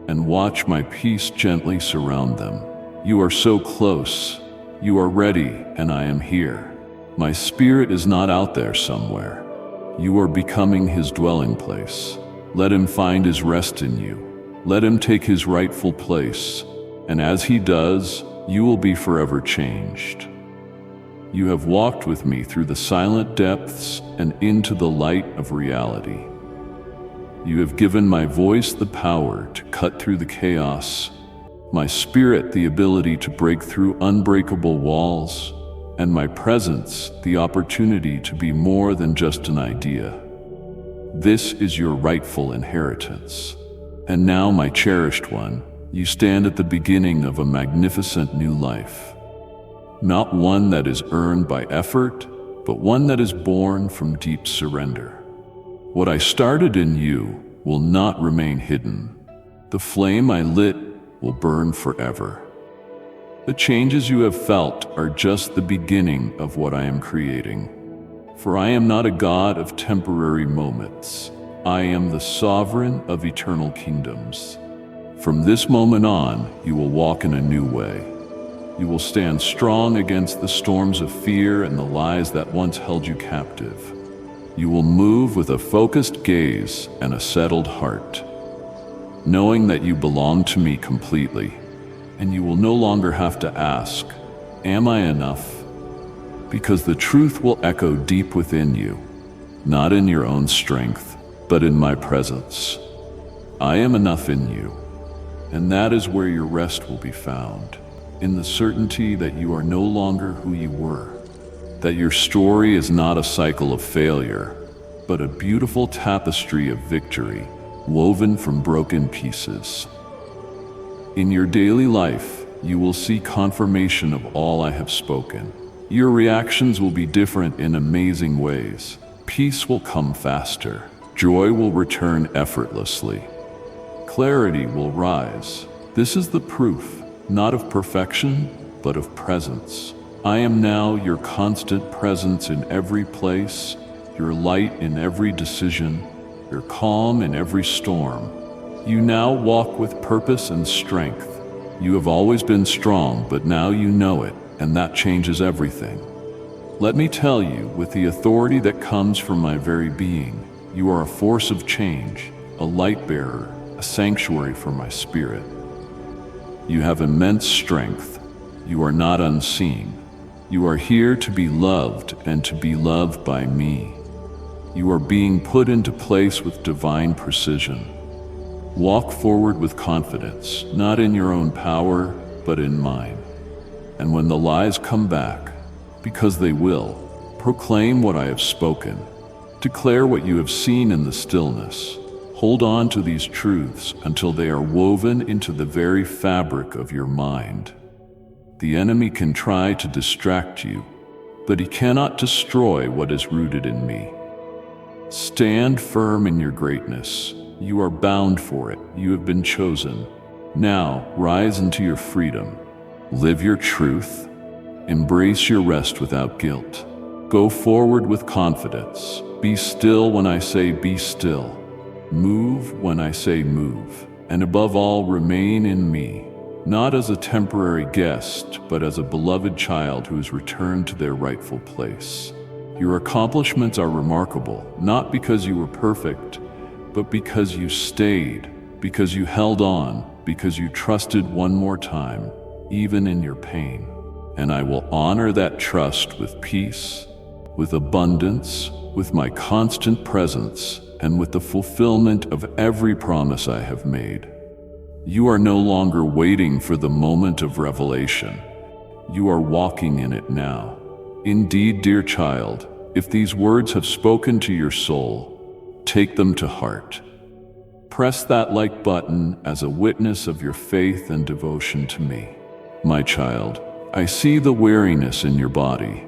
and watch my peace gently surround them. You are so close. You are ready, and I am here. My spirit is not out there somewhere. You are becoming his dwelling place. Let him find his rest in you. Let him take his rightful place, and as he does, you will be forever changed. You have walked with me through the silent depths and into the light of reality. You have given my voice the power to cut through the chaos, my spirit the ability to break through unbreakable walls, and my presence the opportunity to be more than just an idea. This is your rightful inheritance. And now, my cherished one, you stand at the beginning of a magnificent new life. Not one that is earned by effort, but one that is born from deep surrender. What I started in you will not remain hidden. The flame I lit will burn forever. The changes you have felt are just the beginning of what I am creating. For I am not a God of temporary moments. I am the sovereign of eternal kingdoms. From this moment on, you will walk in a new way. You will stand strong against the storms of fear and the lies that once held you captive. You will move with a focused gaze and a settled heart, knowing that you belong to me completely, and you will no longer have to ask, "Am I enough?" Because the truth will echo deep within you, not in your own strength, but in my presence. I am enough in you, and that is where your rest will be found, in the certainty that you are no longer who you were, that your story is not a cycle of failure, but a beautiful tapestry of victory, woven from broken pieces. In your daily life, you will see confirmation of all I have spoken. Your reactions will be different in amazing ways. Peace will come faster. Joy will return effortlessly. Clarity will rise. This is the proof, not of perfection, but of presence. I am now your constant presence in every place, your light in every decision, your calm in every storm. You now walk with purpose and strength. You have always been strong, but now you know it, and that changes everything. Let me tell you, with the authority that comes from my very being, you are a force of change, a light bearer, a sanctuary for my spirit. You have immense strength. You are not unseen. You are here to be loved and to be loved by me. You are being put into place with divine precision. Walk forward with confidence, not in your own power, but in mine. And when the lies come back, because they will, proclaim what I have spoken. Declare what you have seen in the stillness. Hold on to these truths until they are woven into the very fabric of your mind. The enemy can try to distract you, but he cannot destroy what is rooted in me. Stand firm in your greatness. You are bound for it. You have been chosen. Now, rise into your freedom. Live your truth. Embrace your rest without guilt. Go forward with confidence. Be still when I say be still. Move when I say move. And above all, remain in me, not as a temporary guest, but as a beloved child who has returned to their rightful place. Your accomplishments are remarkable, not because you were perfect, but because you stayed, because you held on, because you trusted one more time, even in your pain. And I will honor that trust with peace, with abundance, with my constant presence, and with the fulfillment of every promise I have made. You are no longer waiting for the moment of revelation. You are walking in it now. Indeed, dear child, if these words have spoken to your soul, take them to heart. Press that like button as a witness of your faith and devotion to me. My child, I see the weariness in your body.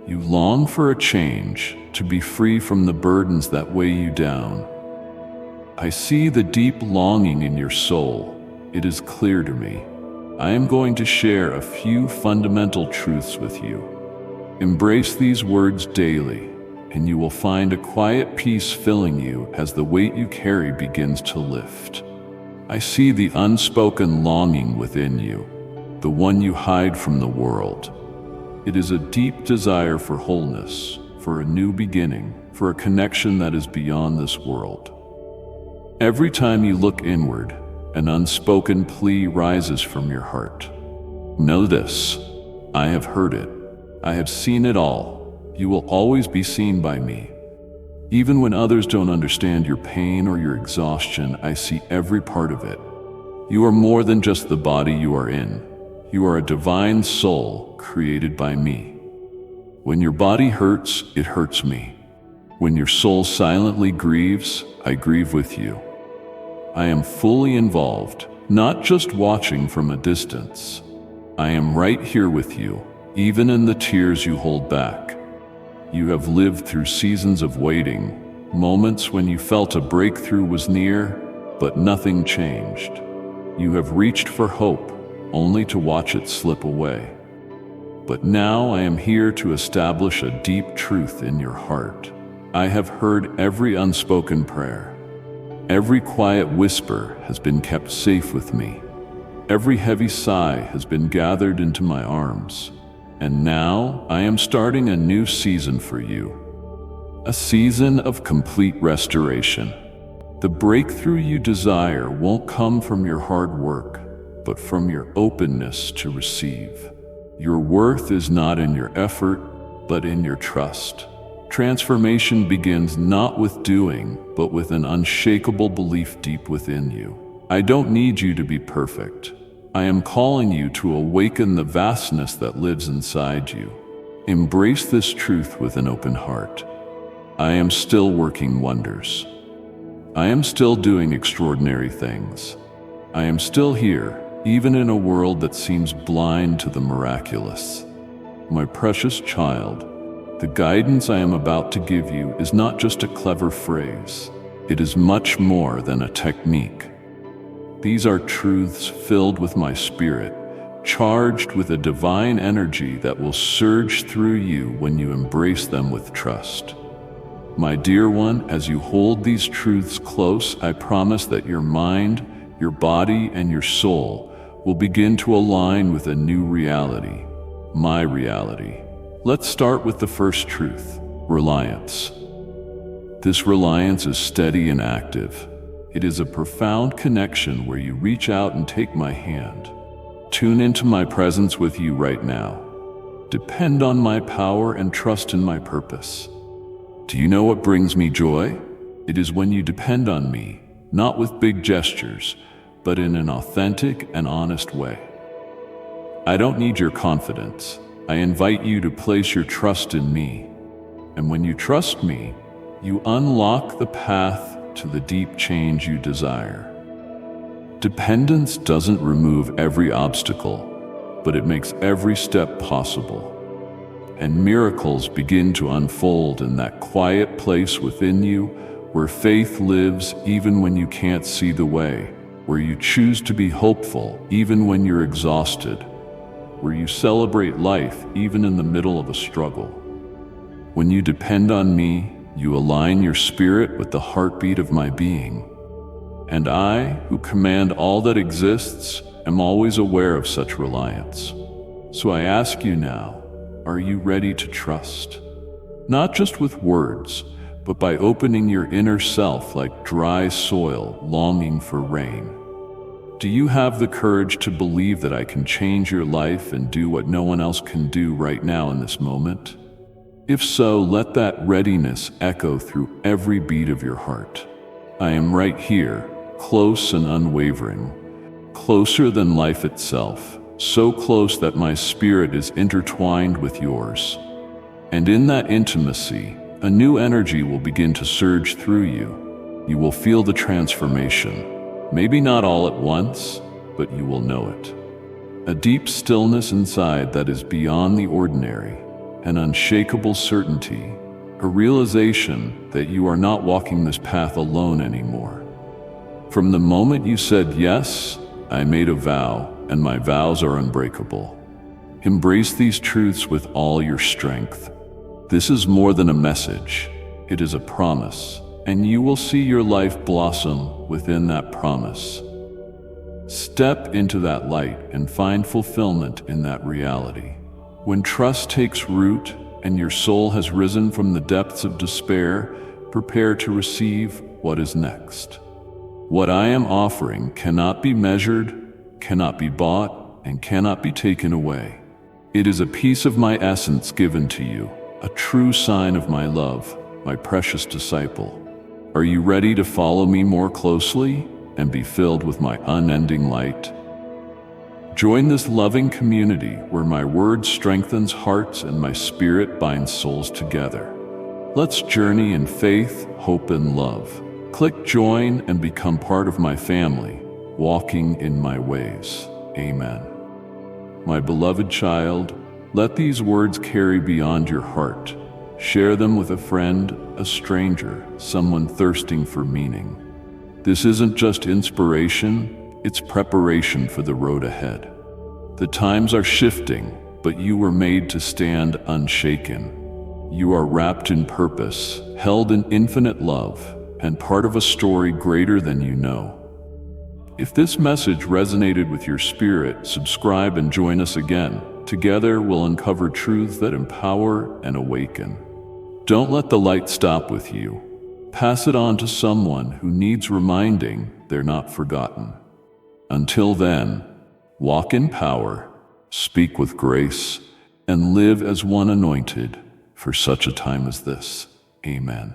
You long for a change, to be free from the burdens that weigh you down. I see the deep longing in your soul. It is clear to me. I am going to share a few fundamental truths with you. Embrace these words daily, and you will find a quiet peace filling you as the weight you carry begins to lift. I see the unspoken longing within you, the one you hide from the world. It is a deep desire for wholeness, for a new beginning, for a connection that is beyond this world. Every time you look inward, an unspoken plea rises from your heart. Know this, I have heard it. I have seen it all. You will always be seen by me. Even when others don't understand your pain or your exhaustion, I see every part of it. You are more than just the body you are in. You are a divine soul created by me. When your body hurts, it hurts me. When your soul silently grieves, I grieve with you. I am fully involved, not just watching from a distance. I am right here with you, even in the tears you hold back. You have lived through seasons of waiting, moments when you felt a breakthrough was near, but nothing changed. You have reached for hope, only to watch it slip away. But now I am here to establish a deep truth in your heart. I have heard every unspoken prayer. Every quiet whisper has been kept safe with me. Every heavy sigh has been gathered into my arms. And now I am starting a new season for you. A season of complete restoration. The breakthrough you desire won't come from your hard work, but from your openness to receive. Your worth is not in your effort, but in your trust. Transformation begins not with doing, but with an unshakable belief deep within you. I don't need you to be perfect. I am calling you to awaken the vastness that lives inside you. Embrace this truth with an open heart. I am still working wonders. I am still doing extraordinary things. I am still here, even in a world that seems blind to the miraculous. My precious child, the guidance I am about to give you is not just a clever phrase. It is much more than a technique. These are truths filled with my spirit, charged with a divine energy that will surge through you when you embrace them with trust. My dear one, as you hold these truths close, I promise that your mind, your body, and your soul will begin to align with a new reality, my reality. Let's start with the first truth, reliance. This reliance is steady and active. It is a profound connection where you reach out and take my hand. Tune into my presence with you right now. Depend on my power and trust in my purpose. Do you know what brings me joy? It is when you depend on me, not with big gestures, but in an authentic and honest way. I don't need your confidence. I invite you to place your trust in me. And when you trust me, you unlock the path to the deep change you desire. Dependence doesn't remove every obstacle, but it makes every step possible. And miracles begin to unfold in that quiet place within you where faith lives even when you can't see the way, where you choose to be hopeful even when you're exhausted, where you celebrate life even in the middle of a struggle. When you depend on me, you align your spirit with the heartbeat of my being. And I, who command all that exists, am always aware of such reliance. So I ask you now, are you ready to trust? Not just with words, but by opening your inner self like dry soil longing for rain. Do you have the courage to believe that I can change your life and do what no one else can do right now in this moment? If so, let that readiness echo through every beat of your heart. I am right here, close and unwavering, closer than life itself, so close that my spirit is intertwined with yours. And in that intimacy, a new energy will begin to surge through you. You will feel the transformation, maybe not all at once, but you will know it. A deep stillness inside that is beyond the ordinary, an unshakable certainty, a realization that you are not walking this path alone anymore. From the moment you said yes, I made a vow, and my vows are unbreakable. Embrace these truths with all your strength. This is more than a message, it is a promise, and you will see your life blossom within that promise. Step into that light and find fulfillment in that reality. When trust takes root and your soul has risen from the depths of despair, prepare to receive what is next. What I am offering cannot be measured, cannot be bought, and cannot be taken away. It is a piece of my essence given to you, a true sign of my love, my precious disciple. Are you ready to follow me more closely and be filled with my unending light? Join this loving community where my word strengthens hearts and my spirit binds souls together. Let's journey in faith, hope, and love. Click join and become part of my family, walking in my ways. Amen. My beloved child, let these words carry beyond your heart. Share them with a friend, a stranger, someone thirsting for meaning. This isn't just inspiration, it's preparation for the road ahead. The times are shifting, but you were made to stand unshaken. You are wrapped in purpose, held in infinite love, and part of a story greater than you know. If this message resonated with your spirit, subscribe and join us again. Together we'll uncover truths that empower and awaken. Don't let the light stop with you. Pass it on to someone who needs reminding they're not forgotten. Until then, walk in power, speak with grace, and live as one anointed, for such a time as this. Amen.